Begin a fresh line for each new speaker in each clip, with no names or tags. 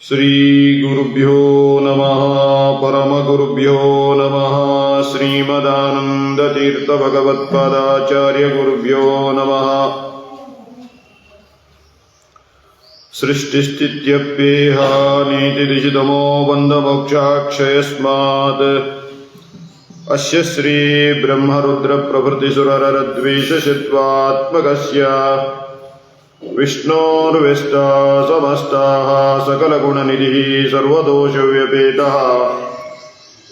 ಶ್ರೀ ಗುರುಭ್ಯೋ ನಮಃ ಪರಮಗುರುಭ್ಯೋ ನಮಃ ಶ್ರೀಮದಾನಂದತೀರ್ಥ ಭಗವತ್ಪಾದಾಚಾರ್ಯ ಗುರುಭ್ಯೋ ನಮಃ ಸೃಷ್ಟಿಸ್ಥಿತ್ಯಪ್ಯೇಹ ನೀತಿದಿಶಿತಮೋ ಬಂಧಮೋಕ್ಷಾಕ್ಷಯಸ್ಮಾತ್ ಅಸ್ಯ ಶ್ರೀ ಬ್ರಹ್ಮರುದ್ರ ಪ್ರಭೃತಿಸುರರದ್ವೇಷಶತ್ವಾತ್ಮಕಸ್ಯ ವಿಷ್ಣೋರ್ವ್ಯಸ್ತಾ ಸಮಸ್ತಾಃ ಸಕಲಗುಣನಿಧಿಃ ಸರ್ವದೋಷವ್ಯಪೇತಃ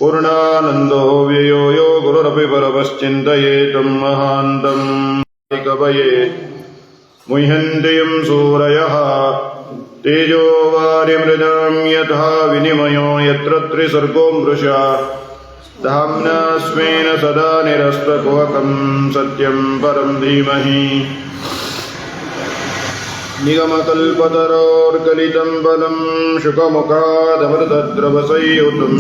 ಪೂರ್ಣಾನಂದೋ ವ್ಯಯೋ ಯೋ ಗುರುರಪಿ ಪರಮಶ್ಚಿಂತಯೇತಂ ಮಹಾಂತಂ ಕವಯೇ ಮುಹ್ಯಂತಿಯಂ ಸೂರಯಃ ತೇಜೋ ವಾರಿಮೃದಾಂ ಯಥಾ ವಿನಿಮಯೋ ಯತ್ರ ತ್ರಿಸರ್ಗೋ ಮೃಷಾ ಧಾಮ್ನಾ ಸ್ವೇನ ಸದಾ ನಿರಸ್ತಕುಹಕಂ ಸತ್ಯಂ ಪರಂ ಧೀಮಹಿ ನಿಗಮಕಲ್ಪತರೋರ್ಗಲಿತಂ ಬಲಂ ಶುಕಮುಖಾದಮೃತದ್ರವಸಂಯುತಂ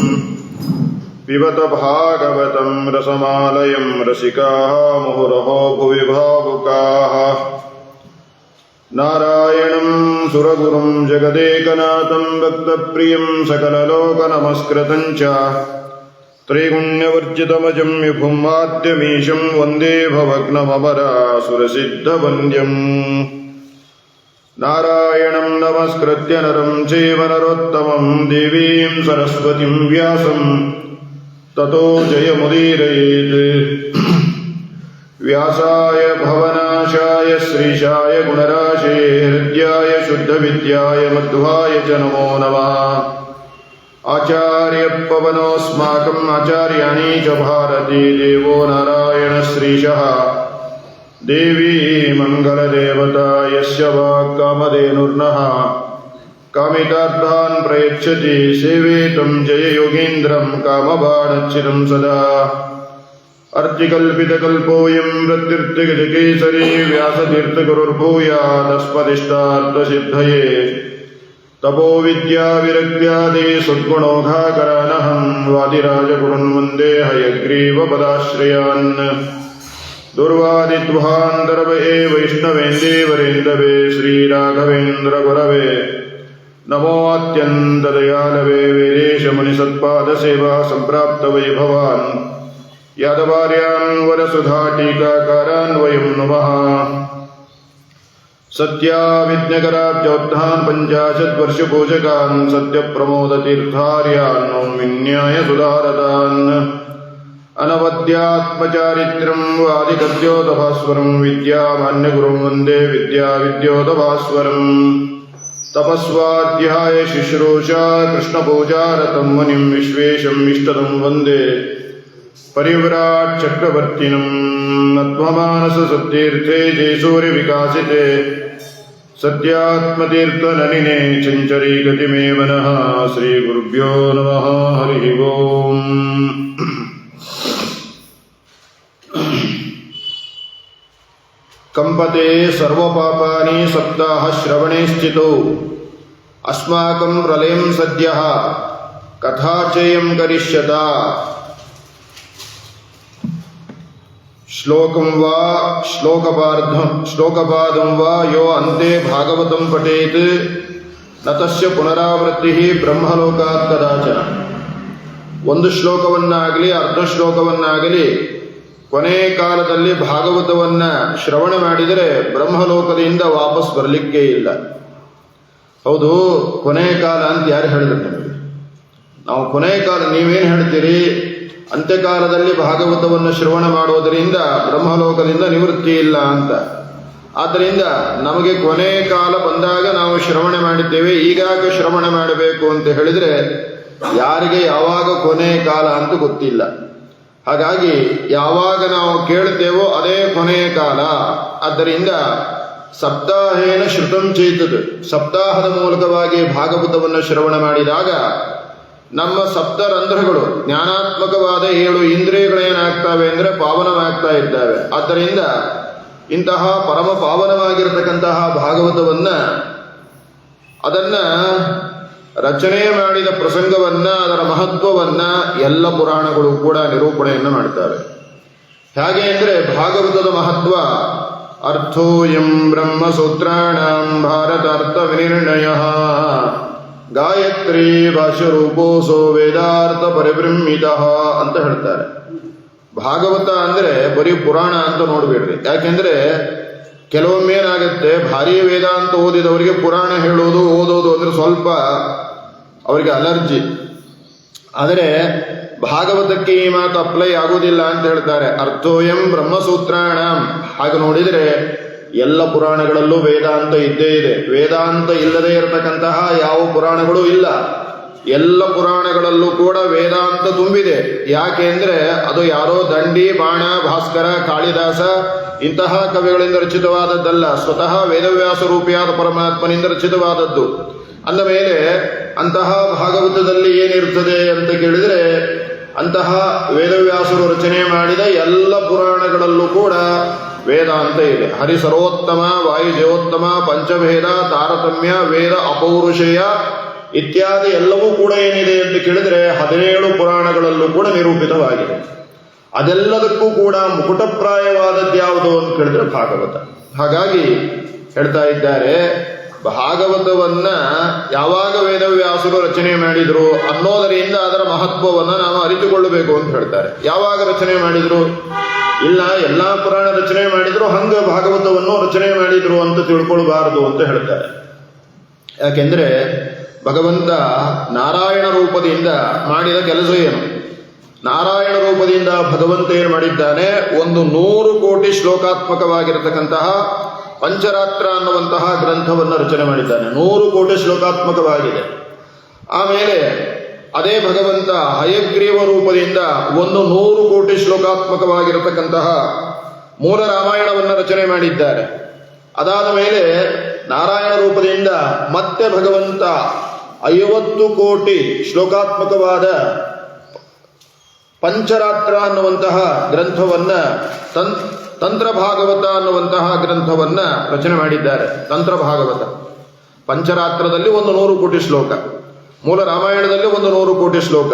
ಪಿಬತ ಭಾಗವತಂ ರಸಮಾಲಯಂ ರಸಿಕಾಃ ಮುಹುರಹೋ ಭುವಿ ಭಾವುಕಾಃ ನಾರಾಯಣಂ ಸುರಗುರುಂ ಜಗದೇಕನಾಥಂ ಭಕ್ತಪ್ರಿಯಂ ಸಕಲಲೋಕನಮಸ್ಕೃತಂ ಚ ತ್ರೈಗುಣ್ಯವರ್ಜಿತಮಜಂ ವಿಭುಂ ಆದ್ಯಮೀಶಂ ವಂದೇ ಭವಗ್ನಮಮರಾಸುರಸಿದ್ಧವಂದ್ಯಂ ನಾರಾಯಣಂ ನಮಸ್ಕೃತ್ಯ ನರಂ ಚೈವ ನರೋತ್ತಮಂ ದೇವೀಂ ಸರಸ್ವತಿಂ ವ್ಯಾಸಂ ತತೋ ಜಯಮುದೀರಯೇತ್ ವ್ಯಾಸಾಯ ಭವನಾಶಾಯ ಶ್ರೀಶಾಯ ಗುಣರಾಶೇ ಹೃದ್ಯಾಯ ಶುದ್ಧವಿದ್ಯಾಯ ಮಧ್ವಾಯ ಚ ನಮೋ ನಮಃ ಆಚಾರ್ಯ ಪವನೋಸ್ಮಾಕಂ ಆಚಾರ್ಯಾಣಿ ಚ ಭಾರತೀ ದೇವೋ ನಾರಾಯಣ ಶ್ರೀಶಃ ದೇವಿ ಮಂಗಲದೇವತಾ ಯಸ್ಯ ವಾಕ್ ಕಾಮಧೇನುರ್ನಃ ಕಾಮಿತಾರ್ಥಾನ್ ಪ್ರಯಚ್ಛತಿ ಸೇವೇತಂ ಜಯ ಯೋಗೀಂದ್ರಂ ಕಾಮಬಾಣಚ್ಚಿರಂ ಸದಾ ಅರ್ಚಿಕಲ್ಪಿತಕಲ್ಪೋಯಂ ಪ್ರತ್ಯರ್ಥಿಗಜಕೇಸರಿ ವ್ಯಾಸತೀರ್ಥಗುರುರ್ಭೂಯಾದಸ್ಮದಿಷ್ಟಾರ್ಥಸಿದ್ಧಯೇ ತಪೋ ವಿದ್ಯಾ ವಿರಕ್ತ್ಯಾದಿ ಸದ್ಗುಣೋಘಾಕರಾನಹಂ ವಾದಿರಾಜಗುರುನ್ ವಂದೇ ಹಯಗ್ರೀವ ಪದಾಶ್ರಯಾನ್ ದುರ್ವಾದಿಧ್ವಾಂತರವೇ ವೈಷ್ಣವೇಂದೇವರೇಂದವೇ ಶ್ರೀರಾಘವೇಂದ್ರ ಗುರವೇ ನಮೋ ಅತ್ಯಂತದಯಾಲವೇ ವೇದೇಶ ಮುನಿಸತ್ಪಾದ ಸೇವಾ ಸಂಪ್ರಾಪ್ತ ವೈಭವಾನ್ ಯಾದವಾರ್ಯಾನ್ ವರಸುಧಾ ಟೀಕಾಕಾರಾನ್ ವಯಂ ನಮಃ ಸತ್ಯಾವಿಜ್ಞಕರಾಬ್ಜೋತ್ಥಾನ್ ಪಂಚಾಶದ್ವರ್ಷಪೂಜಕಾನ್ ಸತ್ಯಪ್ರಮೋದತೀರ್ಥಾರ್ಯಾನ್ ವಿನ್ಯಾಯ ಸುಧಾರತಾನ್ ಅನವದ್ಯಾತ್ಮಚಾರಿತ್ರಂ ವಾದಿಗದ್ಯೋತಭಾಸ್ವರಂ ವಿದ್ಯಾಮಾನ್ಯಗುರುಂ ವಂದೇ ವಿದ್ಯಾವಿದ್ಯೋತಭಾಸ್ವರಂ ತಪಸ್ವಾಧ್ಯಾಯ ಶುಶ್ರೂಷಾ ಕೃಷ್ಣಪೂಜಾರತಂ ಮುನಿಂ ವಿಶ್ವೇಶಂ ಇಷ್ಟದಂ ವಂದೇ ಪರಿವ್ರಾಟ್ ಚಕ್ರವರ್ತಿನಂ ನತ್ವಮಾನಸ ಸತ್ತೀರ್ಥೇ ಜಯಸೂರ್ಯ ವಿಕಾಸಿತೆ ಸತ್ಯಾತ್ಮತೀರ್ಥನನಿನೇ ಚಂಚರೀ ಗತಿಮೇ ಮನಃ ಶ್ರೀ ಗುರುಭ್ಯೋ ನಮಃ ಹರಿ ಓಂ ಕಂಪತೆ ಸರ್ವಪಾಪಾನಿ ಸಪ್ತಾಹ ಶ್ರವಣೇ ಸ್ಥಿತೋ ಅಸ್ಮಾಕಂ ಪ್ರಲಯಂ ಸದ್ಯಃ ಕಥಾಚಯಂ ಕರಿಷ್ಯತ ಶ್ಲೋಕಂ ವಾ ಶ್ಲೋಕಪಾದಂ ವಾ ಯೋ ಅಂತೆ ಭಾಗವತಂ ಪಠೇತ್ ನ ತಸ್ಯ ಪುನರಾವೃತ್ತಿ ಬ್ರಹ್ಮಲೋಕಾತ್ ಕದಾಚನ. ಒಂದು ಶ್ಲೋಕವನ್ನಾಗಲಿ ಅರ್ಧ ಶ್ಲೋಕವನ್ನಾಗಲಿ ಕೊನೆ ಕಾಲದಲ್ಲಿ ಭಾಗವತವನ್ನ ಶ್ರವಣ ಮಾಡಿದರೆ ಬ್ರಹ್ಮಲೋಕದಿಂದ ವಾಪಸ್ ಬರಲಿಕ್ಕೆ ಇಲ್ಲ. ಹೌದು, ಕೊನೆ ಕಾಲ ಅಂತ ಯಾರು ಹೇಳಿದ್ರು ನಿಮಗೆ? ನಾವು ಕೊನೆ ಕಾಲ ನೀವೇನು ಹೇಳ್ತೀರಿ? ಅಂತ್ಯಕಾಲದಲ್ಲಿ ಭಾಗವತವನ್ನು ಶ್ರವಣ ಮಾಡೋದರಿಂದ ಬ್ರಹ್ಮಲೋಕದಿಂದ ನಿವೃತ್ತಿ ಇಲ್ಲ ಅಂತ. ಆದ್ದರಿಂದ ನಮಗೆ ಕೊನೆ ಕಾಲ ಬಂದಾಗ ನಾವು ಶ್ರವಣ ಮಾಡಿದ್ದೇವೆ, ಈಗಾಗ ಶ್ರವಣ ಮಾಡಬೇಕು ಅಂತ ಹೇಳಿದರೆ ಯಾರಿಗೆ ಯಾವಾಗ ಕೊನೆ ಕಾಲ ಅಂತ ಗೊತ್ತಿಲ್ಲ. ಹಾಗಾಗಿ ಯಾವಾಗ ನಾವು ಕೇಳ್ತೇವೋ ಅದೇ ಕೊನೆಯ ಕಾಲ. ಆದ್ದರಿಂದ ಸಪ್ತಾಹೇನ ಶ್ರುತಂ ಚೇತದ್, ಸಪ್ತಾಹದ ಮೂಲಕವಾಗಿ ಭಾಗವತವನ್ನು ಶ್ರವಣ ಮಾಡಿದಾಗ ನಮ್ಮ ಸಪ್ತರಂಧ್ರಗಳು ಜ್ಞಾನಾತ್ಮಕವಾದ 7 ಇಂದ್ರಿಯಗಳೇನಾಗ್ತವೆ ಅಂದರೆ ಪಾವನವಾಗ್ತಾ ಇದ್ದಾವೆ. ಆದ್ದರಿಂದ ಇಂತಹ ಪರಮ ಪಾವನವಾಗಿರತಕ್ಕಂತಹ ಭಾಗವತವನ್ನ ಅದನ್ನ ರಚನೆ ಮಾಡಿದ ಪ್ರಸಂಗವನ್ನ, ಅದರ ಮಹತ್ವವನ್ನ ಎಲ್ಲ ಪುರಾಣಗಳು ಕೂಡ ನಿರೂಪಣೆಯನ್ನು ಮಾಡ್ತಾರೆ. ಹೇಗೆ ಅಂದರೆ ಭಾಗವತದ ಮಹತ್ವ ಅರ್ಥೋಯಂ ಬ್ರಹ್ಮಸೂತ್ರಾಣಾಂ ಭಾರತಾರ್ಥ ವಿನಿರ್ಣಯಃ ಗಾಯತ್ರಿ ಭಾಷ್ಯರೂಪೋಸೋ ವೇದಾರ್ಥ ಪರಿಬ್ರಹ್ಮಿತಃ ಅಂತ ಹೇಳ್ತಾರೆ. ಭಾಗವತ ಅಂದರೆ ಬರೀ ಪುರಾಣ ಅಂತ ನೋಡಬೇಡ್ರಿ. ಯಾಕೆಂದ್ರೆ ಕೆಲವೊಮ್ಮೆ ಏನಾಗುತ್ತೆ, ಭಾರಿ ವೇದಾಂತ ಓದಿದವರಿಗೆ ಪುರಾಣ ಹೇಳೋದು ಓದೋದು ಅಂದ್ರೆ ಸ್ವಲ್ಪ ಅವರಿಗೆ ಅಲರ್ಜಿ. ಆದರೆ ಭಾಗವತಕ್ಕೆ ಈ ಮಾತು ಅಪ್ಲೈ ಆಗೋದಿಲ್ಲ ಅಂತ ಹೇಳ್ತಾರೆ. ಅರ್ಥೋಯಂ ಬ್ರಹ್ಮಸೂತ್ರಾಣ. ಹಾಗೆ ನೋಡಿದರೆ ಎಲ್ಲ ಪುರಾಣಗಳಲ್ಲೂ ವೇದಾಂತ ಇದ್ದೇ ಇದೆ. ವೇದಾಂತ ಇಲ್ಲದೆ ಇರತಕ್ಕಂತಹ ಯಾವ ಪುರಾಣಗಳೂ ಇಲ್ಲ. ಎಲ್ಲ ಪುರಾಣಗಳಲ್ಲೂ ಕೂಡ ವೇದಾಂತ ತುಂಬಿದೆ. ಯಾಕೆ ಅಂದ್ರೆ ಅದು ಯಾರೋ ದಂಡಿ, ಬಾಣ, ಭಾಸ್ಕರ, ಕಾಳಿದಾಸ ಇಂತಹ ಕವಿಗಳಿಂದ ರಚಿತವಾದದ್ದಲ್ಲ. ಸ್ವತಃ ವೇದವ್ಯಾಸ ರೂಪಿಯಾದ ಪರಮಾತ್ಮನಿಂದ ರಚಿತವಾದದ್ದು. ಅಂದ ಮೇಲೆ ಅಂತಹ ಭಾಗವತದಲ್ಲಿ ಏನಿರ್ತದೆ ಅಂತ ಕೇಳಿದರೆ, ಅಂತಹ ವೇದವ್ಯಾಸರು ರಚನೆ ಮಾಡಿದ ಎಲ್ಲ ಪುರಾಣಗಳಲ್ಲೂ ಕೂಡ ವೇದಾಂತ ಇದೆ. ಹರಿಸರೋತ್ತಮ, ವಾಯುಜಯೋತ್ತಮ, ಪಂಚಭೇದ, ತಾರತಮ್ಯ, ವೇದ ಅಪೌರುಷೇಯ ಇತ್ಯಾದಿ ಎಲ್ಲವೂ ಕೂಡ ಏನಿದೆ ಅಂತ ಕೇಳಿದರೆ 17 ಪುರಾಣಗಳಲ್ಲೂ ಕೂಡ ನಿರೂಪಿತವಾಗಿದೆ. ಅದೆಲ್ಲದಕ್ಕೂ ಕೂಡ ಮುಕುಟಪ್ರಾಯವಾದದ್ದು ಯಾವುದು ಅಂತ ಕೇಳಿದ್ರೆ ಭಾಗವತ. ಹಾಗಾಗಿ ಹೇಳ್ತಾ ಇದ್ದಾರೆ, ಭಾಗವತವನ್ನ ಯಾವಾಗ ವೇದವ್ಯಾಸರು ರಚನೆ ಮಾಡಿದ್ರು ಅನ್ನೋದರಿಂದ ಅದರ ಮಹತ್ವವನ್ನು ನಾವು ಅರಿತುಕೊಳ್ಳಬೇಕು ಅಂತ ಹೇಳ್ತಾರೆ. ಯಾವಾಗ ರಚನೆ ಮಾಡಿದ್ರು? ಇಲ್ಲ, ಎಲ್ಲಾ ಪುರಾಣ ರಚನೆ ಮಾಡಿದ್ರು, ಹಂಗ ಭಾಗವತವನ್ನು ರಚನೆ ಮಾಡಿದ್ರು ಅಂತ ತಿಳ್ಕೊಳ್ಬಾರದು ಅಂತ ಹೇಳ್ತಾರೆ. ಯಾಕೆಂದ್ರೆ ಭಗವಂತ ನಾರಾಯಣ ರೂಪದಿಂದ ಮಾಡಿದ ಕೆಲಸ ಏನು? ನಾರಾಯಣ ರೂಪದಿಂದ ಭಗವಂತ ಏನು ಮಾಡಿದ್ದಾನೆ? 100 ಕೋಟಿ ಶ್ಲೋಕಾತ್ಮಕವಾಗಿರತಕ್ಕಂತಹ ಪಂಚರಾತ್ರ ಅನ್ನುವಂತಹ ಗ್ರಂಥವನ್ನು ರಚನೆ ಮಾಡಿದ್ದಾನೆ. 100 ಕೋಟಿ ಶ್ಲೋಕಾತ್ಮಕವಾಗಿದೆ. ಆಮೇಲೆ ಅದೇ ಭಗವಂತ ಹಯಗ್ರೀವ ರೂಪದಿಂದ 100 ಕೋಟಿ ಶ್ಲೋಕಾತ್ಮಕವಾಗಿರತಕ್ಕಂತಹ ಮೂಲ ರಾಮಾಯಣವನ್ನು ರಚನೆ ಮಾಡಿದ್ದಾರೆ. ಅದಾದ ಮೇಲೆ ನಾರಾಯಣ ರೂಪದಿಂದ ಮತ್ತೆ ಭಗವಂತ 50 ಕೋಟಿ ಶ್ಲೋಕಾತ್ಮಕವಾದ ಪಂಚರಾತ್ರ ಅನ್ನುವಂತಹ ಗ್ರಂಥವನ್ನ ತಂತ್ರ ಭಾಗವತ ಅನ್ನುವಂತಹ ಗ್ರಂಥವನ್ನ ರಚನೆ ಮಾಡಿದ್ದಾರೆ. ತಂತ್ರ ಭಾಗವತ ಪಂಚರಾತ್ರದಲ್ಲಿ 100 ಕೋಟಿ ಶ್ಲೋಕ, ಮೂಲ ರಾಮಾಯಣದಲ್ಲಿ 100 ಕೋಟಿ ಶ್ಲೋಕ.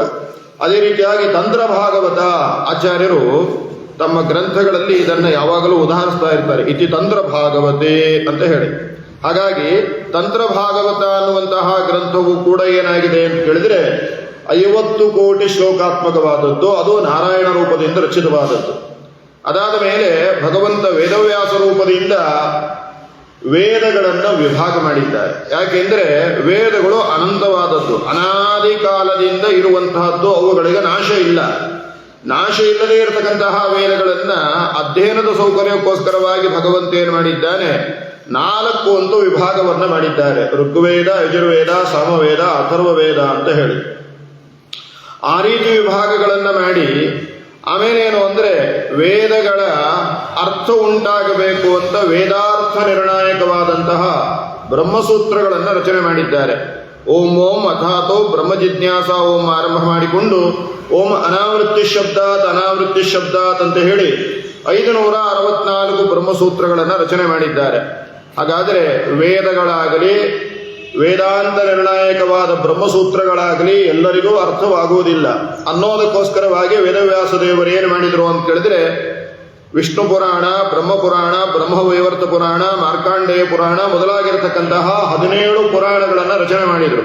ಅದೇ ರೀತಿಯಾಗಿ ತಂತ್ರ ಭಾಗವತ ಆಚಾರ್ಯರು ತಮ್ಮ ಗ್ರಂಥಗಳಲ್ಲಿ ಇದನ್ನು ಯಾವಾಗಲೂ ಉದಾಹರಿಸ್ತಾ ಇರ್ತಾರೆ. ಇತಿ ತಂತ್ರ ಭಾಗವತೆ ಅಂತ ಹೇಳಿ. ಹಾಗಾಗಿ ತಂತ್ರ ಭಾಗವತ ಅನ್ನುವಂತಹ ಗ್ರಂಥವು ಕೂಡ ಏನಾಗಿದೆ ಅಂತ ಕೇಳಿದ್ರೆ 50 ಕೋಟಿ ಶ್ಲೋಕಾತ್ಮಕವಾದದ್ದು. ಅದು ನಾರಾಯಣ ರೂಪದಿಂದ ರಚಿತವಾದದ್ದು. ಅದಾದ ಮೇಲೆ ಭಗವಂತ ವೇದವ್ಯಾಸ ರೂಪದಿಂದ ವೇದಗಳನ್ನು ವಿಭಾಗ ಮಾಡಿದ್ದಾರೆ. ಯಾಕೆಂದ್ರೆ ವೇದಗಳು ಅನಂತವಾದದ್ದು, ಅನಾದಿ ಕಾಲದಿಂದ ಇರುವಂತಹದ್ದು, ಅವುಗಳಿಗೆ ನಾಶ ಇಲ್ಲ. ನಾಶ ಇಲ್ಲದೆ ಇರತಕ್ಕಂತಹ ವೇದಗಳನ್ನ ಅಧ್ಯಯನದ ಸೌಕರ್ಯಕ್ಕೋಸ್ಕರವಾಗಿ ಭಗವಂತ ಏನು ಮಾಡಿದ್ದಾನೆ? 4 ಅಂತ ವಿಭಾಗವನ್ನ ಮಾಡಿದ್ದಾರೆ. ಋಗ್ವೇದ, ಯಜುರ್ವೇದ, ಸಾಮವೇದ, ಅಥರ್ವವೇದ ಅಂತ ಹೇಳಿ ಆ ರೀತಿ ವಿಭಾಗಗಳನ್ನ ಮಾಡಿ, ಆಮೇಲೆ ಏನು ಅಂದ್ರೆ ವೇದಗಳ ಅರ್ಥ ಉಂಟಾಗಬೇಕು ಅಂತ ವೇದಾರ್ಥ ನಿರ್ಣಾಯಕವಾದಂತಹ ಬ್ರಹ್ಮಸೂತ್ರಗಳನ್ನು ರಚನೆ ಮಾಡಿದ್ದಾರೆ. ಓಂ ಓಂ ಅಥಾತೋ ಬ್ರಹ್ಮ ಜಿಜ್ಞಾಸ ಓಂ ಆರಂಭ ಮಾಡಿಕೊಂಡು ಓಂ ಅನಾವೃತ್ತಿ ಶಬ್ದಾತ್ ಅಂತ ಹೇಳಿ 564 ಬ್ರಹ್ಮಸೂತ್ರಗಳನ್ನು ರಚನೆ ಮಾಡಿದ್ದಾರೆ. ಹಾಗಾದರೆ ವೇದಗಳಾಗಲಿ ವೇದಾಂತ ನಿರ್ಣಾಯಕವಾದ ಬ್ರಹ್ಮಸೂತ್ರಗಳಾಗಲಿ ಎಲ್ಲರಿಗೂ ಅರ್ಥವಾಗುವುದಿಲ್ಲ ಅನ್ನೋದಕ್ಕೋಸ್ಕರವಾಗಿ ವೇದವ್ಯಾಸ ದೇವರು ಏನು ಮಾಡಿದರು ಅಂತ ಕೇಳಿದ್ರೆ, ವಿಷ್ಣು ಪುರಾಣ, ಬ್ರಹ್ಮಪುರಾಣ, ಬ್ರಹ್ಮವೈವರ್ತ ಪುರಾಣ, ಮಾರ್ಕಾಂಡೇಯ ಪುರಾಣ ಮೊದಲಾಗಿರತಕ್ಕಂತಹ 17 ಪುರಾಣಗಳನ್ನು ರಚನೆ ಮಾಡಿದರು.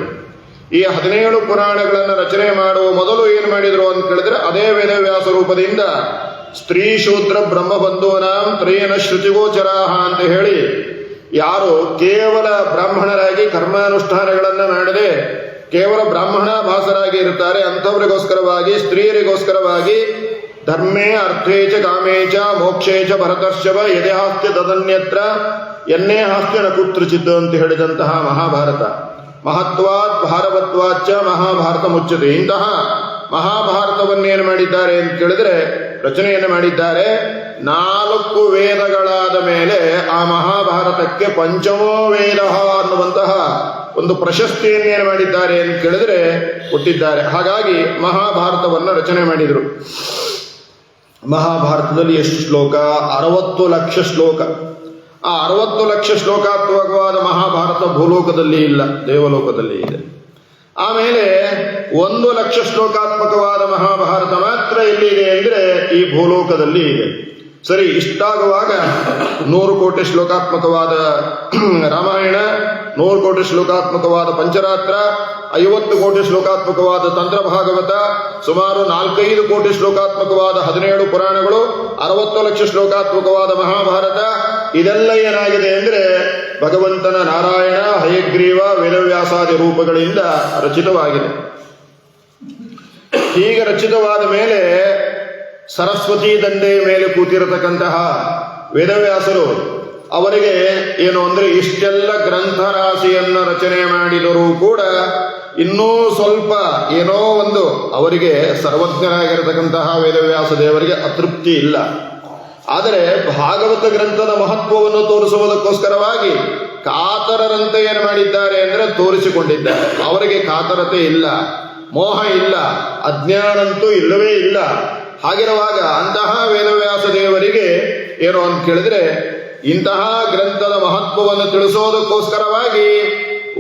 ಈ 17 ಪುರಾಣಗಳನ್ನು ರಚನೆ ಮಾಡುವ ಮೊದಲು ಏನು ಮಾಡಿದರು ಅಂತ ಕೇಳಿದ್ರೆ, ಅದೇ ವೇದವ್ಯಾಸ ರೂಪದಿಂದ ಸ್ತ್ರೀ ಶೂದ್ರ ಬ್ರಹ್ಮ ಬಂಧುವನಾಂ ತ್ರಯೇನ ಶ್ರುತಿಗೋಚರಾಹ ಅಂತ ಹೇಳಿ, ಯಾರು ಕೇವಲ ಬ್ರಾಹ್ಮಣರಾಗಿ ಕರ್ಮಾನುಷ್ಠಾನಗಳನ್ನು ಮಾಡದೆ ಕೇವಲ ಬ್ರಾಹ್ಮಣ ಭಾಸರಾಗಿ ಇರುತ್ತಾರೆ ಅಂಥವರಿಗೋಸ್ಕರವಾಗಿ, ಸ್ತ್ರೀಯರಿಗೋಸ್ಕರವಾಗಿ ಧರ್ಮೇ ಅರ್ಥೇ ಚ ಕಾಮೇ ಚ ಮೋಕ್ಷೇ ಚ ಭರತರ್ಷಭ ಯದೆ ಹಾಸ್ತ್ಯ ತದನ್ಯತ್ರ ಎನ್ನೇ ಹಾಸ್ತ್ಯ ನ ಕುತ್ರಚಿತ್ ಅಂತ ಹೇಳಿದಂತಹ ಮಹಾಭಾರತ. ಮಹತ್ವಾತ್ ಭಾರವತ್ವಾಚ್ಚ ಮಹಾಭಾರತ ಮುಚ್ಚತೆ. ಇಂತಹ ಮಹಾಭಾರತವನ್ನೇನು ಮಾಡಿದ್ದಾರೆ ಅಂತ ಕೇಳಿದ್ರೆ ರಚನೆಯನ್ನು ಮಾಡಿದ್ದಾರೆ. 4 ವೇದಗಳಾದ ಮೇಲೆ ಆ ಮಹಾಭಾರತಕ್ಕೆ ಪಂಚಮೋ ವೇದ ಅನ್ನುವಂತಹ ಒಂದು ಪ್ರಶಸ್ತಿಯನ್ನೇನು ಮಾಡಿದ್ದಾರೆ ಅಂತ ಕೇಳಿದ್ರೆ ಕೊಟ್ಟಿದ್ದಾರೆ. ಹಾಗಾಗಿ ಮಹಾಭಾರತವನ್ನು ರಚನೆ ಮಾಡಿದರು. ಮಹಾಭಾರತದಲ್ಲಿ ಎಷ್ಟು ಶ್ಲೋಕ? 60 ಲಕ್ಷ ಶ್ಲೋಕ. ಆ 60 ಲಕ್ಷ ಶ್ಲೋಕಾತ್ಮಕವಾದ ಮಹಾಭಾರತ ಭೂಲೋಕದಲ್ಲಿ ಇಲ್ಲ, ದೇವಲೋಕದಲ್ಲಿ ಇದೆ. ಆಮೇಲೆ 1 ಲಕ್ಷ ಶ್ಲೋಕಾತ್ಮಕವಾದ ಮಹಾಭಾರತ ಮಾತ್ರ ಎಲ್ಲಿದೆ ಅಂದ್ರೆ ಈ ಭೂಲೋಕದಲ್ಲಿ ಇದೆ. ಸರಿ, ಇಷ್ಟಾಗುವಾಗ 100 ಕೋಟಿ ಶ್ಲೋಕಾತ್ಮಕವಾದ ರಾಮಾಯಣ, 100 ಕೋಟಿ ಶ್ಲೋಕಾತ್ಮಕವಾದ ಪಂಚರಾತ್ರ, 50 ಕೋಟಿ ಶ್ಲೋಕಾತ್ಮಕವಾದ ತಂತ್ರ ಭಾಗವತ, ಸುಮಾರು 4-5 ಕೋಟಿ ಶ್ಲೋಕಾತ್ಮಕವಾದ 17 ಪುರಾಣಗಳು, 60 ಲಕ್ಷ ಶ್ಲೋಕಾತ್ಮಕವಾದ ಮಹಾಭಾರತ, ಇದೆಲ್ಲ ಏನಾಗಿದೆ ಅಂದ್ರೆ ಭಗವಂತನ ನಾರಾಯಣ, ಹಯಗ್ರೀವ, ವೇದವ್ಯಾಸಾದಿ ರೂಪಗಳಿಂದ ರಚಿತವಾಗಿದೆ. ಹೀಗೆ ರಚಿತವಾದ ಮೇಲೆ ಸರಸ್ವತಿ ದಂಡೆಯ ಮೇಲೆ ಕೂತಿರತಕ್ಕಂತಹ ವೇದವ್ಯಾಸರು ಅವರಿಗೆ ಏನು ಅಂದ್ರೆ ಇಷ್ಟೆಲ್ಲ ಗ್ರಂಥರಾಶಿಯನ್ನು ರಚನೆ ಮಾಡಿದರೂ ಕೂಡ ಇನ್ನೂ ಸ್ವಲ್ಪ ಏನೋ ಒಂದು ಅವರಿಗೆ ಸರ್ವಜ್ಞರಾಗಿರತಕ್ಕಂತಹ ವೇದವ್ಯಾಸ ದೇವರಿಗೆ ಅತೃಪ್ತಿ ಇಲ್ಲ. ಆದರೆ ಭಾಗವತ ಗ್ರಂಥದ ಮಹತ್ವವನ್ನು ತೋರಿಸುವುದಕ್ಕೋಸ್ಕರವಾಗಿ ಕಾತರರಂತೆ ಏನು ಮಾಡಿದ್ದಾರೆ ಅಂದರೆ ತೋರಿಸಿಕೊಂಡಿದ್ದಾರೆ. ಅವರಿಗೆ ಕಾತರತೆ ಇಲ್ಲ, ಮೋಹ ಇಲ್ಲ, ಅಜ್ಞಾನಂತೂ ಇಲ್ಲವೇ ಇಲ್ಲ. ಹಾಗಿರುವಾಗ ಅಂತಹ ವೇದವ್ಯಾಸ ದೇವರಿಗೆ ಏನು ಅಂತ ಕೇಳಿದ್ರೆ ಇಂತಹ ಗ್ರಂಥದ ಮಹತ್ವವನ್ನು ತಿಳಿಸೋದಕ್ಕೋಸ್ಕರವಾಗಿ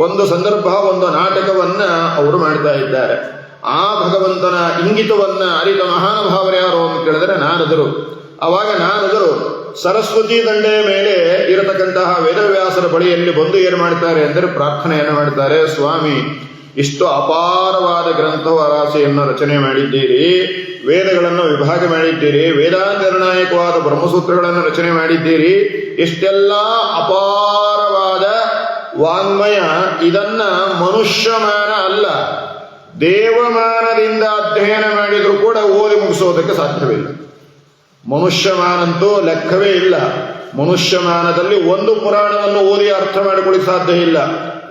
ಒಂದು ಸಂದರ್ಭ, ಒಂದು ನಾಟಕವನ್ನ ಅವರು ಮಾಡ್ತಾ ಇದ್ದಾರೆ. ಆ ಭಗವಂತನ ಇಂಗಿತವನ್ನ ಅರಿತ ಮಹಾನುಭಾವರು ಯಾರು ಅಂತ ಕೇಳಿದ್ರೆ ನಾರದರು. ಅವಾಗ ನಾರದರು ಸರಸ್ವತಿ ದಂಡೆಯ ಮೇಲೆ ಇರತಕ್ಕಂತಹ ವೇದವ್ಯಾಸರ ಬಳಿಯಲ್ಲಿ ಬಂದು ಏನು ಮಾಡ್ತಾರೆ ಅಂದರೆ ಪ್ರಾರ್ಥನೆಯನ್ನು ಮಾಡ್ತಾರೆ. ಸ್ವಾಮಿ, ಇಷ್ಟು ಅಪಾರವಾದ ಗ್ರಂಥವ ರಾಶಿಯನ್ನು ರಚನೆ ಮಾಡಿದ್ದೀರಿ, ವೇದಗಳನ್ನು ವಿಭಾಗ ಮಾಡಿದ್ದೀರಿ, ವೇದಾಂತ ನಿರ್ಣಾಯಕವಾದ ಬ್ರಹ್ಮಸೂತ್ರಗಳನ್ನು ರಚನೆ ಮಾಡಿದ್ದೀರಿ, ಇಷ್ಟೆಲ್ಲ ಅಪಾರವಾದ ವಾಂಗ್ಮಯ ಇದನ್ನ ಮನುಷ್ಯಮಾನ ಅಲ್ಲ, ದೇವಮಾನದಿಂದ ಅಧ್ಯಯನ ಮಾಡಿದರೂ ಕೂಡ ಓದಿ ಮುಗಿಸೋದಕ್ಕೆ ಸಾಧ್ಯವಿಲ್ಲ. ಮನುಷ್ಯಮಾನಂತೂ ಲೆಕ್ಕವೇ ಇಲ್ಲ. ಮನುಷ್ಯಮಾನದಲ್ಲಿ ಒಂದು ಪುರಾಣವನ್ನು ಓದಿ ಅರ್ಥ ಮಾಡಿಕೊಳ್ಳಿಕ್ಕೆ ಸಾಧ್ಯ ಇಲ್ಲ.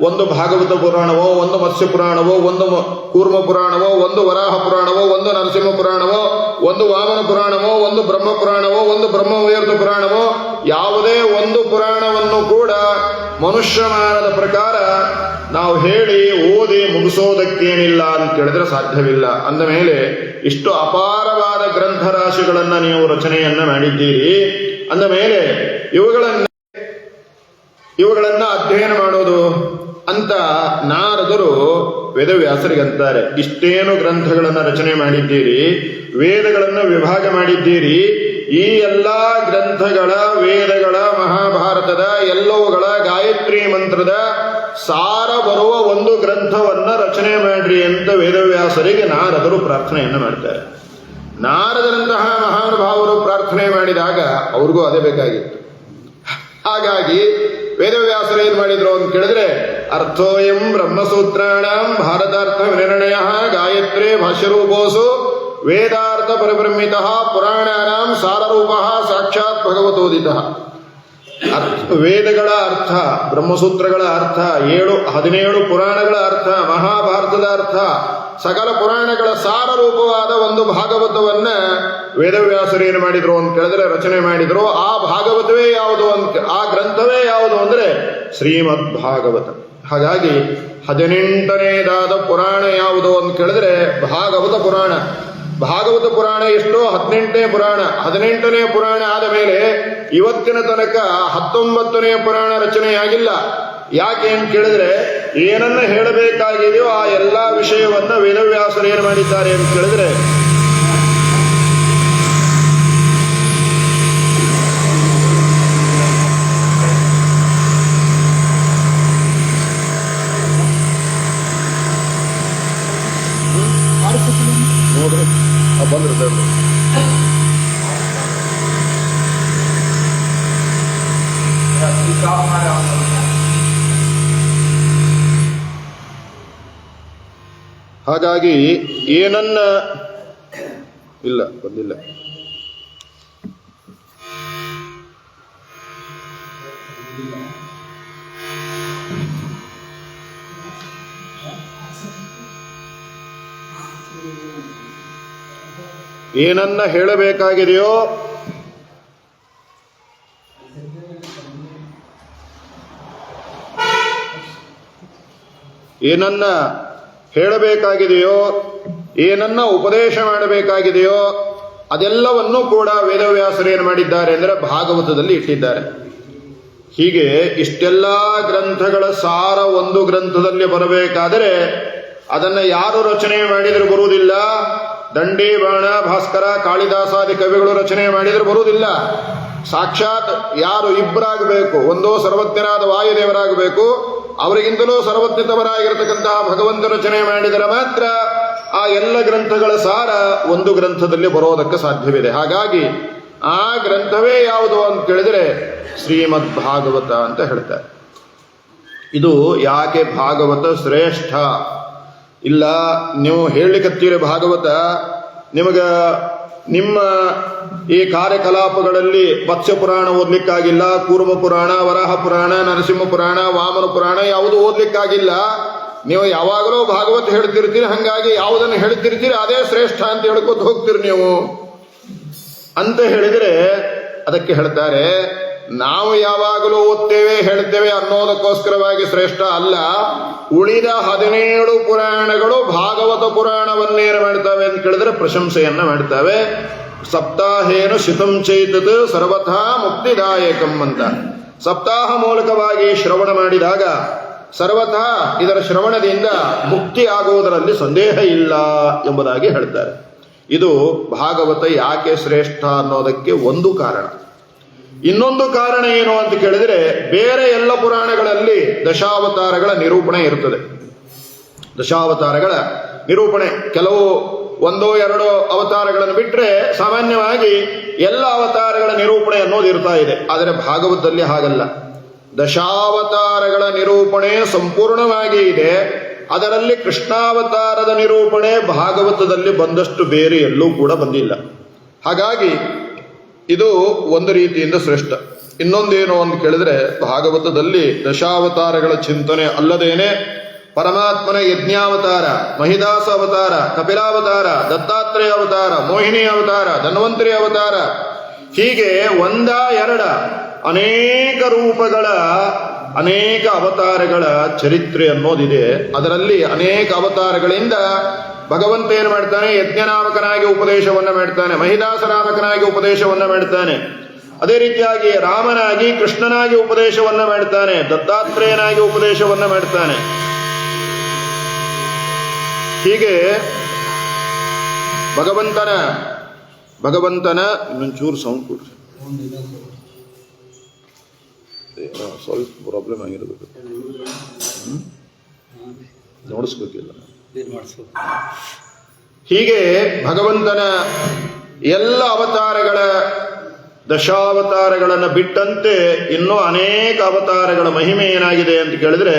ಒಂದು ಭಾಗವತ ಪುರಾಣವೋ, ಒಂದು ಮತ್ಸ್ಯ ಪುರಾಣವೋ, ಒಂದು ಕೂರ್ಮ ಪುರಾಣವೋ, ಒಂದು ವರಾಹ ಪುರಾಣವೋ, ಒಂದು ನರಸಿಂಹ ಪುರಾಣವೋ, ಒಂದು ವಾಮನ ಪುರಾಣವೋ, ಒಂದು ಬ್ರಹ್ಮ ಪುರಾಣವೋ, ಒಂದು ಬ್ರಹ್ಮವೈವರ್ತ ಪುರಾಣವೋ, ಯಾವುದೇ ಒಂದು ಪುರಾಣವನ್ನು ಕೂಡ ಮನುಷ್ಯಮಾನದ ಪ್ರಕಾರ ನಾವು ಹೇಳಿ ಓದಿ ಮುಗಿಸೋದಕ್ಕೇನಿಲ್ಲ ಅಂತ ಕೇಳಿದ್ರೆ ಸಾಧ್ಯವಿಲ್ಲ. ಅಂದ ಮೇಲೆ ಇಷ್ಟು ಅಪಾರವಾದ ಗ್ರಂಥರಾಶಿಗಳನ್ನ ನೀವು ರಚನೆಯನ್ನ ಮಾಡಿದ್ದೀರಿ. ಅಂದ ಮೇಲೆ ಇವುಗಳನ್ನ ಅಧ್ಯಯನ ಮಾಡೋದು ಅಂತ ನಾರದರು ವೇದವ್ಯಾಸರಿಗಂತಾರೆ. ಇಷ್ಟೇನು ಗ್ರಂಥಗಳನ್ನು ರಚನೆ ಮಾಡಿದ್ದೀರಿ, ವೇದಗಳನ್ನು ವಿಭಾಗ ಮಾಡಿದ್ದೀರಿ, ಈ ಎಲ್ಲಾ ಗ್ರಂಥಗಳ, ವೇದಗಳ, ಮಹಾಭಾರತದ ಎಲ್ಲವುಗಳ ಗಾಯತ್ರಿ ಮಂತ್ರದ ಸಾರ ಬರುವ ಒಂದು ಗ್ರಂಥವನ್ನ ರಚನೆ ಮಾಡ್ರಿ ಅಂತ ವೇದವ್ಯಾಸರಿಗೆ ನಾರದರು ಪ್ರಾರ್ಥನೆಯನ್ನು ಮಾಡ್ತಾರೆ. ನಾರದರಂತಹ ಮಹಾನುಭಾವರು ಪ್ರಾರ್ಥನೆ ಮಾಡಿದಾಗ ಅವ್ರಿಗೂ ಅದೇ ಬೇಕಾಗಿತ್ತು. ಹಾಗಾಗಿ ವೇದವ್ಯಾಸರು ಏನ್ ಮಾಡಿದ್ರು ಅಂತ ಕೇಳಿದ್ರೆ, ಅರ್ಥೋಯಂ ಬ್ರಹ್ಮಸೂತ್ರಾಣಂ ಭಾರತಾರ್ಥ ವಿನಿರ್ಣಯ ಗಾಯತ್ರಿ ಭಾಷ್ಯರೂಪೋಸು ವೇದಾರ್ಥ ಪರಿಬ್ರಹ್ಮಿತ ಪುರಾಣಾನಾಂ ಸಾರರೂಪ ಸಾಕ್ಷಾತ್ ಭಗವತೋದಿತ. ವೇದಗಳ ಅರ್ಥ, ಬ್ರಹ್ಮಸೂತ್ರಗಳ ಅರ್ಥ, 17 ಪುರಾಣಗಳ ಅರ್ಥ, ಮಹಾಭಾರತದ ಅರ್ಥ, ಸಕಲ ಪುರಾಣಗಳ ಸಾರ ರೂಪವಾದ ಒಂದು ಭಾಗವತವನ್ನ ವೇದವ್ಯಾಸರು ಏನು ಮಾಡಿದ್ರು ಅಂತ ಕೇಳಿದ್ರೆ ರಚನೆ ಮಾಡಿದ್ರು. ಆ ಭಾಗವತವೇ ಯಾವುದು ಅಂತ, ಆ ಗ್ರಂಥವೇ ಯಾವುದು ಅಂದ್ರೆ ಶ್ರೀಮದ್ ಭಾಗವತ. ಹಾಗಾಗಿ 18ನೇದಾದ ಪುರಾಣ ಯಾವುದು ಅಂತ ಕೇಳಿದ್ರೆ ಭಾಗವತ ಪುರಾಣ. ಭಾಗವತ ಪುರಾಣ ಎಷ್ಟು? 18ನೇ ಪುರಾಣ. 18ನೇ ಪುರಾಣ ಆದ ಮೇಲೆ ಇವತ್ತಿನ ತನಕ 19ನೇ ಪುರಾಣ ರಚನೆಯಾಗಿಲ್ಲ. ಯಾಕೆ ಅಂತ ಕೇಳಿದ್ರೆ ಏನನ್ನ ಹೇಳಬೇಕಾಗಿದೆಯೋ ಆ ಎಲ್ಲಾ ವಿಷಯವನ್ನ ವೇದವ್ಯಾಸರು ಏನು ಮಾಡಿದ್ದಾರೆ ಅಂತ ಕೇಳಿದ್ರೆ ನೋಡ್ರಿ ಬಂದ್ರು ಹಾಗಾಗಿ ಏನನ್ನ ಇಲ್ಲ ಬಂದಿಲ್ಲ. ಏನನ್ನ ಹೇಳಬೇಕಾಗಿದೆಯೋ ಏನನ್ನ ಹೇಳಬೇಕಾಗಿದೆಯೋ, ಏನನ್ನ ಉಪದೇಶ ಮಾಡಬೇಕಾಗಿದೆಯೋ ಅದೆಲ್ಲವನ್ನೂ ಕೂಡ ವೇದವ್ಯಾಸರು ಏನು ಮಾಡಿದ್ದಾರೆ ಅಂದರೆ ಭಾಗವತದಲ್ಲಿ ಇಟ್ಟಿದ್ದಾರೆ. ಹೀಗೆ ಇಷ್ಟೆಲ್ಲ ಗ್ರಂಥಗಳ ಸಾರ ಒಂದು ಗ್ರಂಥದಲ್ಲಿ ಬರಬೇಕಾದರೆ ಅದನ್ನ ಯಾರು ರಚನೆ ಮಾಡಿದರೂ ಬರುವುದಿಲ್ಲ, ದಂಡಿ ಬಾಣ ಭಾಸ್ಕರ ಕಾಳಿದಾಸಾದಿ ಕವಿಗಳು ರಚನೆ ಮಾಡಿದರೆ ಬರುವುದಿಲ್ಲ. ಸಾಕ್ಷಾತ್ ಯಾರು ಇಬ್ಬರಾಗಬೇಕು, ಒಂದೋ ಸರ್ವಜ್ಞರಾದ ವಾಯುದೇವರಾಗಬೇಕು, ಅವರಿಗಿಂತಲೂ ಸರ್ವಜ್ಞತವರಾಗಿರತಕ್ಕಂತಹ ಭಗವಂತ ರಚನೆ ಮಾಡಿದರೆ ಮಾತ್ರ ಆ ಎಲ್ಲ ಗ್ರಂಥಗಳ ಸಾರ ಒಂದು ಗ್ರಂಥದಲ್ಲಿ ಬರೋದಕ್ಕೆ ಸಾಧ್ಯವಿದೆ. ಹಾಗಾಗಿ ಆ ಗ್ರಂಥವೇ ಯಾವುದು ಅಂತ ಕೇಳಿದರೆ ಶ್ರೀಮದ್ ಭಾಗವತ ಅಂತ ಹೇಳ್ತಾರೆ. ಇದು ಯಾಕೆ ಭಾಗವತ ಶ್ರೇಷ್ಠ? ಇಲ್ಲ, ನೀವು ಹೇಳಲಿಕ್ಕತ್ತೀರಿ ಭಾಗವತ, ನಿಮ್ಮ ಈ ಕಾರ್ಯಕಲಾಪಗಳಲ್ಲಿ ಮತ್ಸ್ಯ ಪುರಾಣ ಓದ್ಲಿಕ್ಕಾಗಿಲ್ಲ, ಕೂರ್ಮ ಪುರಾಣ, ವರಾಹ ಪುರಾಣ, ನರಸಿಂಹ ಪುರಾಣ, ವಾಮನ ಪುರಾಣ ಯಾವುದು ಓದ್ಲಿಕ್ಕಾಗಿಲ್ಲ. ನೀವು ಯಾವಾಗಲೂ ಭಾಗವತ ಹೇಳ್ತಿರ್ತೀರಿ, ಹಂಗಾಗಿ ಯಾವುದನ್ನು ಹೇಳ್ತಿರ್ತೀರಿ ಅದೇ ಶ್ರೇಷ್ಠ ಅಂತ ಹೇಳ್ಕೊತ ಹೋಗ್ತೀರಿ ನೀವು ಅಂತ ಹೇಳಿದರೆ, ಅದಕ್ಕೆ ಹೇಳ್ತಾರೆ ನಾವು ಯಾವಾಗಲೂ ಓದ್ತೇವೆ ಹೇಳ್ತೇವೆ ಅನ್ನೋದಕ್ಕೋಸ್ಕರವಾಗಿ ಶ್ರೇಷ್ಠ ಅಲ್ಲ. ಉಳಿದ 17 ಪುರಾಣಗಳು ಭಾಗವತ ಪುರಾಣವನ್ನೇನು ಮಾಡ್ತವೆ ಅಂತ ಕೇಳಿದ್ರೆ ಪ್ರಶಂಸೆಯನ್ನ ಮಾಡ್ತವೆ. ಸಪ್ತಾಹೇನು ಶಿತಂ ಚೈತತ್ ಸರ್ವಥಾ ಮುಕ್ತಿದಾಯಕಂ ಅಂತ. ಸಪ್ತಾಹ ಮೂಲಕವಾಗಿ ಶ್ರವಣ ಮಾಡಿದಾಗ ಸರ್ವಥಾ ಇದರ ಶ್ರವಣದಿಂದ ಮುಕ್ತಿ ಆಗುವುದರಲ್ಲಿ ಸಂದೇಹ ಇಲ್ಲ ಎಂಬುದಾಗಿ ಹೇಳ್ತಾರೆ. ಇದು ಭಾಗವತ ಯಾಕೆ ಶ್ರೇಷ್ಠ ಅನ್ನೋದಕ್ಕೆ ಒಂದು ಕಾರಣ. ಇನ್ನೊಂದು ಕಾರಣ ಏನು ಅಂತ ಕೇಳಿದರೆ, ಬೇರೆ ಎಲ್ಲ ಪುರಾಣಗಳಲ್ಲಿ ದಶಾವತಾರಗಳ ನಿರೂಪಣೆ ಇರುತ್ತದೆ. ದಶಾವತಾರಗಳ ನಿರೂಪಣೆ ಕೆಲವು 1-2 ಅವತಾರಗಳನ್ನು ಬಿಟ್ಟರೆ ಸಾಮಾನ್ಯವಾಗಿ ಎಲ್ಲ ಅವತಾರಗಳ ನಿರೂಪಣೆ ಅನ್ನೋದು ಇರ್ತಾ ಇದೆ. ಆದರೆ ಭಾಗವತದಲ್ಲಿ ಹಾಗಲ್ಲ. ದಶಾವತಾರಗಳ ನಿರೂಪಣೆ ಸಂಪೂರ್ಣವಾಗಿ ಇದೆ. ಅದರಲ್ಲಿ ಕೃಷ್ಣಾವತಾರದ ನಿರೂಪಣೆ ಭಾಗವತದಲ್ಲಿ ಬಂದಷ್ಟು ಬೇರೆ ಎಲ್ಲೂ ಕೂಡ ಬಂದಿಲ್ಲ. ಹಾಗಾಗಿ ಇದು ಒಂದು ರೀತಿಯಿಂದ ಶ್ರೇಷ್ಠ. ಇನ್ನೊಂದೇನು ಅಂತ ಕೇಳಿದ್ರೆ, ಭಾಗವತದಲ್ಲಿ ದಶಾವತಾರಗಳ ಚಿಂತನೆ ಅಲ್ಲದೇನೆ ಪರಮಾತ್ಮನ ಯಜ್ಞಾವತಾರ, ಮಹಿದಾಸ ಅವತಾರ, ಕಪಿಲಾವತಾರ, ದತ್ತಾತ್ರೇಯ ಅವತಾರ, ಮೋಹಿನಿ ಅವತಾರ, ಧನ್ವಂತರಿ ಅವತಾರ, ಹೀಗೆ 1-2 ಅನೇಕ ರೂಪಗಳ ಅನೇಕ ಅವತಾರಗಳ ಚರಿತ್ರೆ ಅನ್ನೋದಿದೆ. ಅದರಲ್ಲಿ ಅನೇಕ ಅವತಾರಗಳಿಂದ ಭಗವಂತ ಏನು ಮಾಡ್ತಾನೆ, ಯಜ್ಞನಾಮಕನಾಗಿ ಉಪದೇಶವನ್ನ ಮಾಡ್ತಾನೆ, ಮಹಿದಾಸನಾಮಕನಾಗಿ ಉಪದೇಶವನ್ನ ಮಾಡ್ತಾನೆ. ಅದೇ ರೀತಿಯಾಗಿ ರಾಮನಾಗಿ ಕೃಷ್ಣನಾಗಿ ಉಪದೇಶವನ್ನ ಮಾಡ್ತಾನೆ, ದತ್ತಾತ್ರೇಯನಾಗಿ ಉಪದೇಶವನ್ನ ಮಾಡ್ತಾನೆ. ಹೀಗೆ ಭಗವಂತನ ಇನ್ನೊಂಚೂರು ಸೌಂಡ್ ಕೊಡ್ರಿ, ಸ್ವಲ್ಪ ಪ್ರಾಬ್ಲಮ್ ಆಗಿರೋದು ನೋಡಿಸ್ಬೇಕಿಲ್ಲ. ಹೀಗೆ ಭಗವಂತನ ಎಲ್ಲ ಅವತಾರಗಳ ದಶಾವತಾರಗಳನ್ನು ಬಿಟ್ಟಂತೆ ಇನ್ನೂ ಅನೇಕ ಅವತಾರಗಳ ಮಹಿಮೆ ಏನಾಗಿದೆ ಅಂತ ಕೇಳಿದ್ರೆ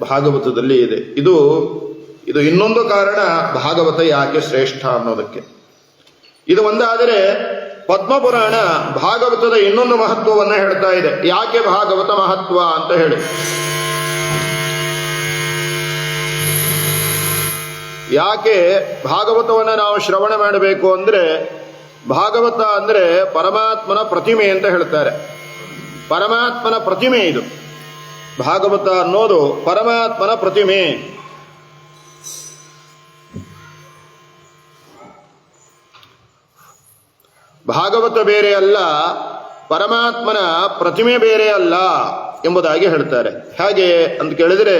ಭಾಗವತದಲ್ಲಿ ಇದೆ. ಇದು ಇನ್ನೊಂದು ಕಾರಣ ಭಾಗವತ ಯಾಕೆ ಶ್ರೇಷ್ಠ ಅನ್ನೋದಕ್ಕೆ. ಇದು ಒಂದಾದರೆ ಪದ್ಮಪುರಾಣ ಭಾಗವತದ ಇನ್ನೊಂದು ಮಹತ್ವವನ್ನ ಹೇಳ್ತಾ ಇದೆ. ಯಾಕೆ ಭಾಗವತ ಮಹತ್ವ ಅಂತ ಹೇಳಿ, ಯಾಕೆ ಭಾಗವತವನ್ನು ನಾವು ಶ್ರವಣ ಮಾಡಬೇಕು ಅಂದ್ರೆ, ಭಾಗವತ ಅಂದ್ರೆ ಪರಮಾತ್ಮನ ಪ್ರತಿಮೆ ಅಂತ ಹೇಳ್ತಾರೆ. ಪರಮಾತ್ಮನ ಪ್ರತಿಮೆ ಇದು. ಭಾಗವತ ಅನ್ನೋದು ಪರಮಾತ್ಮನ ಪ್ರತಿಮೆ. ಭಾಗವತ ಬೇರೆ ಅಲ್ಲ, ಪರಮಾತ್ಮನ ಪ್ರತಿಮೆ ಬೇರೆ ಅಲ್ಲ ಎಂಬುದಾಗಿ ಹೇಳ್ತಾರೆ. ಹೇಗೆ ಅಂತ ಕೇಳಿದರೆ,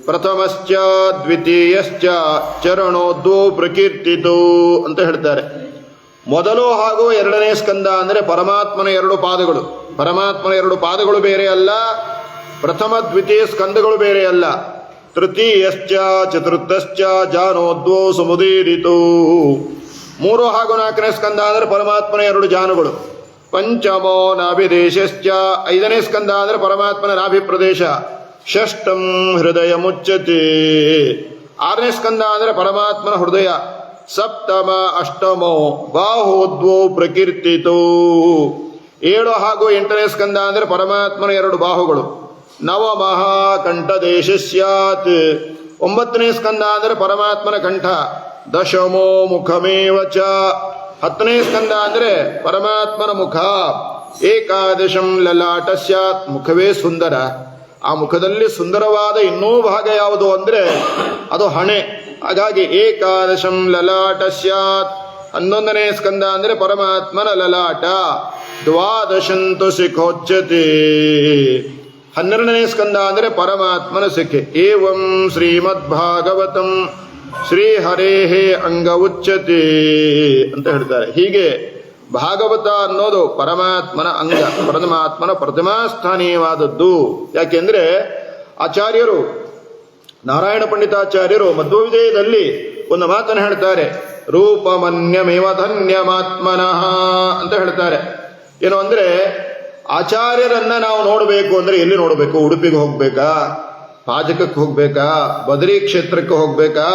ಪ್ರಥಮಶ್ಚ ದ್ವಿತೀಯಶ್ಚ ಚರಣೋದ್ವೋ ಪ್ರಕೀರ್ತಿತೋ ಅಂತ ಹೇಳ್ತಾರೆ. ಮೊದಲು ಹಾಗೂ 2ನೇ ಸ್ಕಂದ ಅಂದರೆ ಪರಮಾತ್ಮನ 2 ಪಾದಗಳು. ಪರಮಾತ್ಮನ 2 ಪಾದಗಳು ಬೇರೆ ಅಲ್ಲ, ಪ್ರಥಮ ದ್ವಿತೀಯ ಸ್ಕಂದಗಳು ಬೇರೆ ಅಲ್ಲ. ತೃತೀಯಶ್ಚ ಚತುರ್ಥಶ್ಚ ಜಾನೋದ್ವೋ ಸಮುದೀರಿತೋ. 3 ಹಾಗೂ 4ನೇ ಸ್ಕಂದ ಅಂದರೆ ಪರಮಾತ್ಮನ 2 ಜಾನುಗಳು. ಪಂಚಮೋ ನಾಭಿದೇಶಶ್ಚ 5ನೇ ಸ್ಕಂದ ಅಂದರೆ ಪರಮಾತ್ಮನ ನಾಭಿ ಪ್ರದೇಶ. ಷಷ್ಠಂ ಹೃದಯ ಮುಚ್ಚತೆ 6ನೇ ಸ್ಕಂದ ಅಂದರೆ ಪರಮಾತ್ಮನ ಹೃದಯ. ಸಪ್ತಮ ಅಷ್ಟಮೋ ಬಾಹೋದ್ವೋ ಪ್ರಕೀರ್ತಿತೋ. 7 ಹಾಗೂ 8ನೇ ಸ್ಕಂದ ಅಂದರೆ ಪರಮಾತ್ಮನ 2 ಬಾಹುಗಳು. ನವಮಃ ಕಂಠದೇಶ ಸ್ಯಾತ್ 9ನೇ ಸ್ಕಂದ ಅಂದರೆ ಪರಮಾತ್ಮನ ಕಂಠ. ದಶಮೋ ಮುಖಮೇವ ಚ 10ನೇ ಸ್ಕಂದ ಅಂದರೆ ಪರಮಾತ್ಮನ ಮುಖ. ಏಕಾದಶಂ ಲಲಾಟ ಸ್ಯಾತ್ ಮುಖವೇ ಸುಂದರ. ಆ ಮುಖದಲ್ಲಿ ಸುಂದರವಾದ ಇನ್ನೂ ಭಾಗ ಯಾವುದು ಅಂದ್ರೆ ಅದು ಹಣೆ. ಹಾಗಾಗಿ ಏಕಾದಶಂ ಲಲಾಟ ಸ್ಯಾತ್. 11ನೇ ಸ್ಕಂದ ಅಂದರೆ ಪರಮಾತ್ಮನ ಲಲಾಟ. ದ್ವಾದಶಂತು ಶಿಖೋಚ್ಯತೆ 12ನೇ ಸ್ಕಂದ ಅಂದರೆ ಪರಮಾತ್ಮನ ಶಿಖೆ. ಏವಂ ಶ್ರೀಮದ್ ಭಾಗವತಂ ಶ್ರೀಹರೇಹೇ ಅಂಗ ಉಚ್ಯತೆ ಅಂತ ಹೇಳ್ತಾರೆ. ಹೀಗೆ ಭಾಗವತ ಅನ್ನೋದು ಪರಮಾತ್ಮನ ಅಂಗ, ಪರಮಾತ್ಮನ ಪ್ರತಿಮಾಸ್ಥಾನೀಯವಾದದ್ದು. ಯಾಕೆಂದ್ರೆ ಆಚಾರ್ಯರು, ನಾರಾಯಣ ಪಂಡಿತಾಚಾರ್ಯರು ಮಧ್ವವಿಜಯದಲ್ಲಿ ಒಂದು ಮಾತನ್ನು ಹೇಳ್ತಾರೆ, ರೂಪಮನ್ಯಮೇವ ಧನ್ಯಮಾತ್ಮನಃ ಅಂತ ಹೇಳ್ತಾರೆ. ಏನು ಅಂದ್ರೆ ಆಚಾರ್ಯರನ್ನ ನಾವು ನೋಡಬೇಕು ಅಂದ್ರೆ ಎಲ್ಲಿ ನೋಡಬೇಕು? ಉಡುಪಿಗೆ ಹೋಗ್ಬೇಕಾ, ಪಾಜಕಕ್ಕೆ ಹೋಗ್ಬೇಕಾ, ಬದರಿ ಕ್ಷೇತ್ರಕ್ಕೆ ಹೋಗ್ಬೇಕಾ?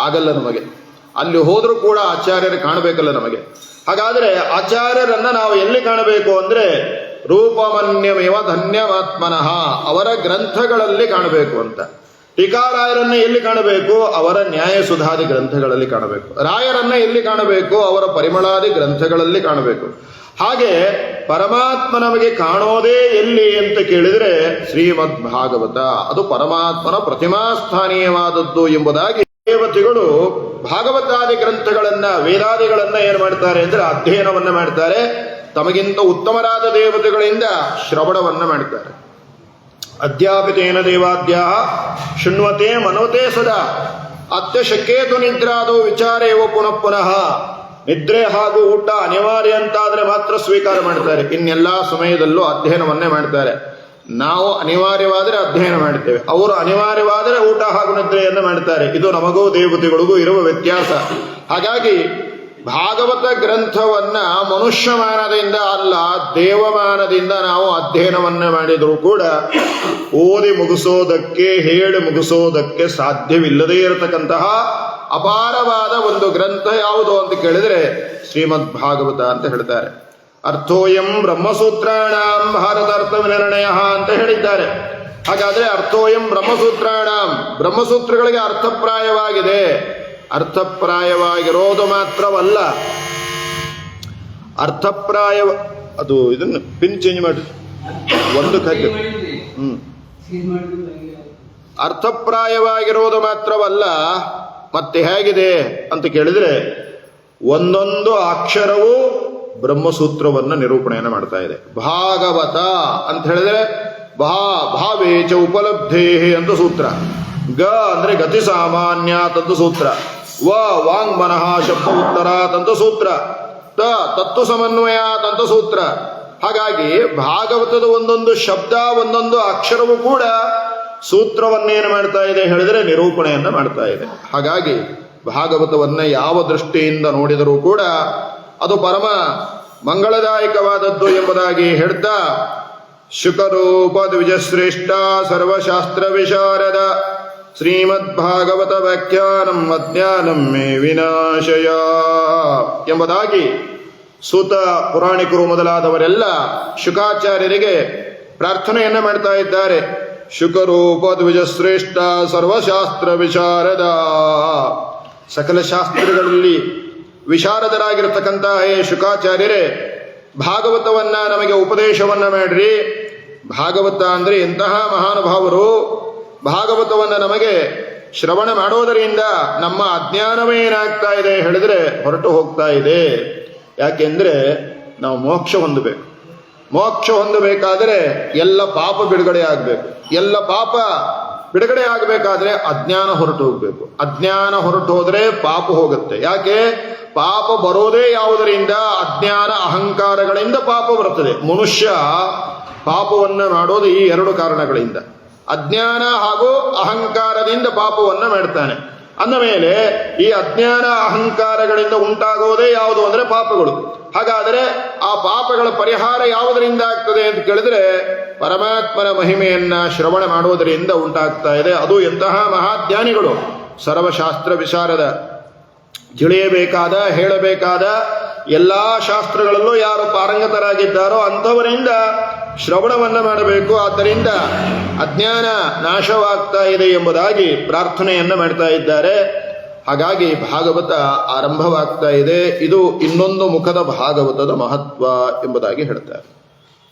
ಆಗಲ್ಲ ನಮಗೆ. ಅಲ್ಲಿ ಹೋದ್ರೂ ಕೂಡ ಆಚಾರ್ಯರು ಕಾಣಬೇಕಲ್ಲ ನಮಗೆ. ಹಾಗಾದ್ರೆ ಆಚಾರ್ಯರನ್ನ ನಾವು ಎಲ್ಲಿ ಕಾಣಬೇಕು ಅಂದ್ರೆ ರೂಪಮನ್ಯಮೇವ ಧನ್ಯಮಾತ್ಮನಃ, ಅವರ ಗ್ರಂಥಗಳಲ್ಲಿ ಕಾಣಬೇಕು ಅಂತ. ಟೀಕಾರಾಯರನ್ನ ಎಲ್ಲಿ ಕಾಣಬೇಕು? ಅವರ ನ್ಯಾಯ ಸುಧಾದಿ ಗ್ರಂಥಗಳಲ್ಲಿ ಕಾಣಬೇಕು. ರಾಯರನ್ನ ಎಲ್ಲಿ ಕಾಣಬೇಕು? ಅವರ ಪರಿಮಳಾದಿ ಗ್ರಂಥಗಳಲ್ಲಿ ಕಾಣಬೇಕು. ಹಾಗೆ ಪರಮಾತ್ಮ ನಮಗೆ ಕಾಣೋದೇ ಎಲ್ಲಿ ಅಂತ ಕೇಳಿದರೆ ಶ್ರೀಮದ್ ಭಾಗವತ, ಅದು ಪರಮಾತ್ಮನ ಪ್ರತಿಮಾಸ್ಥಾನೀಯವಾದದ್ದು ಎಂಬುದಾಗಿ ದೇವತೆಗಳು ಭಾಗವತಾದಿ ಗ್ರಂಥಗಳನ್ನ, ವೇದಾದಿಗಳನ್ನ ಏನ್ ಮಾಡ್ತಾರೆ ಅಂದ್ರೆ ಅಧ್ಯಯನವನ್ನ ಮಾಡ್ತಾರೆ. ತಮಗಿಂತ ಉತ್ತಮರಾದ ದೇವತೆಗಳಿಂದ ಶ್ರವಣವನ್ನ ಮಾಡ್ತಾರೆ. ಅಧ್ಯಾಪಿತೇನ ದೇವಾದ್ಯಾ ಶೃಣ್ವತೆ ಮನೋತೆ ಸದಾ ಅತ್ಯಶಕೇತು ನಿದ್ರಾದೋ ವಿಚಾರೇವ ಪುನಃ ಪುನಃ. ನಿದ್ರೆ ಹಾಗೂ ಊಟ ಅನಿವಾರ್ಯ ಅಂತಾದ್ರೆ ಮಾತ್ರ ಸ್ವೀಕಾರ ಮಾಡ್ತಾರೆ. ಇನ್ನೆಲ್ಲಾ ಸಮಯದಲ್ಲೂ ಅಧ್ಯಯನವನ್ನೇ ಮಾಡ್ತಾರೆ. ನಾವು ಅನಿವಾರ್ಯವಾದರೆ ಅಧ್ಯಯನ ಮಾಡ್ತೇವೆ, ಅವರು ಅನಿವಾರ್ಯವಾದರೆ ಊಟ ಹಾಗೂ ನಿದ್ರೆಯನ್ನು ಮಾಡ್ತಾರೆ. ಇದು ನಮಗೂ ದೇವತೆಗಳಿಗೂ ಇರುವ ವ್ಯತ್ಯಾಸ. ಹಾಗಾಗಿ ಭಾಗವತ ಗ್ರಂಥವನ್ನ ಮನುಷ್ಯಮಾನದಿಂದ ಅಲ್ಲ, ದೇವಮಾನದಿಂದ ನಾವು ಅಧ್ಯಯನವನ್ನ ಮಾಡಿದರೂ ಕೂಡ ಓದಿ ಮುಗಿಸೋದಕ್ಕೆ, ಹೇಳಿ ಮುಗಿಸೋದಕ್ಕೆ ಸಾಧ್ಯವಿಲ್ಲದೇ ಇರತಕ್ಕಂತಹ ಅಪಾರವಾದ ಒಂದು ಗ್ರಂಥ ಯಾವುದು ಅಂತ ಕೇಳಿದರೆ ಶ್ರೀಮದ್ ಭಾಗವತ ಅಂತ ಹೇಳ್ತಾರೆ. ಅರ್ಥೋಯಂ ಬ್ರಹ್ಮಸೂತ್ರಾಣಾಂ ಭಾರತಾರ್ಥ ವಿನಿರ್ಣಯ ಅಂತ ಹೇಳಿದ್ದಾರೆ. ಹಾಗಾದ್ರೆ ಅರ್ಥೋಯಂ ಬ್ರಹ್ಮಸೂತ್ರಾಣಾಂ, ಬ್ರಹ್ಮಸೂತ್ರಗಳಿಗೆ ಅರ್ಥಪ್ರಾಯವಾಗಿದೆ. ಅರ್ಥಪ್ರಾಯವಾಗಿರೋದು ಮಾತ್ರವಲ್ಲ, ಅರ್ಥಪ್ರಾಯ ಅದು ಇದನ್ನು ಪಿನ್ ಚೇಂಜ್ ಮಾಡಿ ಒಂದು ಕಗ್ಗ ಅರ್ಥಪ್ರಾಯವಾಗಿರೋದು ಮಾತ್ರವಲ್ಲ, ಮತ್ತೆ ಹೇಗಿದೆ ಅಂತ ಕೇಳಿದ್ರೆ ಒಂದೊಂದು ಅಕ್ಷರವೂ ಬ್ರಹ್ಮಸೂತ್ರವನ್ನ ನಿರೂಪಣೆಯನ್ನು ಮಾಡ್ತಾ ಇದೆ. ಭಾಗವತ ಅಂತ ಹೇಳಿದ್ರೆ ಭಾವೇಚ ಉಪಲಬ್ಧೇ ಅಂತ ಸೂತ್ರ, ಗ ಅಂದ್ರೆ ಗತಿ ಸಾಮಾನ್ಯ ತಂತು ಸೂತ್ರ, ವಾಂಗ್ಮನಃ ಶಬ್ದ ಉತ್ತರ ತಂತು ಸೂತ್ರ, ತತ್ವ ಸಮನ್ವಯ ತಂತು ಸೂತ್ರ. ಹಾಗಾಗಿ ಭಾಗವತದ ಒಂದೊಂದು ಶಬ್ದ, ಒಂದೊಂದು ಅಕ್ಷರವೂ ಕೂಡ ಸೂತ್ರವನ್ನೇನು ಮಾಡ್ತಾ ಇದೆ ಹೇಳಿದ್ರೆ ನಿರೂಪಣೆಯನ್ನ ಮಾಡ್ತಾ ಇದೆ. ಹಾಗಾಗಿ ಭಾಗವತವನ್ನ ಯಾವ ದೃಷ್ಟಿಯಿಂದ ನೋಡಿದರೂ ಕೂಡ ಅದು ಪರಮ ಮಂಗಳದಾಯಕವಾದದ್ದು ಎಂಬುದಾಗಿ ಹೇಳ್ತಾ, ಶುಕರೂಪ ದ್ವಿಜಶ್ರೇಷ್ಠ ಸರ್ವಶಾಸ್ತ್ರ ವಿಶಾರದ ಶ್ರೀಮದ್ ಭಾಗವತ ವ್ಯಾಖ್ಯಾನಂ ಅಜ್ಞಾನಂ ಮೇ ವಿನಾಶಯ ಎಂಬುದಾಗಿ ಸೂತ ಪುರಾಣಿಕರು ಮೊದಲಾದವರೆಲ್ಲ ಶುಕಾಚಾರ್ಯರಿಗೆ ಪ್ರಾರ್ಥನೆಯನ್ನ ಮಾಡ್ತಾ ಇದ್ದಾರೆ. ಶುಕರೂಪ ದ್ವಿಜಶ್ರೇಷ್ಠ ಸರ್ವಶಾಸ್ತ್ರ ವಿಶಾರದ, ಸಕಲ ಶಾಸ್ತ್ರಗಳಲ್ಲಿ ವಿಶಾರದರಾಗಿರತಕ್ಕಂತಹ ಹೇ ಶುಕಾಚಾರ್ಯರೇ, ಭಾಗವತವನ್ನ ನಮಗೆ ಉಪದೇಶವನ್ನ ಮಾಡ್ರಿ. ಭಾಗವತ ಅಂದ್ರೆ ಎಂತಹ ಮಹಾನುಭಾವರು. ಭಾಗವತವನ್ನ ನಮಗೆ ಶ್ರವಣ ಮಾಡೋದರಿಂದ ನಮ್ಮ ಅಜ್ಞಾನವೇ ಏನಾಗ್ತಾ ಇದೆ ಹೇಳಿದ್ರೆ ಹೊರಟು ಹೋಗ್ತಾ ಇದೆ. ಯಾಕೆಂದ್ರೆ ನಾವು ಮೋಕ್ಷ ಹೊಂದಬೇಕು. ಮೋಕ್ಷ ಹೊಂದಬೇಕಾದರೆ ಎಲ್ಲ ಪಾಪ ಬಿಡುಗಡೆ ಆಗಬೇಕು. ಎಲ್ಲ ಪಾಪ ಬಿಡುಗಡೆ ಆಗಬೇಕಾದ್ರೆ ಅಜ್ಞಾನ ಹೊರಟು ಹೋಗ್ಬೇಕು. ಅಜ್ಞಾನ ಹೊರಟು ಹೋದ್ರೆ ಪಾಪ ಹೋಗುತ್ತೆ. ಯಾಕೆ? ಪಾಪ ಬರೋದೇ ಯಾವುದರಿಂದ? ಅಜ್ಞಾನ ಅಹಂಕಾರಗಳಿಂದ ಪಾಪ ಬರುತ್ತದೆ. ಮನುಷ್ಯ ಪಾಪವನ್ನ ಮಾಡೋದು ಈ ಎರಡು ಕಾರಣಗಳಿಂದ, ಅಜ್ಞಾನ ಹಾಗೂ ಅಹಂಕಾರದಿಂದ ಪಾಪವನ್ನ ಮಾಡ್ತಾನೆ. ಅಂದ ಮೇಲೆ ಈ ಅಜ್ಞಾನ ಅಹಂಕಾರಗಳಿಂದ ಉಂಟಾಗೋದೇ ಯಾವುದು ಅಂದ್ರೆ ಪಾಪಗಳು. ಹಾಗಾದರೆ ಆ ಪಾಪಗಳ ಪರಿಹಾರ ಯಾವುದರಿಂದ ಆಗ್ತದೆ ಅಂತ ಕೇಳಿದ್ರೆ ಪರಮಾತ್ಮನ ಮಹಿಮೆಯನ್ನ ಶ್ರವಣ ಮಾಡುವುದರಿಂದ ಉಂಟಾಗ್ತಾ ಇದೆ. ಅದು ಎಂತಹ ಮಹಾಜ್ಞಾನಿಗಳು, ಸರ್ವಶಾಸ್ತ್ರ ವಿಶಾರದ, ತಿಳಿಯಬೇಕಾದ ಹೇಳಬೇಕಾದ ಎಲ್ಲಾ ಶಾಸ್ತ್ರಗಳಲ್ಲೂ ಯಾರು ಪಾರಂಗತರಾಗಿದ್ದಾರೋ ಅಂಥವರಿಂದ ಶ್ರವಣವನ್ನ ಮಾಡಬೇಕು. ಆದ್ದರಿಂದ ಅಜ್ಞಾನ ನಾಶವಾಗ್ತಾ ಇದೆ ಎಂಬುದಾಗಿ ಪ್ರಾರ್ಥನೆಯನ್ನ ಮಾಡ್ತಾ ಇದ್ದಾರೆ. ಹಾಗಾಗಿ ಭಾಗವತ ಆರಂಭವಾಗ್ತಾ ಇದೆ. ಇದು ಇನ್ನೊಂದು ಮುಖದ ಭಾಗವತದ ಮಹತ್ವ ಎಂಬುದಾಗಿ ಹೇಳ್ತಾರೆ.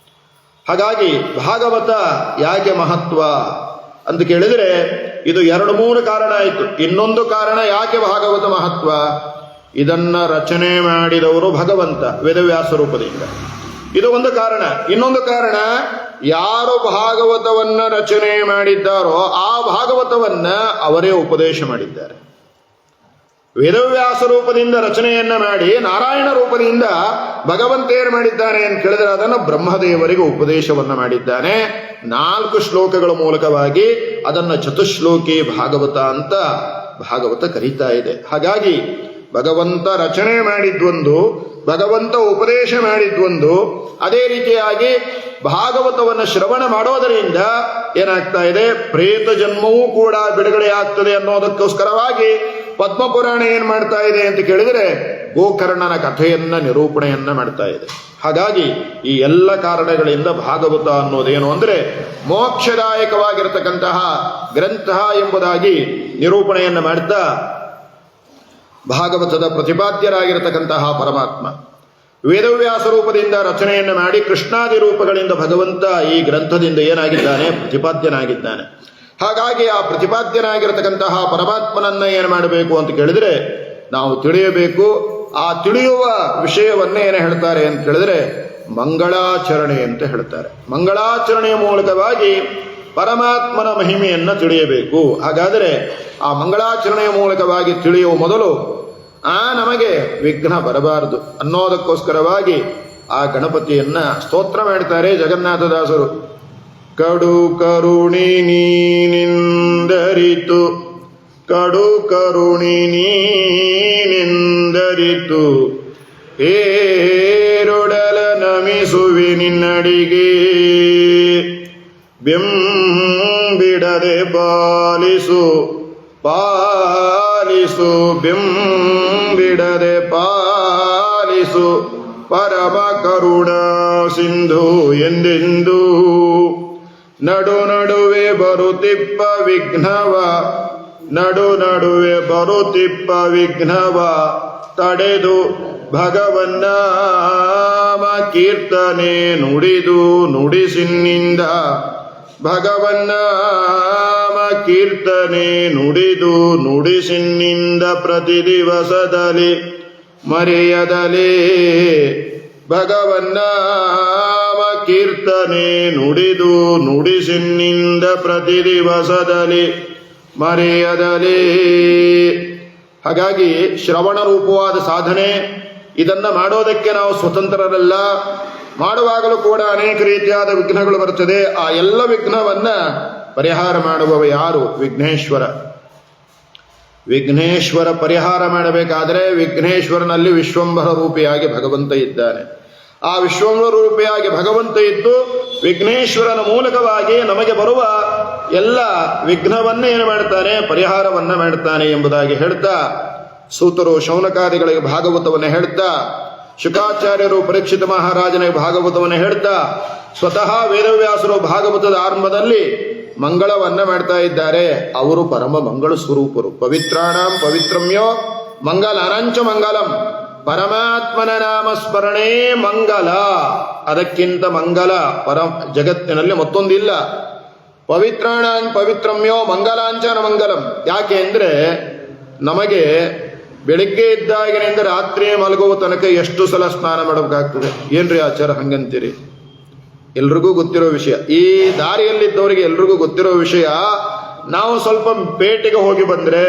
ಹಾಗಾಗಿ ಭಾಗವತ ಯಾಕೆ ಮಹತ್ವ ಅಂತ ಕೇಳಿದರೆ ಇದು 2-3 ಕಾರಣ ಆಯಿತು. ಇನ್ನೊಂದು ಕಾರಣ ಯಾಕೆ ಭಾಗವತ ಮಹತ್ವ, ಇದನ್ನ ರಚನೆ ಮಾಡಿದವರು ಭಗವಂತ ವೇದವ್ಯಾಸ ರೂಪದಿಂದ, ಇದು ಒಂದು ಕಾರಣ. ಇನ್ನೊಂದು ಕಾರಣ, ಯಾರು ಭಾಗವತವನ್ನ ರಚನೆ ಮಾಡಿದ್ದಾರೋ ಆ ಭಾಗವತವನ್ನ ಅವರೇ ಉಪದೇಶ ಮಾಡಿದ್ದಾರೆ. ವೇದವ್ಯಾಸ ರೂಪದಿಂದ ರಚನೆಯನ್ನ ಮಾಡಿ ನಾರಾಯಣ ರೂಪದಿಂದ ಭಗವಂತ ಏನು ಮಾಡಿದ್ದಾನೆ ಅಂತ ಕೇಳಿದ್ರೆ ಅದನ್ನು ಬ್ರಹ್ಮದೇವರಿಗೆ ಉಪದೇಶವನ್ನ ಮಾಡಿದ್ದಾನೆ. 4 ಶ್ಲೋಕಗಳ ಮೂಲಕವಾಗಿ ಅದನ್ನು ಚತುಶ್ಲೋಕಿ ಭಾಗವತ ಅಂತ ಭಾಗವತ ಕರೀತಾ ಇದೆ. ಹಾಗಾಗಿ ಭಗವಂತ ರಚನೆ ಮಾಡಿದ್ವೊಂದು, ಭಗವಂತ ಉಪದೇಶ ಮಾಡಿದ್ವೊಂದು, ಅದೇ ರೀತಿಯಾಗಿ ಭಾಗವತವನ್ನು ಶ್ರವಣ ಮಾಡೋದರಿಂದ ಏನಾಗ್ತಾ ಇದೆ, ಪ್ರೇತ ಜನ್ಮವೂ ಕೂಡ ಬಿಡುಗಡೆ ಆಗ್ತದೆ ಅನ್ನೋದಕ್ಕೋಸ್ಕರವಾಗಿ ಪದ್ಮಪುರಾಣ ಏನ್ ಮಾಡ್ತಾ ಇದೆ ಅಂತ ಕೇಳಿದರೆ ಗೋಕರ್ಣನ ಕಥೆಯನ್ನ ನಿರೂಪಣೆಯನ್ನ ಮಾಡ್ತಾ ಇದೆ. ಹಾಗಾಗಿ ಈ ಎಲ್ಲ ಕಾರಣಗಳಿಂದ ಭಾಗವತ ಅನ್ನೋದೇನು ಅಂದ್ರೆ ಮೋಕ್ಷದಾಯಕವಾಗಿರತಕ್ಕಂತಹ ಗ್ರಂಥ ಎಂಬುದಾಗಿ ನಿರೂಪಣೆಯನ್ನು ಮಾಡ್ತಾ ಭಾಗವತದ ಪ್ರತಿಪಾದ್ಯರಾಗಿರತಕ್ಕಂತಹ ಪರಮಾತ್ಮ ವೇದವ್ಯಾಸ ರೂಪದಿಂದ ರಚನೆಯನ್ನು ಮಾಡಿ ಕೃಷ್ಣಾದಿ ರೂಪಗಳಿಂದ ಭಗವಂತ ಈ ಗ್ರಂಥದಿಂದ ಏನಾಗಿದ್ದಾನೆ, ಪ್ರತಿಪಾದ್ಯನಾಗಿದ್ದಾನೆ. ಹಾಗಾಗಿ ಆ ಪ್ರತಿಪಾದ್ಯನಾಗಿರತಕ್ಕಂತಹ ಪರಮಾತ್ಮನನ್ನ ಏನು ಮಾಡಬೇಕು ಅಂತ ಕೇಳಿದ್ರೆ ನಾವು ತಿಳಿಯಬೇಕು. ಆ ತಿಳಿಯುವ ವಿಷಯವನ್ನೇ ಏನು ಹೇಳ್ತಾರೆ ಅಂತ ಕೇಳಿದ್ರೆ ಮಂಗಳಾಚರಣೆ ಅಂತ ಹೇಳ್ತಾರೆ. ಮಂಗಳಾಚರಣೆಯ ಮೂಲಕವಾಗಿ ಪರಮಾತ್ಮನ ಮಹಿಮೆಯನ್ನ ತಿಳಿಯಬೇಕು. ಹಾಗಾದರೆ ಆ ಮಂಗಳಾಚರಣೆಯ ಮೂಲಕವಾಗಿ ತಿಳಿಯುವ ಮೊದಲು ನಮಗೆ ವಿಘ್ನ ಬರಬಾರದು ಅನ್ನೋದಕ್ಕೋಸ್ಕರವಾಗಿ ಆ ಗಣಪತಿಯನ್ನ ಸ್ತೋತ್ರ ಮಾಡ್ತಾರೆ ಜಗನ್ನಾಥದಾಸರು. ಕಡು ಕರುಣಿ ನೀನಿಂದರಿತು, ಕಡು ಕರುಣಿ ನೀನಿಂದರಿತು, ಏರೊಡಲ ನಮಿಸುವಿ ನಿನ್ನಡಿಗೆ, ಬಿಂಬಿಡದೆ ಪಾಲಿಸು ಪಾಲಿಸು, ಬಿಂಬಿಡದೆ ಪಾಲಿಸು, ಪರಮ ಕರುಣಾ ಸಿಂಧು ಎಂದೆಂದು. ನಡು ನಡುವೆ ಬರುತ್ತಿಪ್ಪ ವಿಘ್ನವ, ನಡು ನಡುವೆ ಬರುತ್ತಿಪ್ಪ ವಿಘ್ನವ, ತಡೆದು ಭಗವನ್ನಾಮ ಕೀರ್ತನೆ ನುಡಿದು ನುಡಿಸಿನಿಂದ, ಭಗವನ್ನಾಮ ಕೀರ್ತನೆ ನುಡಿದು ನುಡಿಸಿನಿಂದ, ಪ್ರತಿ ದಿವಸದಲ್ಲಿ ಮರೆಯದಲೇ ಭಗವನ್ನಾಮ ಕೀರ್ತನೆ ನುಡಿದು ನುಡಿಸಿನಿಂದ, ಪ್ರತಿ ದಿವಸದಲ್ಲಿ ಮರೆಯದಲೇ. ಹಾಗಾಗಿ ಶ್ರವಣ ರೂಪವಾದ ಸಾಧನೆ ಇದನ್ನ ಮಾಡೋದಕ್ಕೆ ನಾವು ಸ್ವತಂತ್ರರಲ್ಲ. ಮಾಡುವಾಗಲೂ ಕೂಡ ಅನೇಕ ರೀತಿಯಾದ ವಿಘ್ನಗಳು ಬರ್ತದೆ. ಆ ಎಲ್ಲ ವಿಘ್ನವನ್ನ ಪರಿಹಾರ ಮಾಡುವವ ಯಾರು? ವಿಘ್ನೇಶ್ವರ. ವಿಘ್ನೇಶ್ವರ ಪರಿಹಾರ ಮಾಡಬೇಕಾದರೆ ವಿಘ್ನೇಶ್ವರನಲ್ಲಿ ವಿಶ್ವಂಭರ ರೂಪಿಯಾಗಿ ಭಗವಂತ ಇದ್ದಾನೆ. ಆ ವಿಶ್ವಂಭರ ರೂಪಿಯಾಗಿ ಭಗವಂತ ಇದ್ದು ವಿಘ್ನೇಶ್ವರನ ಮೂಲಕವಾಗಿ ನಮಗೆ ಬರುವ ಎಲ್ಲ ವಿಘ್ನವನ್ನ ಏನು ಮಾಡ್ತಾನೆ, ಪರಿಹಾರವನ್ನ ಮಾಡ್ತಾನೆ ಎಂಬುದಾಗಿ ಹೇಳ್ತಾ ಸೂತರು ಶೌನಕಾದಿಗಳಿಗೆ ಭಾಗವತವನ್ನು ಹೇಳ್ತಾ, ಶುಕಾಚಾರ್ಯರು ಪರೀಕ್ಷಿತ ಮಹಾರಾಜನಿಗೆ ಭಾಗವತವನ್ನು ಹೇಳ್ತಾ, ಸ್ವತಃ ವೇದವ್ಯಾಸರು ಭಾಗವತದ ಆರಂಭದಲ್ಲಿ ಮಂಗಳವನ್ನ ಮಾಡ್ತಾ ಇದ್ದಾರೆ. ಅವರು ಪರಮ ಮಂಗಳ ಸ್ವರೂಪರು. ಪವಿತ್ರಾಣಾಂ ಪವಿತ್ರಮ್ಯೋ ಮಂಗಲಾನಾಂಚ ಮಂಗಲಂ. ಪರಮಾತ್ಮನ ನಾಮಸ್ಮರಣೆ ಮಂಗಲ. ಅದಕ್ಕಿಂತ ಮಂಗಲ ಜಗತ್ತಿನಲ್ಲಿ ಮತ್ತೊಂದಿಲ್ಲ. ಪವಿತ್ರಾಣಾಂ ಪವಿತ್ರಮ್ಯೋ ಮಂಗಲಾಂಚನ ಮಂಗಲಂ. ಯಾಕೆ ಅಂದ್ರೆ ನಮಗೆ ಬೆಳಿಗ್ಗೆ ಇದ್ದಾಗಿನಿಂದ ರಾತ್ರಿ ಮಲಗುವ ತನಕ ಎಷ್ಟು ಸಲ ಸ್ನಾನ ಮಾಡಬೇಕಾಗ್ತದೆ? ಏನ್ರಿ ಆಚಾರ ಹಂಗಂತೀರಿ? ಎಲ್ರಿಗೂ ಗೊತ್ತಿರೋ ವಿಷಯ. ಈ ದಾರಿಯಲ್ಲಿದ್ದವರಿಗೆ ಎಲ್ರಿಗೂ ಗೊತ್ತಿರೋ ವಿಷಯ. ನಾವು ಸ್ವಲ್ಪ ಪೇಟೆಗೆ ಹೋಗಿ ಬಂದ್ರೆ,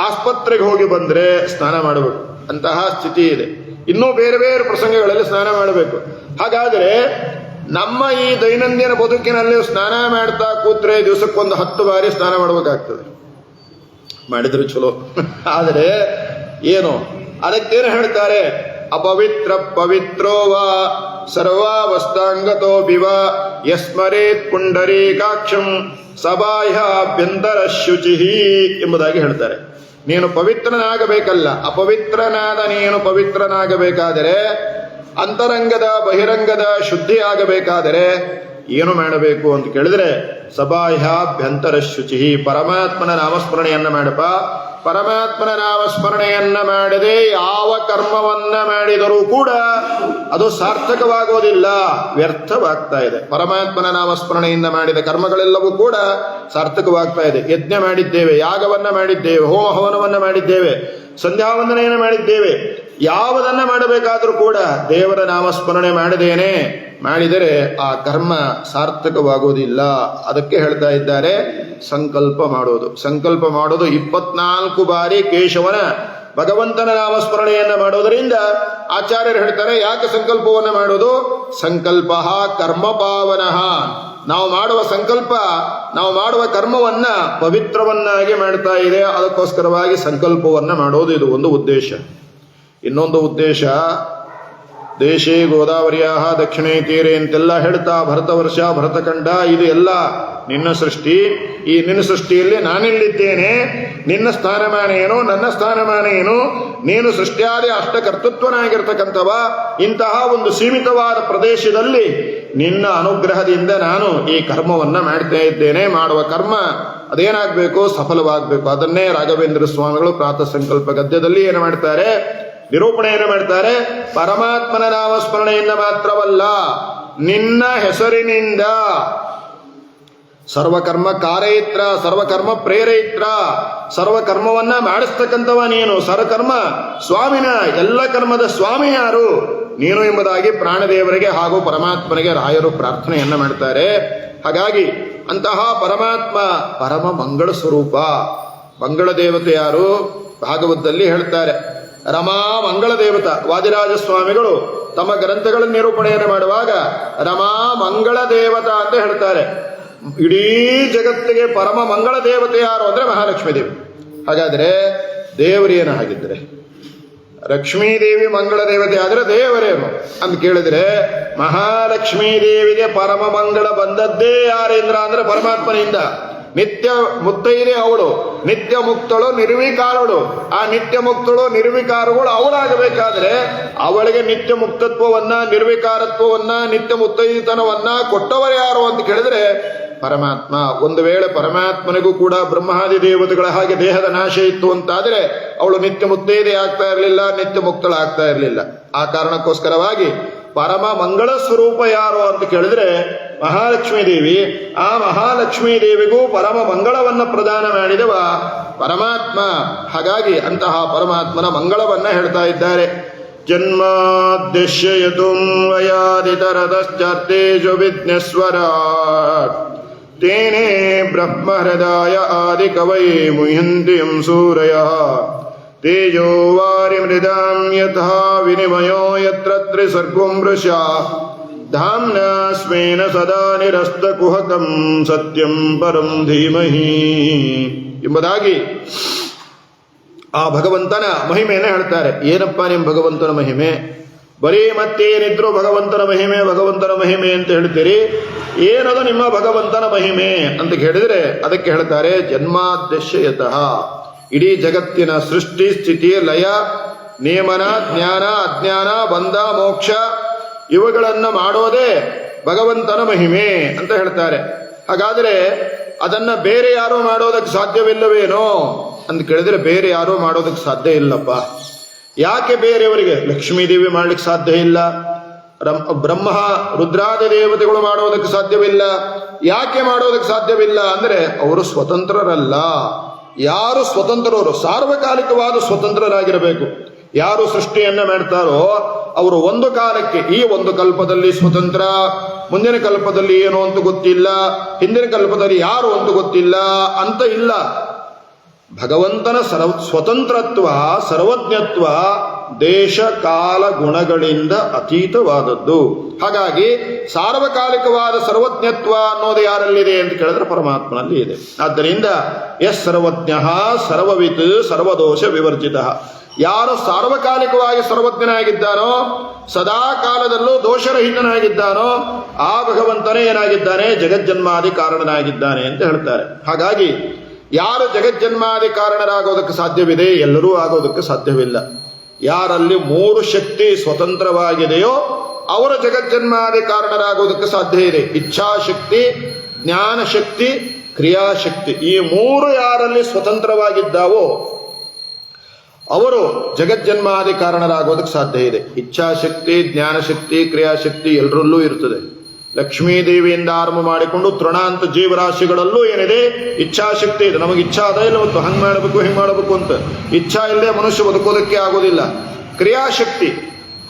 ಆಸ್ಪತ್ರೆಗೆ ಹೋಗಿ ಬಂದ್ರೆ ಸ್ನಾನ ಮಾಡಬೇಕು ಅಂತಹ ಸ್ಥಿತಿ ಇದೆ. ಇನ್ನೂ ಬೇರೆ ಬೇರೆ ಪ್ರಸಂಗಗಳಲ್ಲಿ ಸ್ನಾನ ಮಾಡಬೇಕು. ಹಾಗಾದ್ರೆ ನಮ್ಮ ಈ ದೈನಂದಿನ ಬದುಕಿನಲ್ಲಿ ಸ್ನಾನ ಮಾಡ್ತಾ ಕೂತ್ರೆ ದಿವಸಕ್ಕೊಂದು 10 ಬಾರಿ ಸ್ನಾನ ಮಾಡಬೇಕಾಗ್ತದೆ. ಮಾಡಿದ್ರೆ ಚಲೋ. ಆದರೆ ಏನು ಅದಕ್ಕೇನು ಹೇಳ್ತಾರೆ? ಅಪವಿತ್ರ ಪವಿತ್ರೋವಾ ಸರ್ವಾವಸ್ಥಾಂಗತೋ ಬಿವ ಯಸ್ಮರೇತ್ ಪುಂಡರೀಕಾಕ್ಷಂ ಸಬಾಹ್ಯಾಭ್ಯಂತರ ಶುಚಿ ಎಂಬುದಾಗಿ ಹೇಳ್ತಾರೆ. ನೀನು ಪವಿತ್ರನಾಗಬೇಕಲ್ಲ, ಅಪವಿತ್ರನಾದ ನೀನು ಪವಿತ್ರನಾಗಬೇಕಾದರೆ, ಅಂತರಂಗದ ಬಹಿರಂಗದ ಶುದ್ಧಿ ಆಗಬೇಕಾದರೆ ಏನು ಮಾಡಬೇಕು ಅಂತ ಕೇಳಿದ್ರೆ ಸಬಾಹ್ಯಾಭ್ಯಂತರ ಶುಚಿ. ಪರಮಾತ್ಮನ ನಾಮಸ್ಮರಣೆಯನ್ನ ಮಾಡಪ್ಪ. ಪರಮಾತ್ಮನ ನಾಮಸ್ಮರಣೆಯನ್ನ ಮಾಡದೆ ಯಾವ ಕರ್ಮವನ್ನ ಮಾಡಿದರೂ ಕೂಡ ಅದು ಸಾರ್ಥಕವಾಗೋದಿಲ್ಲ, ವ್ಯರ್ಥವಾಗ್ತಾ ಇದೆ. ಪರಮಾತ್ಮನ ನಾಮಸ್ಮರಣೆಯಿಂದ ಮಾಡಿದ ಕರ್ಮಗಳೆಲ್ಲವೂ ಕೂಡ ಸಾರ್ಥಕವಾಗ್ತಾ ಇದೆ. ಯಜ್ಞ ಮಾಡಿದ್ದೇವೆ, ಯಾಗವನ್ನ ಮಾಡಿದ್ದೇವೆ, ಹೋಮ ಹವನವನ್ನ ಮಾಡಿದ್ದೇವೆ, ಸಂಧ್ಯಾವಂದನೆಯನ್ನು ಮಾಡಿದ್ದೇವೆ. ಯಾವುದನ್ನ ಮಾಡಬೇಕಾದ್ರೂ ಕೂಡ ದೇವರ ನಾಮಸ್ಮರಣೆ ಮಾಡಿದರೆ ಆ ಕರ್ಮ ಸಾರ್ಥಕವಾಗುವುದಿಲ್ಲ. ಅದಕ್ಕೆ ಹೇಳ್ತಾ ಇದ್ದಾರೆ ಸಂಕಲ್ಪ ಮಾಡೋದು. ಸಂಕಲ್ಪ ಮಾಡೋದು 24 ಬಾರಿ ಕೇಶವನ ಭಗವಂತನ ನಾಮಸ್ಮರಣೆಯನ್ನ ಮಾಡೋದರಿಂದ ಆಚಾರ್ಯರು ಹೇಳ್ತಾರೆ, ಯಾಕೆ ಸಂಕಲ್ಪವನ್ನು ಮಾಡೋದು? ಸಂಕಲ್ಪ ಕರ್ಮ ಪಾವನಃ. ನಾವು ಮಾಡುವ ಸಂಕಲ್ಪ ನಾವು ಮಾಡುವ ಕರ್ಮವನ್ನ ಪವಿತ್ರವನ್ನಾಗಿ ಮಾಡ್ತಾ ಇದೆ. ಅದಕ್ಕೋಸ್ಕರವಾಗಿ ಸಂಕಲ್ಪವನ್ನ ಮಾಡೋದು ಇದು ಒಂದು ಉದ್ದೇಶ. ಇನ್ನೊಂದು ಉದ್ದೇಶ, ದೇಶೇ ಗೋದಾವರಿಯ ದಕ್ಷಿಣೇ ತೀರೆ ಅಂತೆಲ್ಲ ಹೇಳ್ತಾ ಭರತವರ್ಷ ಭರತಖಂಡ ಇದು ಎಲ್ಲ ನಿನ್ನ ಸೃಷ್ಟಿ. ಈ ನಿನ್ನ ಸೃಷ್ಟಿಯಲ್ಲಿ ನಾನೆಲ್ಲಿದ್ದೇನೆ, ನಿನ್ನ ಸ್ಥಾನಮಾನ ಏನು, ನನ್ನ ಸ್ಥಾನಮಾನ ಏನು, ನೀನು ಸೃಷ್ಟಿಯಾದಿ ಅಷ್ಟಕರ್ತೃತ್ವನಾಗಿರ್ತಕ್ಕಂಥವ. ಇಂತಹ ಒಂದು ಸೀಮಿತವಾದ ಪ್ರದೇಶದಲ್ಲಿ ನಿನ್ನ ಅನುಗ್ರಹದಿಂದ ನಾನು ಈ ಕರ್ಮವನ್ನ ಮಾಡ್ತಾ ಇದ್ದೇನೆ. ಮಾಡುವ ಕರ್ಮ ಅದೇನಾಗಬೇಕು? ಸಫಲವಾಗಬೇಕು. ಅದನ್ನೇ ರಾಘವೇಂದ್ರ ಸ್ವಾಮಿಗಳು ಪ್ರಾತಃ ಸಂಕಲ್ಪ ಗದ್ಯದಲ್ಲಿ ಏನು ಮಾಡ್ತಾರೆ? ನಿರೂಪಣೆಯನ್ನು ಮಾಡ್ತಾರೆ. ಪರಮಾತ್ಮನ ನಾಮಸ್ಮರಣೆಯಿಂದ ಮಾತ್ರವಲ್ಲ, ನಿನ್ನ ಹೆಸರಿನಿಂದ ಸರ್ವಕರ್ಮ ಕಾರಯಿತ್ರ, ಸರ್ವಕರ್ಮ ಪ್ರೇರಯಿತ್ರ, ಸರ್ವಕರ್ಮವನ್ನ ಮಾಡಿಸ್ತಕ್ಕಂಥವ ನೀನು. ಸರ್ವಕರ್ಮ ಸ್ವಾಮಿನ, ಎಲ್ಲ ಕರ್ಮದ ಸ್ವಾಮಿ ಯಾರು? ನೀನು ಎಂಬುದಾಗಿ ಪ್ರಾಣದೇವರಿಗೆ ಹಾಗೂ ಪರಮಾತ್ಮನಿಗೆ ರಾಯರು ಪ್ರಾರ್ಥನೆಯನ್ನ ಮಾಡ್ತಾರೆ. ಹಾಗಾಗಿ ಅಂತಹ ಪರಮಾತ್ಮ ಪರಮ ಮಂಗಳ ಸ್ವರೂಪ. ಮಂಗಳ ದೇವತೆ ಯಾರು? ಭಾಗವತದಲ್ಲಿ ಹೇಳ್ತಾರೆ, ರಮಾ ಮಂಗಳ ದೇವತ. ವಾದಿರಾಜ ಸ್ವಾಮಿಗಳು ತಮ್ಮ ಗ್ರಂಥಗಳನ್ನು ನಿರೂಪಣೆಯನ್ನು ಮಾಡುವಾಗ ರಮಾ ಮಂಗಳ ದೇವತ ಅಂತ ಹೇಳ್ತಾರೆ. ಇಡೀ ಜಗತ್ತಿಗೆ ಪರಮ ಮಂಗಳ ದೇವತೆ ಯಾರು ಅಂದ್ರೆ ಮಹಾಲಕ್ಷ್ಮೀ ದೇವಿ. ಹಾಗಾದ್ರೆ ದೇವರೇನು? ಹಾಗಿದ್ರೆ ಲಕ್ಷ್ಮೀ ದೇವಿ ಮಂಗಳ ದೇವತೆ ಆದ್ರೆ ದೇವರೇನು ಅಂತ ಕೇಳಿದ್ರೆ, ಮಹಾಲಕ್ಷ್ಮೀ ದೇವಿಗೆ ಪರಮ ಮಂಗಳ ಬಂದದ್ದೇ ಯಾರಿಂದ ಅಂದ್ರೆ ಪರಮಾತ್ಮನಿಂದ. ನಿತ್ಯ ಮುತ್ತೈದೆ ಅವಳು, ನಿತ್ಯ ಮುಕ್ತಳು, ನಿರ್ವಿಕಾರಳು. ಆ ನಿತ್ಯ ಮುಕ್ತಳು ನಿರ್ವಿಕಾರಗಳು ಅವಳಾಗಬೇಕಾದ್ರೆ ಅವಳಿಗೆ ನಿತ್ಯ ಮುಕ್ತತ್ವವನ್ನ, ನಿರ್ವಿಕಾರತ್ವವನ್ನ, ನಿತ್ಯ ಮುತ್ತೈದತನವನ್ನ ಕೊಟ್ಟವರು ಯಾರು ಅಂತ ಕೇಳಿದ್ರೆ ಪರಮಾತ್ಮ. ಒಂದು ವೇಳೆ ಪರಮಾತ್ಮನಿಗೂ ಕೂಡ ಬ್ರಹ್ಮಾದಿ ದೇವತೆಗಳ ಹಾಗೆ ದೇಹದ ನಾಶ ಇತ್ತು ಅಂತಾದ್ರೆ ಅವಳು ನಿತ್ಯ ಮುತ್ತೈದೆ ಆಗ್ತಾ ಇರಲಿಲ್ಲ, ನಿತ್ಯ ಮುಕ್ತಳಾಗ್ತಾ ಇರಲಿಲ್ಲ. ಆ ಕಾರಣಕ್ಕೋಸ್ಕರವಾಗಿ ಪರಮ ಮಂಗಳ ಸ್ವರೂಪ ಯಾರು ಅಂತ ಕೇಳಿದ್ರೆ ಮಹಾಲಕ್ಷ್ಮೀ ದೇವಿ. ಆ ಮಹಾಲಕ್ಷ್ಮೀ ದೇವಿಗೂ ಪರಮ ಮಂಗಳವನ್ನ ಪ್ರದಾನ ಮಾಡಿದವ ಪರಮಾತ್ಮ. ಹಾಗಾಗಿ ಅಂತಹ ಪರಮಾತ್ಮನ ಮಂಗಳವನ್ನ ಹೇಳ್ತಾ ಇದ್ದಾರೆ. ಜನ್ಮಾದ್ಯಶ್ಯಯತುಂವಯಾದಿತರತಶ್ಚಾರ್ತೇಷು ವಿಘ್ನೇಶ್ವರಾಟ್ ತೇನೇ ಬ್ರಹ್ಮ ಹೃದಯ ಆದಿ ಕವೈ ಮುಹ್ಯಂತಿ ಯಂ ಸೂರಯಃ ತೇಜೋ ವಾರಿಮೃದಾಂ ಯಥಾ ವಿನಿಮಯೋ ಯತ್ರ ತ್ರಿಸರ್ಗೋ ಮೃಷಾ ಧಾಮ್ನಾ ಸ್ವೇನ ಸದಾ ನಿರಸ್ತಕುಹಕಂ ಸತ್ಯಂ ಪರಂ ಧೀಮಹಿ ಎಂಬುದಾಗಿ ಆ ಭಗವಂತನ ಮಹಿಮೆಯನ್ನು ಹೇಳ್ತಾರೆ. ಏನಪ್ಪ ನಿಮ್ಮ ಭಗವಂತನ ಮಹಿಮೆ? ಬರೀ ಮತ್ತೇನಿದ್ರು ಭಗವಂತನ ಮಹಿಮೆ ಭಗವಂತನ ಮಹಿಮೆ ಅಂತ ಹೇಳ್ತೀರಿ. ಏನದು ನಿಮ್ಮ ಭಗವಂತನ ಮಹಿಮೆ ಅಂತ ಹೇಳಿದ್ರೆ ಅದಕ್ಕೆ ಹೇಳ್ತಾರೆ, ಜನ್ಮಾದ್ಯಶ್ಯಯತಃ. ಇಡೀ ಜಗತ್ತಿನ ಸೃಷ್ಟಿ ಸ್ಥಿತಿ ಲಯ ನಿಯಮನ ಜ್ಞಾನ ಅಜ್ಞಾನ ಬಂಧ ಮೋಕ್ಷ ಇವುಗಳನ್ನ ಮಾಡೋದೇ ಭಗವಂತನ ಮಹಿಮೆ ಅಂತ ಹೇಳ್ತಾರೆ. ಹಾಗಾದ್ರೆ ಅದನ್ನ ಬೇರೆ ಯಾರು ಮಾಡೋದಕ್ಕೆ ಸಾಧ್ಯವಿಲ್ಲವೇನೋ ಅಂತ ಕೇಳಿದ್ರೆ ಬೇರೆ ಯಾರು ಮಾಡೋದಕ್ಕೆ ಸಾಧ್ಯ ಇಲ್ಲಪ್ಪ. ಯಾಕೆ ಬೇರೆಯವರಿಗೆ? ಲಕ್ಷ್ಮೀದೇವಿ ಮಾಡ್ಲಿಕ್ಕೆ ಸಾಧ್ಯ ಇಲ್ಲ, ಬ್ರಹ್ಮ ರುದ್ರಾದಿ ದೇವತೆಗಳು ಮಾಡೋದಕ್ಕೆ ಸಾಧ್ಯವಿಲ್ಲ. ಯಾಕೆ ಮಾಡೋದಕ್ಕೆ ಸಾಧ್ಯವಿಲ್ಲ ಅಂದ್ರೆ ಅವರು ಸ್ವತಂತ್ರರಲ್ಲ. ಯಾರು ಸ್ವತಂತ್ರರು? ಸಾರ್ವಕಾಲಿಕವಾದ ಸ್ವತಂತ್ರರಾಗಿರಬೇಕು. ಯಾರು ಸೃಷ್ಟಿಯನ್ನ ಮಾಡ್ತಾರೋ ಅವರು ಒಂದು ಕಾಲಕ್ಕೆ, ಈ ಒಂದು ಕಲ್ಪದಲ್ಲಿ ಸ್ವತಂತ್ರ, ಮುಂದಿನ ಕಲ್ಪದಲ್ಲಿ ಏನು ಅಂತ ಗೊತ್ತಿಲ್ಲ, ಹಿಂದಿನ ಕಲ್ಪದಲ್ಲಿ ಯಾರು ಅಂತ ಗೊತ್ತಿಲ್ಲ ಅಂತ ಇಲ್ಲ. ಭಗವಂತನ ಸ್ವತಂತ್ರತ್ವ ಸರ್ವಜ್ಞತ್ವ ದೇಶ ಕಾಲ ಗುಣಗಳಿಂದ ಅತೀತವಾದದ್ದು. ಹಾಗಾಗಿ ಸಾರ್ವಕಾಲಿಕವಾದ ಸರ್ವಜ್ಞತ್ವ ಅನ್ನೋದು ಯಾರಲ್ಲಿದೆ ಅಂತ ಕೇಳಿದ್ರೆ ಪರಮಾತ್ಮನಲ್ಲಿ ಇದೆ. ಆದ್ದರಿಂದ ಎಸ್ ಸರ್ವಜ್ಞ ಸರ್ವವಿತ್ ಸರ್ವದೋಷ ವಿವರ್ಜಿತ. ಯಾರು ಸಾರ್ವಕಾಲಿಕವಾಗಿ ಸರ್ವಜ್ಞನಾಗಿದ್ದಾನೋ, ಸದಾ ಕಾಲದಲ್ಲೂ ದೋಷರಹಿತನಾಗಿದ್ದಾನೋ ಆ ಭಗವಂತನೇ ಏನಾಗಿದ್ದಾನೆ? ಜಗಜ್ಜನ್ಮಾದಿ ಕಾರಣನಾಗಿದ್ದಾನೆ ಅಂತ ಹೇಳ್ತಾರೆ. ಹಾಗಾಗಿ ಯಾರು ಜಗಜ್ಜನ್ಮಾದಿ ಕಾರಣರಾಗೋದಕ್ಕೆ ಸಾಧ್ಯವಿದೆ? ಎಲ್ಲರೂ ಆಗೋದಕ್ಕೆ ಸಾಧ್ಯವಿಲ್ಲ. ಯಾರಲ್ಲಿ 3 ಶಕ್ತಿ ಸ್ವತಂತ್ರವಾಗಿದೆಯೋ ಅವರು ಜಗಜ್ಜನ್ಮಾದಿ ಕಾರಣರಾಗೋದಕ್ಕೆ ಸಾಧ್ಯ ಇದೆ. ಇಚ್ಛಾಶಕ್ತಿ, ಜ್ಞಾನಶಕ್ತಿ, ಕ್ರಿಯಾಶಕ್ತಿ. ಈ 3 ಯಾರಲ್ಲಿ ಸ್ವತಂತ್ರವಾಗಿದ್ದಾವೋ ಅವರು ಜಗಜ್ಜನ್ಮಾದಿ ಕಾರಣರಾಗೋದಕ್ಕೆ ಸಾಧ್ಯ ಇದೆ. ಇಚ್ಛಾಶಕ್ತಿ, ಜ್ಞಾನಶಕ್ತಿ, ಕ್ರಿಯಾಶಕ್ತಿ ಎಲ್ಲರಲ್ಲೂ ಇರ್ತದೆ. ಲಕ್ಷ್ಮೀದೇವಿಯಿಂದ ಆರಂಭ ಮಾಡಿಕೊಂಡು ತೃಣಾಂತ ಜೀವರಾಶಿಗಳಲ್ಲೂ ಏನಿದೆ? ಇಚ್ಛಾಶಕ್ತಿ ಇದೆ. ನಮಗೆ ಇಚ್ಛಾ ಅದ ಇಲ್ಲ, ಮತ್ತು ಹಂಗೆ ಮಾಡಬೇಕು ಹಿಂಗೆ ಮಾಡಬೇಕು ಅಂತ ಇಚ್ಛಾ ಇಲ್ಲದೆ ಮನುಷ್ಯ ಬದುಕೋದಕ್ಕೆ ಆಗೋದಿಲ್ಲ. ಕ್ರಿಯಾಶಕ್ತಿ,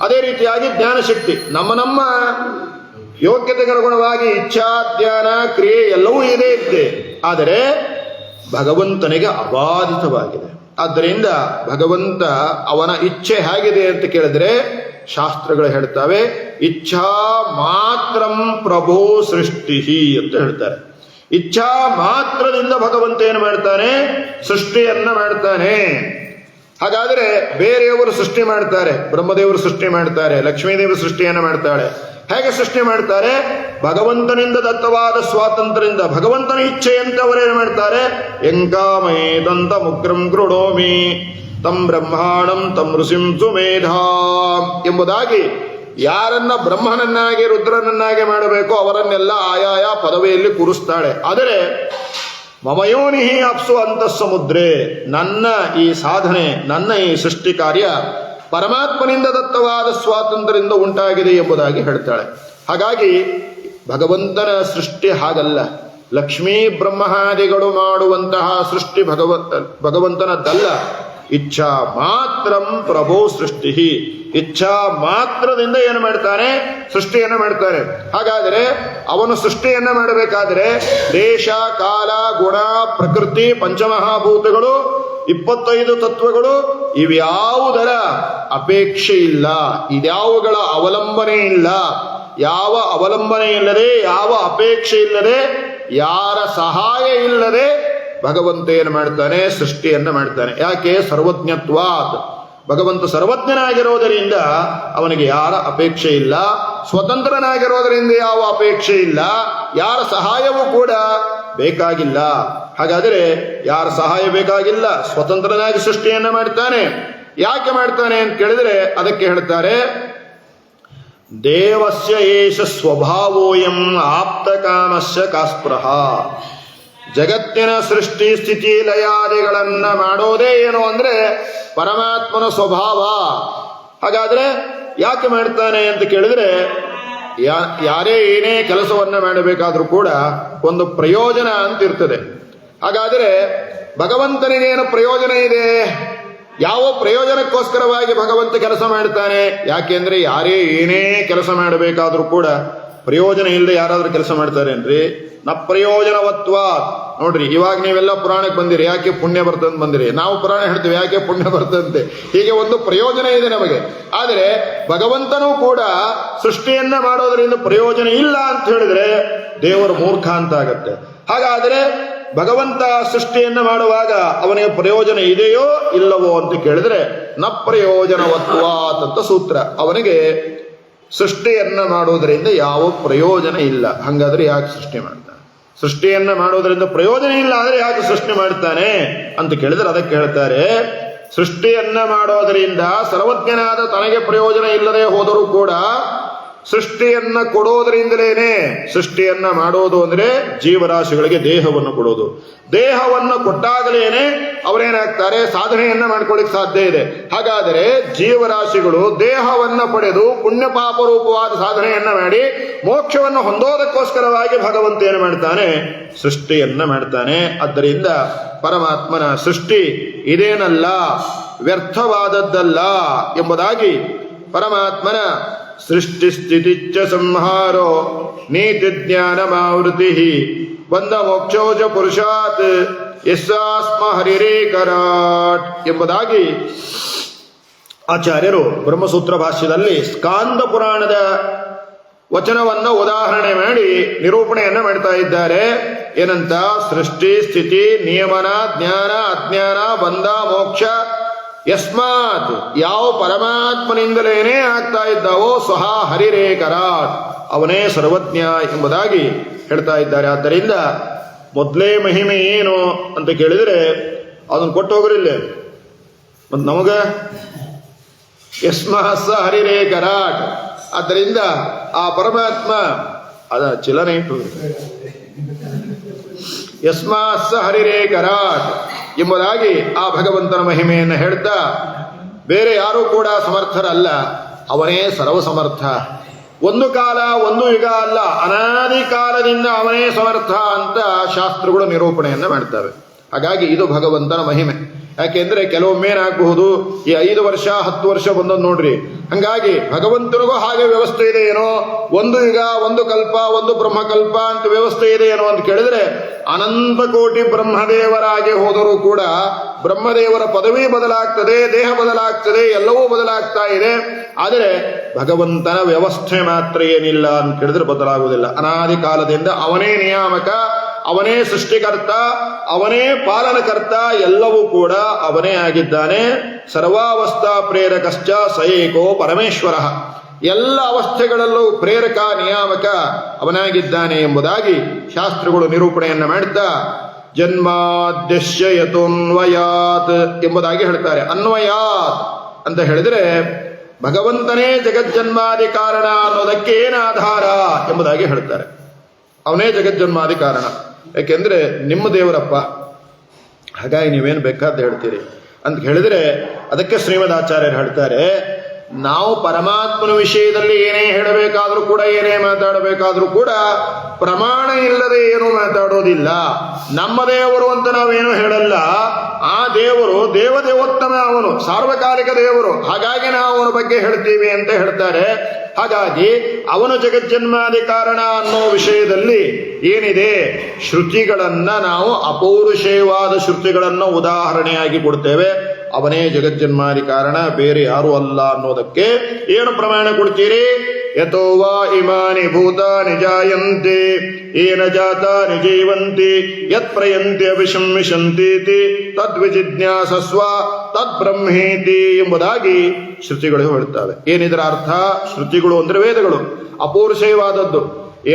ಅದೇ ರೀತಿಯಾಗಿ ಜ್ಞಾನಶಕ್ತಿ. ನಮ್ಮ ಯೋಗ್ಯತೆಗೆ ಅನುಗುಣವಾಗಿ ಇಚ್ಛಾ, ಧ್ಯಾನ, ಕ್ರಿಯೆ ಎಲ್ಲವೂ ಇದೆ. ಆದರೆ ಭಗವಂತನಿಗೆ ಅಬಾಧಿತವಾಗಿದೆ. ಆದ್ದರಿಂದ ಭಗವಂತ ಅವನ ಇಚ್ಛೆ ಹೇಗಿದೆ ಅಂತ ಕೇಳಿದ್ರೆ ಶಾಸ್ತ್ರಗಳು ಹೇಳ್ತವೆ, ಇಚ್ಛಾ ಮಾತ್ರಂ ಪ್ರಭೋ ಸೃಷ್ಟಿ ಅಂತ ಹೇಳ್ತಾರೆ. ಇಚ್ಛಾ ಮಾತ್ರದಿಂದ ಭಗವಂತ ಏನು ಮಾಡ್ತಾನೆ? ಸೃಷ್ಟಿಯನ್ನ ಮಾಡ್ತಾನೆ. ಹಾಗಾದರೆ ಬೇರೆಯವರು ಸೃಷ್ಟಿ ಮಾಡ್ತಾರೆ, ಬ್ರಹ್ಮದೇವರು ಸೃಷ್ಟಿ ಮಾಡ್ತಾರೆ, ಲಕ್ಷ್ಮೀದೇವಿ ಸೃಷ್ಟಿಯನ್ನ ಮಾಡ್ತಾಳೆ. ಹೇಗೆ ಸೃಷ್ಟಿ ಮಾಡ್ತಾರೆ? ಭಗವಂತನಿಂದ ದತ್ತವಾದ ಸ್ವಾತಂತ್ರ್ಯದಿಂದ, ಭಗವಂತನ ಇಚ್ಛೆಯಂತೆ ಅವರೇನು ಮಾಡ್ತಾರೆ? ಎಂಕಾಮಯೇದಂತ ಮುಗ್ರಂ ಕೃಣೋಮಿ ತಂ ಬ್ರಹ್ಮಾಣಂ ತಂ ಋಷಿಂ ಸುಮೇಧಾ ಎಂಬುದಾಗಿ ಯಾರನ್ನ ಬ್ರಹ್ಮನನ್ನಾಗಿ ರುದ್ರನನ್ನಾಗಿ ಮಾಡಬೇಕೋ ಅವರನ್ನೆಲ್ಲ ಆಯಾಯ ಪದವಿಯಲ್ಲಿ ಕೂರಿಸ್ತಾಳೆ. ಆದರೆ ಮಮಯೋನಿಹಿ ಅಪ್ಸು ಅಂತ ಸಮುದ್ರೆ, ನನ್ನ ಈ ಸಾಧನೆ, ನನ್ನ ಈ ಸೃಷ್ಟಿ ಕಾರ್ಯ ಪರಮಾತ್ಮನಿಂದ ದತ್ತವಾದ ಸ್ವಾತಂತ್ರ್ಯದಿಂದ ಉಂಟಾಗಿದೆ ಎಂಬುದಾಗಿ ಹೇಳ್ತಾಳೆ. ಹಾಗಾಗಿ ಭಗವಂತನ ಸೃಷ್ಟಿ ಹಾಗಲ್ಲ. ಲಕ್ಷ್ಮೀ ಬ್ರಹ್ಮಾದಿಗಳು ಮಾಡುವಂತಹ ಸೃಷ್ಟಿ ಭಗವಂತನದ್ದಲ್ಲ. ಇಚ್ಛಾ ಮಾತ್ರಂ ಪ್ರಭೋ ಸೃಷ್ಟಿ, ಇಚ್ಛಾ ಮಾತ್ರದಿಂದ ಏನು ಮಾಡ್ತಾನೆ? ಸೃಷ್ಟಿಯನ್ನು ಮಾಡ್ತಾನೆ. ಹಾಗಾದರೆ ಅವನು ಸೃಷ್ಟಿಯನ್ನ ಮಾಡಬೇಕಾದ್ರೆ ದೇಶ, ಕಾಲ, ಗುಣ, ಪ್ರಕೃತಿ, ಪಂಚಮಹಾಭೂತಗಳು, 25 ತತ್ವಗಳು ಇವ್ಯಾವುದರ ಅಪೇಕ್ಷೆ ಇಲ್ಲ, ಇದ್ಯಾವುಗಳ ಅವಲಂಬನೆ ಇಲ್ಲ. ಯಾವ ಅವಲಂಬನೆ ಇಲ್ಲದೆ, ಯಾವ ಅಪೇಕ್ಷೆ ಇಲ್ಲದೆ, ಯಾರ ಸಹಾಯ ಇಲ್ಲದೆ ಭಗವಂತ ಏನು ಮಾಡ್ತಾನೆ? ಸೃಷ್ಟಿಯನ್ನ ಮಾಡ್ತಾನೆ. ಯಾಕೆ? ಸರ್ವಜ್ಞತ್ವಾತ್, ಭಗವಂತ ಸರ್ವಜ್ಞನಾಗಿರೋದರಿಂದ ಅವನಿಗೆ ಯಾರ ಅಪೇಕ್ಷೆ ಇಲ್ಲ, ಸ್ವತಂತ್ರನಾಗಿರೋದರಿಂದ ಯಾವ ಅಪೇಕ್ಷೆ ಇಲ್ಲ, ಯಾರ ಸಹಾಯವೂ ಕೂಡ ಬೇಕಾಗಿಲ್ಲ. ಹಾಗಾದರೆ ಯಾರ ಸಹಾಯ ಬೇಕಾಗಿಲ್ಲ, ಸ್ವತಂತ್ರನಾಗಿ ಸೃಷ್ಟಿಯನ್ನ ಮಾಡ್ತಾನೆ. ಯಾಕೆ ಮಾಡ್ತಾನೆ ಅಂತ ಕೇಳಿದ್ರೆ ಅದಕ್ಕೆ ಹೇಳ್ತಾರೆ, ದೇವಸ್ಯ ಏಷ ಸ್ವಭಾವೋಯಂ ಆಪ್ತ ಕಾಮಸ್ಯ ಕಾಸ್ಪೃಹ. ಜಗತ್ತಿನ ಸೃಷ್ಟಿ ಸ್ಥಿತಿ ಲಯಾದಿಗಳನ್ನ ಮಾಡೋದೇ ಏನು ಅಂದ್ರೆ ಪರಮಾತ್ಮನ ಸ್ವಭಾವ. ಹಾಗಾದ್ರೆ ಯಾಕೆ ಮಾಡ್ತಾನೆ ಅಂತ ಕೇಳಿದ್ರೆ, ಯಾರೇ ಏನೇ ಕೆಲಸವನ್ನ ಮಾಡಬೇಕಾದ್ರೂ ಕೂಡ ಒಂದು ಪ್ರಯೋಜನ ಅಂತ ಇರ್ತದೆ. ಹಾಗಾದರೆ ಭಗವಂತನಿಗೇನು ಪ್ರಯೋಜನ ಇದೆ? ಯಾವ ಪ್ರಯೋಜನಕ್ಕೋಸ್ಕರವಾಗಿ ಭಗವಂತ ಕೆಲಸ ಮಾಡ್ತಾನೆ? ಯಾಕೆಂದ್ರೆ ಯಾರೇ ಏನೇ ಕೆಲಸ ಮಾಡಬೇಕಾದ್ರೂ ಕೂಡ ಪ್ರಯೋಜನ ಇಲ್ಲದೆ ಯಾರಾದ್ರೂ ಕೆಲಸ ಮಾಡ್ತಾರೇನ್ರಿ? ನ ಪ್ರಯೋಜನವತ್ವ. ನೋಡ್ರಿ, ಇವಾಗ ನೀವೆಲ್ಲ ಪುರಾಣಕ್ಕೆ ಬಂದಿರಿ, ಯಾಕೆ ಪುಣ್ಯ ಬರ್ತಂತ ಬಂದಿರಿ. ನಾವು ಪುರಾಣ ಹೇಳ್ತೀವಿ, ಯಾಕೆ ಪುಣ್ಯ ಬರ್ತಂತೆ. ಹೀಗೆ ಒಂದು ಪ್ರಯೋಜನ ಇದೆ ನಮಗೆ. ಆದರೆ ಭಗವಂತನೂ ಕೂಡ ಸೃಷ್ಟಿಯನ್ನ ಮಾಡೋದರಿಂದ ಪ್ರಯೋಜನ ಇಲ್ಲ ಅಂತ ಹೇಳಿದ್ರೆ ದೇವರು ಮೂರ್ಖ ಅಂತ ಆಗತ್ತೆ. ಹಾಗಾದರೆ ಭಗವಂತ ಸೃಷ್ಟಿಯನ್ನ ಮಾಡುವಾಗ ಅವನಿಗೆ ಪ್ರಯೋಜನ ಇದೆಯೋ ಇಲ್ಲವೋ ಅಂತ ಕೇಳಿದ್ರೆ ನ ಪ್ರಯೋಜನವತ್ವಾತ್ ಅಂತ ಸೂತ್ರ. ಅವನಿಗೆ ಸೃಷ್ಟಿಯನ್ನ ಮಾಡೋದರಿಂದ ಯಾವ ಪ್ರಯೋಜನ ಇಲ್ಲ. ಹಂಗಾದ್ರೆ ಯಾಕೆ ಸೃಷ್ಟಿ ಮಾಡ್ತಾನೆ? ಸೃಷ್ಟಿಯನ್ನ ಮಾಡೋದರಿಂದ ಪ್ರಯೋಜನ ಇಲ್ಲ ಆದರೆ ಯಾಕೆ ಸೃಷ್ಟಿ ಮಾಡ್ತಾನೆ ಅಂತ ಕೇಳಿದ್ರೆ ಅದಕ್ಕೆ ಹೇಳ್ತಾರೆ, ಸೃಷ್ಟಿಯನ್ನ ಮಾಡೋದರಿಂದ ಸರ್ವಜ್ಞನಾದ ತನಗೆ ಪ್ರಯೋಜನ ಇಲ್ಲದೆ ಹೋದರೂ ಕೂಡ ಸೃಷ್ಟಿಯನ್ನ ಕೊಡೋದರಿಂದಲೇನೆ. ಸೃಷ್ಟಿಯನ್ನ ಮಾಡೋದು ಅಂದ್ರೆ ಜೀವರಾಶಿಗಳಿಗೆ ದೇಹವನ್ನು ಕೊಡೋದು. ದೇಹವನ್ನು ಕೊಟ್ಟಾಗಲೇನೆ ಅವರೇನಾಗ್ತಾರೆ? ಸಾಧನೆಯನ್ನ ಮಾಡ್ಕೊಳ್ಳಿಕ್ಕೆ ಸಾಧ್ಯ ಇದೆ. ಹಾಗಾದರೆ ಜೀವರಾಶಿಗಳು ದೇಹವನ್ನ ಪಡೆದು ಪುಣ್ಯ ಪಾಪ ರೂಪವಾದ ಸಾಧನೆಯನ್ನ ಮಾಡಿ ಮೋಕ್ಷವನ್ನು ಹೊಂದೋದಕ್ಕೋಸ್ಕರವಾಗಿ ಭಗವಂತ ಏನು ಮಾಡ್ತಾನೆ? ಸೃಷ್ಟಿಯನ್ನ ಮಾಡ್ತಾನೆ. ಆದ್ದರಿಂದ ಪರಮಾತ್ಮನ ಸೃಷ್ಟಿ ಇದೇನಲ್ಲ, ವ್ಯರ್ಥವಾದದ್ದಲ್ಲ ಎಂಬುದಾಗಿ ಪರಮಾತ್ಮನ ಸೃಷ್ಟಿ ಸ್ಥಿತಿಚ್ಚ ಸಂಹಾರೋ ನೀತಿ ಜ್ಞಾನ ಮಾವೃತಿ ಬಂದ ಮೋಕ್ಷೋಜ ಪುರುಷಾತ್ ಯಸ್ಸಾಸ್ಮ ಹರಿರೇಕರಾಟ್ ಎಂಬುದಾಗಿ ಆಚಾರ್ಯರು ಬ್ರಹ್ಮಸೂತ್ರ ಭಾಷ್ಯದಲ್ಲಿ ಸ್ಕಾಂದ ಪುರಾಣದ ವಚನವನ್ನು ಉದಾಹರಣೆ ಮಾಡಿ ನಿರೂಪಣೆಯನ್ನ ಮಾಡ್ತಾ ಇದ್ದಾರೆ. ಏನಂತ? ಸೃಷ್ಟಿ ಸ್ಥಿತಿ ನಿಯಮನ ಜ್ಞಾನ ಅಜ್ಞಾನ ಬಂಧ ಮೋಕ್ಷ ಯಸ್ಮಾತ್, ಯಾವ ಪರಮಾತ್ಮನಿಂದಲೇನೇ ಆಗ್ತಾ ಇದ್ದಾವೋ ಸ್ವಹ ಹರಿರೇಕರಾಟ್, ಅವನೇ ಸರ್ವಜ್ಞ ಎಂಬುದಾಗಿ ಹೇಳ್ತಾ ಇದ್ದಾರೆ. ಆದ್ದರಿಂದ ಮೊದಲೇ ಮಹಿಮೆ ಏನು ಅಂತ ಕೇಳಿದರೆ ಅದನ್ನು ಕೊಟ್ಟು ಹೋಗ್ರಿಲ್ಲ. ಮತ್ತು ನಮಗ ಯಸ್ಮಾತ್ ಸ ಹರಿರೇಕರಾಟ್. ಆದ್ದರಿಂದ ಆ ಪರಮಾತ್ಮ ಅದ ಚಿಲನೆ ಇಟ್ಟು ಯಸ್ಮಾತ್ ಸ ಹರಿರೇಕರಾಟ್ ಎಂಬುದಾಗಿ ಆ ಭಗವಂತನ ಮಹಿಮೆಯನ್ನು ಹೇಳ್ತಾ, ಬೇರೆ ಯಾರೂ ಕೂಡ ಸಮರ್ಥರಲ್ಲ, ಅವನೇ ಸರ್ವಸಮರ್ಥ. ಒಂದು ಕಾಲ ಒಂದು ಯುಗ ಅಲ್ಲ, ಅನಾದಿ ಕಾಲದಿಂದ ಅವನೇ ಸಮರ್ಥ ಅಂತ ಶಾಸ್ತ್ರಗಳು ನಿರೂಪಣೆಯನ್ನು ಮಾಡ್ತವೆ. ಹಾಗಾಗಿ ಇದು ಭಗವಂತನ ಮಹಿಮೆ. ಯಾಕೆಂದ್ರೆ ಕೆಲವೊಮ್ಮೆ ಏನಾಗಬಹುದು, ಈ 5 ವರ್ಷ 10 ವರ್ಷ ಬಂದದ್ದು ನೋಡ್ರಿ. ಹಂಗಾಗಿ ಭಗವಂತನಿಗೂ ಹಾಗೆ ವ್ಯವಸ್ಥೆ ಇದೆ ಏನೋ, ಒಂದು ಯುಗ, ಒಂದು ಕಲ್ಪ, ಒಂದು ಬ್ರಹ್ಮಕಲ್ಪ ಅಂತ ವ್ಯವಸ್ಥೆ ಇದೆ ಏನೋ ಅಂತ ಕೇಳಿದ್ರೆ, ಅನಂತ ಕೋಟಿ ಬ್ರಹ್ಮದೇವರಾಗಿ ಹೋದರೂ ಕೂಡ ಬ್ರಹ್ಮದೇವರ ಪದವಿ ಬದಲಾಗ್ತದೆ, ದೇಹ ಬದಲಾಗ್ತದೆ, ಎಲ್ಲವೂ ಬದಲಾಗ್ತಾ ಇದೆ. ಆದರೆ ಭಗವಂತನ ವ್ಯವಸ್ಥೆ ಮಾತ್ರ ಏನಿಲ್ಲ ಅಂತ ಕೇಳಿದ್ರೆ ಬದಲಾಗುವುದಿಲ್ಲ. ಅನಾದಿ ಕಾಲದಿಂದ ಅವನೇ ನಿಯಾಮಕ, ಅವನೇ ಸೃಷ್ಟಿಕರ್ತ, ಅವನೇ ಪಾಲನಕರ್ತ, ಎಲ್ಲವೂ ಕೂಡ ಅವನೇ ಆಗಿದ್ದಾನೆ. ಸರ್ವಾವಸ್ಥಾ ಪ್ರೇರಕಶ್ಚ ಸಏಕೋ ಪರಮೇಶ್ವರ. ಎಲ್ಲ ಅವಸ್ಥೆಗಳಲ್ಲೂ ಪ್ರೇರಕ, ನಿಯಾಮಕ ಅವನಾಗಿದ್ದಾನೆ ಎಂಬುದಾಗಿ ಶಾಸ್ತ್ರಗಳು ನಿರೂಪಣೆಯನ್ನು ಮಾಡ್ತಾ ಜನ್ಮಾದ್ಯಶ್ಯ ಯತೋನ್ವಯಾತ್ ಎಂಬುದಾಗಿ ಹೇಳ್ತಾರೆ. ಅನ್ವಯಾತ್ ಅಂತ ಹೇಳಿದ್ರೆ ಭಗವಂತನೇ ಜಗಜ್ಜನ್ಮಾದಿ ಕಾರಣ ಅನ್ನೋದಕ್ಕೆ ಏನು ಆಧಾರ ಎಂಬುದಾಗಿ ಹೇಳ್ತಾರೆ. ಅವನೇ ಜಗಜ್ಜನ್ಮಾದಿ ಕಾರಣ. ಯಾಕೆಂದ್ರೆ ನಿಮ್ಮ ದೇವರಪ್ಪ, ಹಾಗಾಗಿ ನೀವೇನು ಬೇಕಾದ್ದು ಹೇಳ್ತೀರಿ ಅಂತ ಹೇಳಿದ್ರೆ ಅದಕ್ಕೆ ಶ್ರೀಮದಾಚಾರ್ಯರು ಹೇಳ್ತಾರೆ, ನಾವು ಪರಮಾತ್ಮನ ವಿಷಯದಲ್ಲಿ ಏನೇ ಹೇಳಬೇಕಾದ್ರೂ ಕೂಡ, ಏನೇ ಮಾತಾಡಬೇಕಾದ್ರೂ ಕೂಡ ಪ್ರಮಾಣ ಇಲ್ಲದೆ ಏನೂ ಮಾತಾಡೋದಿಲ್ಲ. ನಮ್ಮ ದೇವರು ಅಂತ ನಾವೇನು ಹೇಳಲ್ಲ. ಆ ದೇವರು ದೇವದೇವೋತ್ತಮ, ಅವನು ಸಾರ್ವಕಾಲಿಕ ದೇವರು, ಹಾಗಾಗಿ ನಾವು ಅವನ ಬಗ್ಗೆ ಹೇಳ್ತೀವಿ ಅಂತ ಹೇಳ್ತಾರೆ. ಹಾಗಾಗಿ ಅವನು ಜಗಜ್ಜನ್ಮಾದಿ ಕಾರಣ ಅನ್ನೋ ವಿಷಯದಲ್ಲಿ ಏನಿದೆ, ಶ್ರುತಿಗಳನ್ನ ನಾವು ಅಪೌರುಷೇಯವಾದ ಶ್ರುತಿಗಳನ್ನು ಉದಾಹರಣೆಯಾಗಿ ಕೊಡ್ತೇವೆ. ಅವನೇ ಜಗಜ್ಜನ್ಮಾದಿ ಕಾರಣ, ಬೇರೆ ಯಾರು ಅಲ್ಲ ಅನ್ನೋದಕ್ಕೆ ಏನು ಪ್ರಮಾಣ ಕೊಡ್ತೀರಿ? ಯತೋ ವಾ ಇಮಾನಿ ಭೂತಾನಿ ಜಾಯಂತೆ ಏನ ಜಾತಾನಿ ಜೀವಂತಿ ಯತ್ ಪ್ರಯಂತಿ ಅಭಿಶಂವಿಶಂತೀತಿ ತದ್ವಿಜಿಜ್ಞಾಸಸ್ವ ತದ್ಬ್ರಹ್ಮೇತಿ ಎಂಬುದಾಗಿ ಶ್ರುತಿಗಳು ಹೇಳುತ್ತವೆ. ಏನಿದರ ಅರ್ಥ? ಶ್ರುತಿಗಳು ಅಂದ್ರೆ ವೇದಗಳು, ಅಪೌರುಷೇಯವಾದದ್ದು.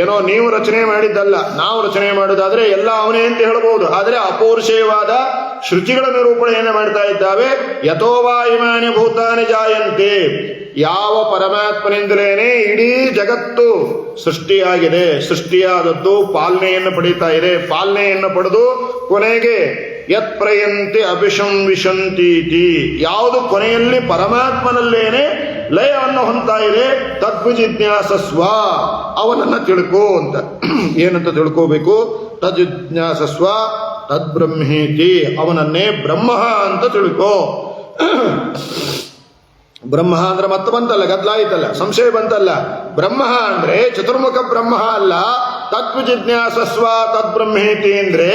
ಏನೋ ನೀವು ರಚನೆ ಮಾಡಿದ್ದಲ್ಲ, ನಾವು ರಚನೆ ಮಾಡೋದಾದ್ರೆ ಎಲ್ಲ ಅವನೇ ಅಂತ ಹೇಳಬಹುದು. ಆದರೆ ಅಪೌರುಷೇಯವಾದ ಶ್ರುತಿಗಳ ನಿರೂಪಣೆಯನ್ನು ಮಾಡ್ತಾ ಇದ್ದಾವೆ. ಯಥೋವಾ ಇಮಾನಿ ಭೂತಾನಿ ಜಾಯಂತೆ, ಯಾವ ಪರಮಾತ್ಮನಿಂದಲೇನೆ ಇಡೀ ಜಗತ್ತು ಸೃಷ್ಟಿಯಾಗಿದೆ, ಸೃಷ್ಟಿಯಾದದ್ದು ಪಾಲನೆಯನ್ನು ಪಡೀತಾ ಇದೆ. ಪಾಲನೆಯನ್ನು ಪಡೆದು ಕೊನೆಗೆ ಯತ್ ಪ್ರಯಂತಿ ಅಭಿಶಂವಿಶಂತೀತಿ, ಯಾವುದು ಕೊನೆಯಲ್ಲಿ ಪರಮಾತ್ಮನಲ್ಲೇನೆ ಲಯವನ್ನು ಹೊಂದ್ತಾ ಇದೆ. ತದ್ವಿಜಿಜ್ಞಾಸಸ್ವ, ಅವನನ್ನ ತಿಳ್ಕೋ ಅಂತ. ಏನಂತ ತಿಳ್ಕೋಬೇಕು? ತದ್ವಿಜ್ಞಾಸಸ್ವ ತದ್ಬ್ರಹ್ಮೇತಿ, ಅವನನ್ನೇ ಬ್ರಹ್ಮ ಅಂತ ತಿಳ್ಕೋ. ಬ್ರಹ್ಮ ಅಂದ್ರೆ ಮತ್ತೆ ಬಂತಲ್ಲ, ಗದ್ಲಾಯಿತಲ್ಲ, ಸಂಶಯ ಬಂತಲ್ಲ. ಬ್ರಹ್ಮ ಅಂದ್ರೆ ಚತುರ್ಮುಖ ಬ್ರಹ್ಮ ಅಲ್ಲ. ತತ್ವಜಿಜ್ಞಾಸಸ್ವ ತದ್ಬ್ರಹ್ಮೇತಿ ಅಂದ್ರೆ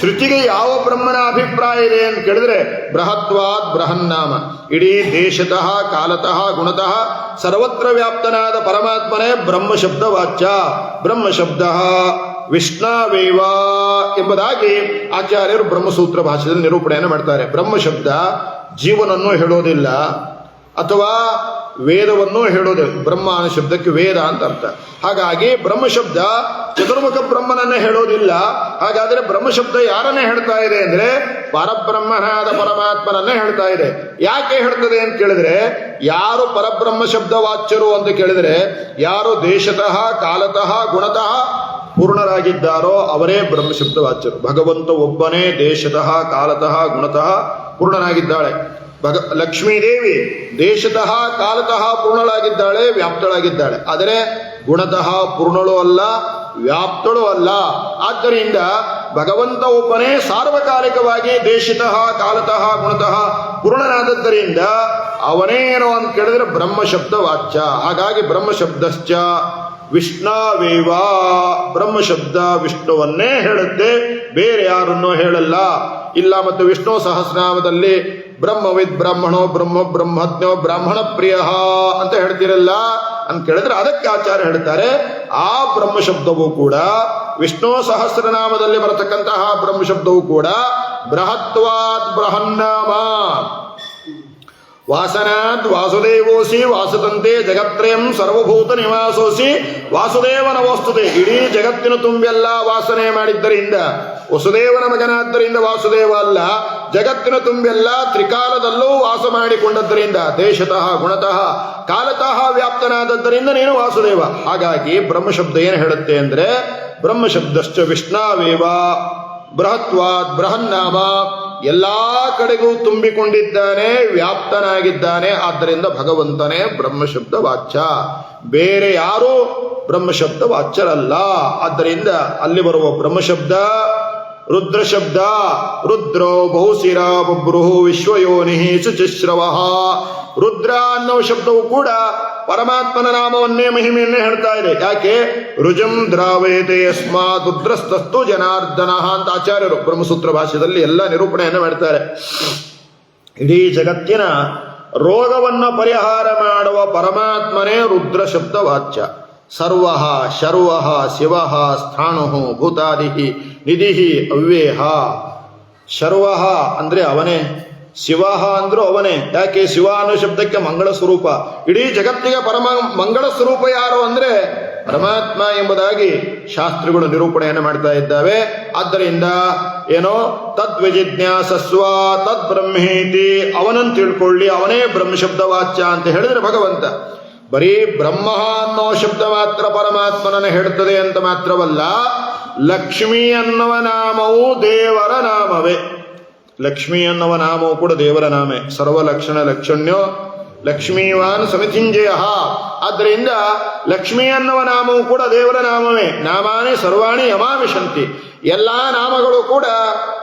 ಶ್ರುತಿಗೆ ಯಾವ ಬ್ರಹ್ಮನ ಅಭಿಪ್ರಾಯ ಇದೆ ಅಂತ ಕೇಳಿದ್ರೆ ಬೃಹತ್ವಾದ್ ಬೃಹನ್ನಾಮ. ಇಡೀ ದೇಶತಃ ಕಾಲತಃ ಗುಣತಃ ಸರ್ವತ್ರ ವ್ಯಾಪ್ತನಾದ ಪರಮಾತ್ಮನೇ ಬ್ರಹ್ಮ ಶಬ್ದ ವಾಚ್ಯ. ಬ್ರಹ್ಮ ಶಬ್ದ ವಿಷ್ಣಾವೇವ ಎಂಬುದಾಗಿ ಆಚಾರ್ಯರು ಬ್ರಹ್ಮಸೂತ್ರ ಭಾಷೆಯಲ್ಲಿ ನಿರೂಪಣೆಯನ್ನು ಮಾಡ್ತಾರೆ. ಬ್ರಹ್ಮ ಶಬ್ದ ಜೀವನನ್ನು ಹೇಳೋದಿಲ್ಲ ಅಥವಾ ವೇದವನ್ನು ಹೇಳೋದಿಲ್ಲ. ಬ್ರಹ್ಮ ಅನ್ನೋ ಶಬ್ದಕ್ಕೆ ವೇದ ಅಂತ ಅರ್ಥ. ಹಾಗಾಗಿ ಬ್ರಹ್ಮ ಶಬ್ದ ಚತುರ್ಮುಖ ಬ್ರಹ್ಮನನ್ನೇ ಹೇಳೋದಿಲ್ಲ. ಹಾಗಾದ್ರೆ ಬ್ರಹ್ಮ ಶಬ್ದ ಯಾರನ್ನೇ ಹೇಳ್ತಾ ಇದೆ ಅಂದ್ರೆ ಪರಬ್ರಹ್ಮನಾದ ಪರಮಾತ್ಮನನ್ನೇ ಹೇಳ್ತಾ ಇದೆ. ಯಾಕೆ ಹೇಳ್ತದೆ ಅಂತ ಕೇಳಿದ್ರೆ, ಯಾರು ಪರಬ್ರಹ್ಮ ಶಬ್ದ ವಾಚ್ಯರು ಅಂತ ಕೇಳಿದ್ರೆ, ಯಾರು ದೇಶತಃ ಕಾಲತಃ ಗುಣತಃ ಪೂರ್ಣರಾಗಿದ್ದಾರೋ ಅವರೇ ಬ್ರಹ್ಮಶಬ್ದ ವಾಚ್ಯರು. ಭಗವಂತ ಒಬ್ಬನೇ ದೇಶತಃ ಕಾಲತಃ ಗುಣತಃ ಪೂರ್ಣನಾಗಿದ್ದಾಳೆ. ಲಕ್ಷ್ಮೀದೇವಿ ದೇಶತಃ ಕಾಲತಃ ಪೂರ್ಣಳಾಗಿದ್ದಾಳೆ, ವ್ಯಾಪ್ತಳಾಗಿದ್ದಾಳೆ. ಆದರೆ ಗುಣತಃ ಪೂರ್ಣಳೂ ಅಲ್ಲ, ವ್ಯಾಪ್ತಳೂ ಅಲ್ಲ. ಆದ್ದರಿಂದ ಭಗವಂತ ಒಬ್ಬನೇ ಸಾರ್ವಕಾಲಿಕವಾಗಿ ದೇಶತಃ ಕಾಲತಃ ಗುಣತಃ ಪೂರ್ಣನಾದದ್ದರಿಂದ ಅವನೇನೋ ಅಂತ ಕೇಳಿದ್ರೆ ಬ್ರಹ್ಮಶಬ್ದ ವಾಚ್ಯ. ಹಾಗಾಗಿ ಬ್ರಹ್ಮಶಬ್ದಶ್ಚ ವಿಷ್ಣಾವೇವ, ಬ್ರಹ್ಮಶಬ್ದ ವಿಷ್ಣುವನ್ನೇ ಹೇಳುತ್ತೆ, ಬೇರೆ ಯಾರನ್ನೂ ಹೇಳಲ್ಲ. ಇಲ್ಲ ಮತ್ತು ವಿಷ್ಣು ಸಹಸ್ರನಾಮದಲ್ಲಿ ಬ್ರಹ್ಮವಿದ್ ಬ್ರಾಹ್ಮಣೋ ಬ್ರಹ್ಮ ಬ್ರಹ್ಮಜ್ಞೋ ಬ್ರಾಹ್ಮಣ ಪ್ರಿಯ ಅಂತ ಹೇಳ್ತಿರಲ್ಲ ಅಂತ ಕೇಳಿದ್ರೆ ಅದಕ್ಕೆ ಆಚಾರ್ಯ ಹೇಳ್ತಾರೆ, ಆ ಬ್ರಹ್ಮಶಬ್ದವೂ ಕೂಡ ವಿಷ್ಣು ಸಹಸ್ರನಾಮದಲ್ಲಿ ಬರತಕ್ಕಂತಹ ಬ್ರಹ್ಮಶಬ್ದವೂ ಕೂಡ ಬೃಹತ್ವಾದ್ ಬೃಹನ್ನಾಮ. ವಾಸನಾದ್ ವಾಸುದೇವೋಸಿ ವಾಸುದಂತೆ ಜಗತ್ರಯಂ ಸರ್ವಭೂತ ನಿವಾಸೋಸಿ ವಾಸುದೇವನ ವಸ್ತುತೆ. ಇಡೀ ಜಗತ್ತಿನ ತುಂಬೆಲ್ಲ ವಾಸನೆ ಮಾಡಿದ್ದರಿಂದ ವಸುದೇವನ ಮಗನಾದ್ದರಿಂದ ವಾಸುದೇವ ಅಲ್ಲ, ಜಗತ್ತಿನ ತುಂಬೆಲ್ಲ ತ್ರಿಕಾಲದಲ್ಲೂ ವಾಸ ಮಾಡಿಕೊಂಡದ್ದರಿಂದ ದೇಶತಃ ಗುಣತಃ ಕಾಲತಃ ವ್ಯಾಪ್ತನಾದದ್ದರಿಂದ ನೀನು ವಾಸುದೇವ. ಹಾಗಾಗಿ ಬ್ರಹ್ಮಶಬ್ದ ಏನು ಹೇಳುತ್ತೆ ಅಂದ್ರೆ ಬ್ರಹ್ಮಶಬ್ದಶ್ಚ ವಿಷ್ಣಾವೇವ ಬೃಹತ್ವಾದ್ ಬೃಹನ್ನಾಮ, ಎಲ್ಲಾ ಕಡೆಗೂ ತುಂಬಿಕೊಂಡಿದ್ದಾನೆ, ವ್ಯಾಪ್ತನಾಗಿದ್ದಾನೆ. ಆದ್ದರಿಂದ ಭಗವಂತನೇ ಬ್ರಹ್ಮಶಬ್ದ ವಾಚ್ಯ, ಬೇರೆ ಯಾರೂ ಬ್ರಹ್ಮಶಬ್ದ ವಾಚ್ಯರಲ್ಲ. ಆದ್ದರಿಂದ ಅಲ್ಲಿ ಬರುವ ಬ್ರಹ್ಮಶಬ್ದ ರುದ್ರ ಶಬ್ದ ರುದ್ರೋ ಬಹುಶಿರ ಬಭ್ರುಹು ವಿಶ್ವಯೋನಿ ಶುಚಿಶ್ರವ. ರುದ್ರ ಅನ್ನೋ ಶಬ್ದವು ಕೂಡ ಪರಮಾತ್ಮನ ನಾಮವನ್ನೇ ಮಹಿಮೆಯನ್ನೇ ಹೇಳ್ತಾ ಇದೆ. ಯಾಕೆ? ರುಜಂ ದ್ರಾವೇತೆ ಯಸ್ಮಾತ್ ರುದ್ರಸ್ತಸ್ತು ಜನಾರ್ದನ ಅಂತ ಆಚಾರ್ಯರು ಬ್ರಹ್ಮಸೂತ್ರ ಭಾಷ್ಯದಲ್ಲಿ ಎಲ್ಲ ನಿರೂಪಣೆಯನ್ನು ಮಾಡ್ತಾರೆ. ಇಡೀ ಜಗತ್ತಿನ ರೋಗವನ್ನು ಪರಿಹಾರ ಮಾಡುವ ಪರಮಾತ್ಮನೇ ರುದ್ರ ಶಬ್ದ ವಾಚ್ಯ. ಸರ್ವ ಶರ್ವ ಶಿವ ಸ್ಥಾಣು ಭೂತಾದಿ ನಿಧಿ ಅವ್ಯೇಹ. ಶರ್ವ ಅಂದ್ರೆ ಅವನೇ, ಶಿವ ಅಂದ್ರೂ ಅವನೇ. ಯಾಕೆ? ಶಿವ ಅನ್ನೋ ಶಬ್ದಕ್ಕೆ ಮಂಗಳ ಸ್ವರೂಪ. ಇಡೀ ಜಗತ್ತಿಗೆ ಪರಮ ಮಂಗಳ ಸ್ವರೂಪ ಯಾರು ಅಂದ್ರೆ ಪರಮಾತ್ಮ ಎಂಬುದಾಗಿ ಶಾಸ್ತ್ರಗಳು ನಿರೂಪಣೆಯನ್ನು ಮಾಡ್ತಾ ಇದ್ದಾವೆ. ಆದ್ದರಿಂದ ಏನೋ ತದ್ವಿಜಿಜ್ಞಾಸಸ್ವ ತದ್ ಬ್ರಹ್ಮೇತಿ, ಅವನನ್ನು ತಿಳ್ಕೊಳ್ಳಿ, ಅವನೇ ಬ್ರಹ್ಮಶಬ್ದ ವಾಚ್ಯ ಅಂತ ಹೇಳಿದ್ರೆ ಭಗವಂತ ಬರೀ ಬ್ರಹ್ಮ ಅನ್ನೋ ಶಬ್ದ ಮಾತ್ರ ಪರಮಾತ್ಮನನ್ನು ಹೇಳ್ತದೆ ಅಂತ ಮಾತ್ರವಲ್ಲ, ಲಕ್ಷ್ಮೀ ಅನ್ನುವ ನಾಮವು ದೇವರ ನಾಮವೇ. ಲಕ್ಷ್ಮೀ ಅನ್ನುವ ನಾಮವು ಕೂಡ ದೇವರ ನಾಮೇ. ಸರ್ವಲಕ್ಷಣ ಲಕ್ಷಣ್ಯೋ ಲಕ್ಷ್ಮೀವಾನ್ ಸಮಿತಿಂಜಯ. ಆದ್ದರಿಂದ ಲಕ್ಷ್ಮೀ ಅನ್ನುವ ನಾಮವು ಕೂಡ ದೇವರ ನಾಮವೇ. ನಾಮಾನಿ ಸರ್ವಾಣಿ ಯಮಾವಿಶಂತಿ. ಎಲ್ಲಾ ನಾಮಗಳು ಕೂಡ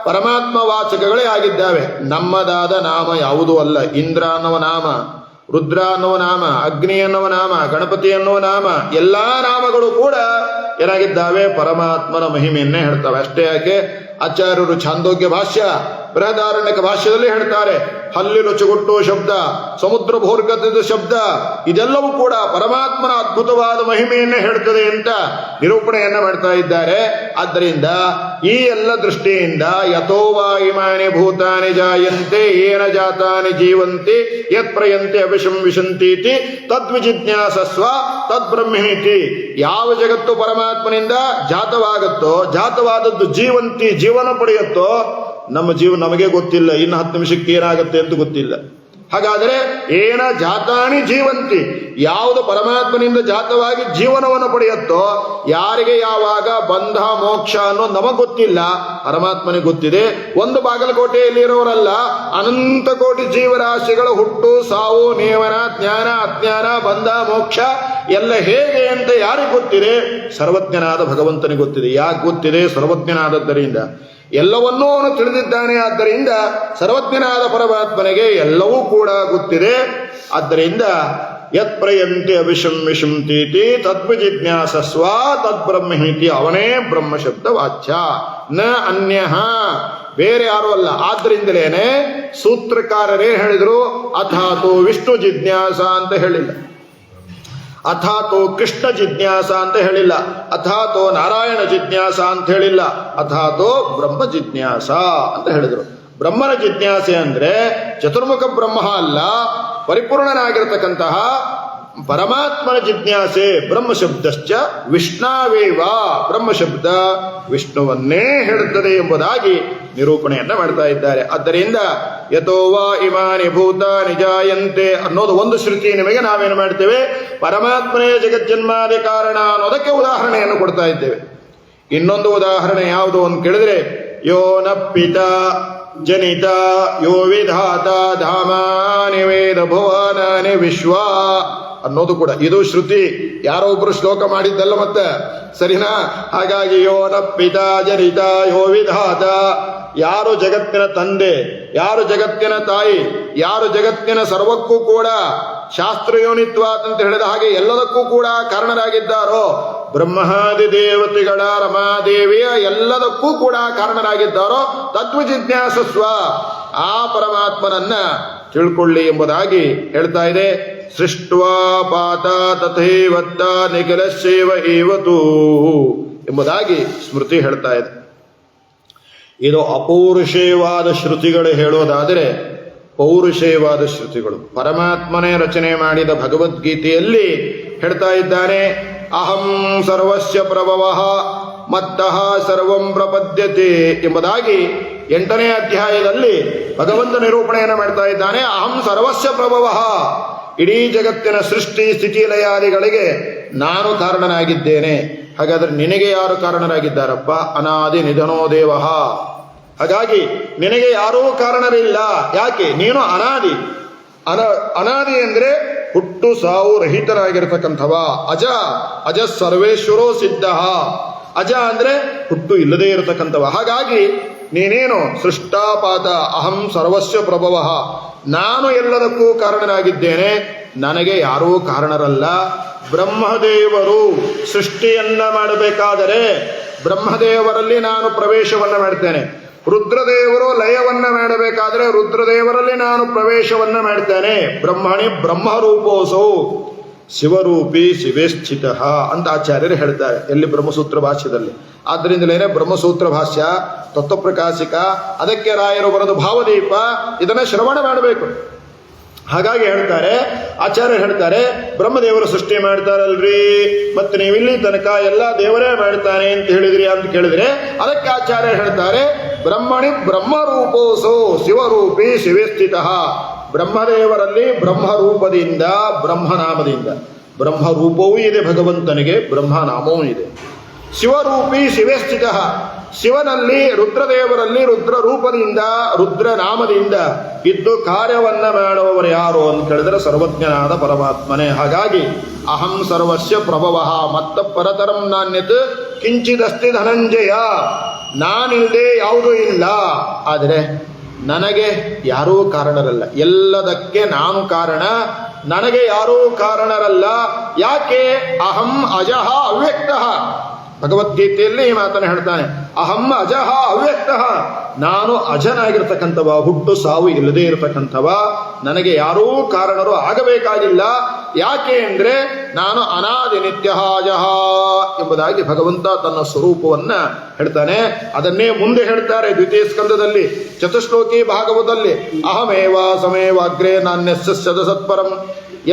ಪರಮಾತ್ಮ ವಾಚಕಗಳೇ ಆಗಿದ್ದಾವೆ. ನಮ್ಮದಾದ ನಾಮ ಯಾವುದೂ ಅಲ್ಲ. ಇಂದ್ರ ಅನ್ನುವ ನಾಮ, ರುದ್ರ ಅನ್ನುವ ನಾಮ, ಅಗ್ನಿ ಅನ್ನುವ ನಾಮ, ಗಣಪತಿ ಅನ್ನುವ ನಾಮ, ಎಲ್ಲಾ ನಾಮಗಳು ಕೂಡ ಏನಾಗಿದ್ದಾವೆ? ಪರಮಾತ್ಮನ ಮಹಿಮೆಯನ್ನೇ ಹೇಳ್ತವೆ. ಅಷ್ಟೇ ಯಾಕೆ? ಆಚಾರ್ಯರು ಛಾಂದೋಗ್ಯ ಭಾಷ್ಯ ಬೃಹದಾರಣ್ಯಕ ಭಾಷ್ಯದಲ್ಲಿ ಹೇಳ್ತಾರೆ, ಹಲ್ಲಿಲು ಚುಗುಟ್ಟು ಶಬ್ದ, ಸಮುದ್ರ ಭೋರ್ಗದ ಶಬ್ದ, ಇದೆಲ್ಲವೂ ಕೂಡ ಪರಮಾತ್ಮನ ಅದ್ಭುತವಾದ ಮಹಿಮೆಯನ್ನೇ ಹೇಳ್ತದೆ ಅಂತ ನಿರೂಪಣೆಯನ್ನ ಮಾಡ್ತಾ ಇದ್ದಾರೆ. ಆದ್ದರಿಂದ ಈ ಎಲ್ಲ ದೃಷ್ಟಿಯಿಂದ ಯಥೋವಾ ಇಮಾನಿ ಭೂತಾನಿ ಜಾಯಂತೆ ಏನ ಜಾತಾನಿ ಜೀವಂತಿ ಯತ್ ಪ್ರಯಂತೆ ಅಭಿಶಂ ವಿಶಂತೀತಿ ತದ್ವಿಜಿಜ್ಞಾಸಸ್ವ ತದ್ಬ್ರಹ್ಮೇತಿ. ಯಾವ ಜಗತ್ತು ಪರಮಾತ್ಮನಿಂದ ಜಾತವಾಗುತ್ತೋ, ಜಾತವಾದದ್ದು ಜೀವಂತಿ ಜೀವನ ಪಡೆಯುತ್ತೋ, ನಮ್ಮ ಜೀವ ನಮಗೆ ಗೊತ್ತಿಲ್ಲ, ಇನ್ನು 10 ನಿಮಿಷಕ್ಕೆ ಏನಾಗುತ್ತೆ ಅಂತ ಗೊತ್ತಿಲ್ಲ. ಹಾಗಾದರೆ ಏನ ಜಾತಾನಿ ಜೀವಂತಿ, ಯಾವುದು ಪರಮಾತ್ಮನಿಂದ ಜಾತವಾಗಿ ಜೀವನವನ್ನು ಪಡೆಯುತ್ತೋ, ಯಾರಿಗೆ ಯಾವಾಗ ಬಂಧ ಮೋಕ್ಷ ಅನ್ನೋ ನಮಗೆ ಗೊತ್ತಿಲ್ಲ, ಪರಮಾತ್ಮನಿಗೆ ಗೊತ್ತಿದೆ. ಒಂದು ಬಾಗಲಕೋಟೆಯಲ್ಲಿ ಇರೋರಲ್ಲ, ಅನಂತ ಕೋಟಿ ಜೀವರಾಶಿಗಳ ಹುಟ್ಟು ಸಾವು ನೇವನ ಜ್ಞಾನ ಅಜ್ಞಾನ ಬಂಧ ಮೋಕ್ಷ ಎಲ್ಲ ಹೇಗೆ ಅಂತ ಯಾರಿಗೆ ಗೊತ್ತಿದೆ? ಸರ್ವಜ್ಞನಾದ ಭಗವಂತನಿಗೆ ಗೊತ್ತಿದೆ. ಯಾಕೆ ಗೊತ್ತಿದೆ? ಸರ್ವಜ್ಞನಾದದ್ದರಿಂದ. ಎಲ್ಲವನ್ನೂ ಅವನು ತಿಳಿದಿದ್ದಾನೆ. ಆದ್ದರಿಂದ ಸರ್ವಜ್ಞನಾದ ಪರಮಾತ್ಮನಿಗೆ ಎಲ್ಲವೂ ಕೂಡ ಗೊತ್ತಿದೆ. ಆದ್ದರಿಂದ ಯತ್ ಪ್ರಯಂತೆ ಅಭಿಶಂ ವಿಶಂತೀತಿ ತದ್ವಿಜಿಜ್ಞಾಸಸ್ವ ತದ್ಬ್ರಹ್ಮೇತಿ. ಅವನೇ ಬ್ರಹ್ಮಶಬ್ದ ವಾಚ್ಯ, ನ ಅನ್ಯಃ, ಬೇರೆ ಯಾರು ಅಲ್ಲ. ಆದ್ದರಿಂದಲೇನೆ ಸೂತ್ರಕಾರರೇ ಹೇಳಿದ್ರು ಅಥಾತೋ ವಿಷ್ಣು ಜಿಜ್ಞಾಸ ಅಂತ ಹೇಳಿಲ್ಲ, ಅಥಾತೋ ಕೃಷ್ಣ ಜಿಜ್ಞಾಸ ಅಂತ ಹೇಳಿಲ್ಲ, ಅಥಾತೋ ನಾರಾಯಣ ಜಿಜ್ಞಾಸ ಅಂತ ಹೇಳಿಲ್ಲ, ಅಥಾತೋ ಬ್ರಹ್ಮ ಜಿಜ್ಞಾಸ ಅಂತ ಹೇಳಿದ್ರು. ಬ್ರಹ್ಮನ ಜಿಜ್ಞಾಸೆ ಅಂದ್ರೆ ಚತುರ್ಮುಖ ಬ್ರಹ್ಮ ಅಲ್ಲ, ಪರಿಪೂರ್ಣನಾಗಿರತಕ್ಕಂತಹ ಪರಮಾತ್ಮನ ಜಿಜ್ಞಾಸೆ. ಬ್ರಹ್ಮಶಬ್ದಶ್ಚ ವಿಷ್ಣಾವೇವ, ಬ್ರಹ್ಮಶಬ್ದ ವಿಷ್ಣುವನ್ನೇ ಹೇಳುತ್ತದೆ ಎಂಬುದಾಗಿ ನಿರೂಪಣೆಯನ್ನ ಮಾಡ್ತಾ ಇದ್ದಾರೆ. ಆದ್ದರಿಂದ ಯಥೋವಾ ಇಮಾನಿ ಭೂತಾನಿ ಜಾಯಂತೆ ಅನ್ನೋದು ಒಂದು ಶ್ರುತಿ. ನಿಮಗೆ ನಾವೇನು ಮಾಡ್ತೇವೆ? ಪರಮಾತ್ಮನೇ ಜಗಜ್ಜನ್ಮಾದಿ ಕಾರಣ ಅನ್ನೋದಕ್ಕೆ ಉದಾಹರಣೆಯನ್ನು ಕೊಡ್ತಾ ಇದ್ದೇವೆ. ಇನ್ನೊಂದು ಉದಾಹರಣೆ ಯಾವುದು ಅಂತ ಕೇಳಿದ್ರೆ, ಯೋ ನ ಪಿತ ಜನಿತ ಯೋ ವಿಧಾತ ಧಾಮಾನಿ ವೇದ ಭುವನಾನಿ ವಿಶ್ವ ಅನ್ನೋದು ಕೂಡ ಇದು ಶ್ರುತಿ. ಯಾರೋ ಒಬ್ರು ಶ್ಲೋಕ ಮಾಡಿದ್ದಲ್ಲ ಮತ್ತೆ, ಸರಿನಾ? ಹಾಗಾಗಿ ಯೋ ನ ಪಿತ ಜನಿತ ಯೋ ವಿಧಾತ, ಯಾರು ಜಗತ್ತಿನ ತಂದೆ, ಯಾರು ಜಗತ್ತಿನ ತಾಯಿ, ಯಾರು ಜಗತ್ತಿನ ಸರ್ವಕ್ಕೂ ಕೂಡ ಶಾಸ್ತ್ರಯೋನಿತ್ವ ಅಂತ ಹೇಳಿದ ಹಾಗೆ ಎಲ್ಲದಕ್ಕೂ ಕೂಡ ಕಾರಣರಾಗಿದ್ದಾರೋ, ಬ್ರಹ್ಮಾದಿ ದೇವತೆಗಳ ರಮಾದೇವಿಯ ಎಲ್ಲದಕ್ಕೂ ಕೂಡ ಕಾರಣರಾಗಿದ್ದಾರೋ ತದ್ವಿಜಿಜ್ಞಾಸಸ್ವ, ಆ ಪರಮಾತ್ಮನನ್ನ ತಿಳ್ಕೊಳ್ಳಿ ಎಂಬುದಾಗಿ ಹೇಳ್ತಾ ಇದೆ. ಸೃಷ್ಟ್ವಾ ಪಾತ ತಥೈವತ್ತ ನಿಖಿಲಶೈವ ಏವತು ಎಂಬುದಾಗಿ ಸ್ಮೃತಿ ಹೇಳ್ತಾ ಇದೆ. ಇದು ಅಪೌರುಷೇಯವಾದ ಶ್ರುತಿಗಳು ಹೇಳೋದಾದರೆ, ಪೌರುಷೇಯವಾದ ಶ್ರುತಿಗಳು ಪರಮಾತ್ಮನೇ ರಚನೆ ಮಾಡಿದ ಭಗವದ್ಗೀತೆಯಲ್ಲಿ ಹೇಳ್ತಾ ಇದ್ದಾನೆ, ಅಹಂ ಸರ್ವಸ್ಯ ಪ್ರಭವಃ ಮತ್ತಃ ಸರ್ವಂ ಪ್ರಪದ್ಯತೆ ಎಂಬುದಾಗಿ 8ನೇ ಅಧ್ಯಾಯದಲ್ಲಿ ಭಗವಂತ ನಿರೂಪಣೆಯನ್ನು ಮಾಡ್ತಾ ಇದ್ದಾನೆ. ಅಹಂ ಸರ್ವಸ್ಯ ಪ್ರಭವಃ, ಇಡೀ ಜಗತ್ತಿನ ಸೃಷ್ಟಿ ಸ್ಥಿತಿ ಲಯಾದಿಗಳಿಗೆ ನಾನು ಕಾರಣನಾಗಿದ್ದೇನೆ. ಹಾಗಾದ್ರೆ ನಿನಗೆ ಯಾರು ಕಾರಣರಾಗಿದ್ದಾರಪ್ಪ? ಅನಾದಿ ನಿಧನೋ ದೇವಃ. ಹಾಗಾಗಿ ನಿನಗೆ ಯಾರೂ ಕಾರಣರಿಲ್ಲ. ಯಾಕೆ? ನೀನು ಅನಾದಿ. ಅನಾದಿ ಅಂದ್ರೆ ಹುಟ್ಟು ಸಾವು ರಹಿತರಾಗಿರ್ತಕ್ಕಂಥವ. ಅಜ ಅಜ ಸರ್ವೇಶ್ವರೋ ಸಿದ್ಧ. ಅಜ ಅಂದ್ರೆ ಹುಟ್ಟು ಇಲ್ಲದೇ ಇರತಕ್ಕಂಥವ. ಹಾಗಾಗಿ ನೀನೇನು ಸೃಷ್ಟಾಪಾತ ಅಹಂ ಸರ್ವಸ್ವ ಪ್ರಭವ, ನಾನು ಎಲ್ಲದಕ್ಕೂ ಕಾರಣನಾಗಿದ್ದೇನೆ, ನನಗೆ ಯಾರೂ ಕಾರಣರಲ್ಲ. ಬ್ರಹ್ಮದೇವರು ಸೃಷ್ಟಿಯನ್ನ ಮಾಡಬೇಕಾದರೆ ಬ್ರಹ್ಮದೇವರಲ್ಲಿ ನಾನು ಪ್ರವೇಶವನ್ನ ಮಾಡ್ತೇನೆ. ರುದ್ರದೇವರು ಲಯವನ್ನ ಮಾಡಬೇಕಾದ್ರೆ ರುದ್ರದೇವರಲ್ಲಿ ನಾನು ಪ್ರವೇಶವನ್ನ ಮಾಡ್ತೇನೆ. ಬ್ರಹ್ಮಣಿ ಬ್ರಹ್ಮರೂಪೋಸೌ ಶಿವರೂಪಿ ಶಿವೇ ಸ್ಥಿತ ಅಂತ ಆಚಾರ್ಯರು ಹೇಳ್ತಾರೆ ಎಲ್ಲಿ ಬ್ರಹ್ಮಸೂತ್ರ ಭಾಷ್ಯದಲ್ಲಿ. ಆದ್ದರಿಂದಲೇ ಬ್ರಹ್ಮಸೂತ್ರ ಭಾಷ್ಯ, ತತ್ವಪ್ರಕಾಶಿಕ, ಅದಕ್ಕೆ ರಾಯರು ಬರೆದು ಭಾವದೀಪ, ಇದನ್ನ ಶ್ರವಣ ಮಾಡಬೇಕು. ಹಾಗಾಗಿ ಹೇಳ್ತಾರೆ, ಆಚಾರ್ಯರು ಹೇಳ್ತಾರೆ, ಬ್ರಹ್ಮದೇವರು ಸೃಷ್ಟಿ ಮಾಡ್ತಾರಲ್ರಿ, ಮತ್ತೆ ನೀವಿಲ್ಲಿ ತನಕ ಎಲ್ಲ ದೇವರೇ ಮಾಡ್ತಾನೆ ಅಂತ ಹೇಳಿದ್ರಿ ಅಂತ ಕೇಳಿದ್ರೆ ಅದಕ್ಕೆ ಆಚಾರ್ಯರು ಹೇಳ್ತಾರೆ, ಬ್ರಹ್ಮಣಿ ಬ್ರಹ್ಮರೂಪೋಸೋ ಶಿವರೂಪಿ ಶಿವೇ ಸ್ಥಿತ. ಬ್ರಹ್ಮದೇವರಲ್ಲಿ ಬ್ರಹ್ಮರೂಪದಿಂದ ಬ್ರಹ್ಮನಾಮದಿಂದ, ಬ್ರಹ್ಮರೂಪವೂ ಇದೆ ಭಗವಂತನಿಗೆ, ಬ್ರಹ್ಮನಾಮವೂ ಇದೆ. ಶಿವರೂಪಿ ಶಿವೇ ಸ್ಥಿತ, ಶಿವನಲ್ಲಿ ರುದ್ರದೇವರಲ್ಲಿ ರುದ್ರ ರೂಪದಿಂದ ರುದ್ರನಾಮದಿಂದ ಇದ್ದು ಕಾರ್ಯವನ್ನ ಮಾಡುವವರು ಯಾರು ಅಂತ ಕೇಳಿದರೆ ಸರ್ವಜ್ಞನಾದ ಪರಮಾತ್ಮನೇ. ಹಾಗಾಗಿ ಅಹಂ ಸರ್ವಸ್ಯ ಪ್ರಭವ ಮತ್ತ ಪರತರಂ ನಾಣ್ಯತ್ ಕಿಂಚಿದಸ್ತಿ ಧನಂಜಯ, ನಾನಿಲ್ಲದೆ ಯಾವುದೂ ಇಲ್ಲ. ಆದರೆ ನನಗೆ ಯಾರೂ ಕಾರಣರಲ್ಲ, ಎಲ್ಲದಕ್ಕೆ ನಾನು ಕಾರಣ, ನನಗೆ ಯಾರೂ ಕಾರಣರಲ್ಲ. ಯಾಕೆ? ಅಹಂ ಅಜಃ ಅವ್ಯಕ್ತಃ. ಭಗವದ್ಗೀತೆಯಲ್ಲಿ ಈ ಮಾತನ್ನು ಹೇಳ್ತಾನೆ, ಅಹಂ ಅಜಃ ಅವ್ಯಕ್ತಃ, ನಾನು ಅಜನಾಗಿರ್ತಕ್ಕಂಥವ, ಹುಟ್ಟು ಸಾವು ಇಲ್ಲದೇ ಇರತಕ್ಕಂಥವ, ನನಗೆ ಯಾರೂ ಕಾರಣರು ಆಗಬೇಕಾಗಿಲ್ಲ. ಯಾಕೆ ಅಂದ್ರೆ ನಾನು ಅನಾದಿ ನಿತ್ಯ ಅಜಃ ಎಂಬುದಾಗಿ ಭಗವಂತ ತನ್ನ ಸ್ವರೂಪವನ್ನ ಹೇಳ್ತಾನೆ. ಅದನ್ನೇ ಮುಂದೆ ಹೇಳ್ತಾರೆ ದ್ವಿತೀಯ ಸ್ಕಂದದಲ್ಲಿ ಚತುಶ್ಲೋಕಿ ಭಾಗವತದಲ್ಲಿ, ಅಹಮೇವ ಸಮೇವಾಗ್ರೇ ನಾನ್ಯಸ್ಯ ಸತ್ಪರಂ,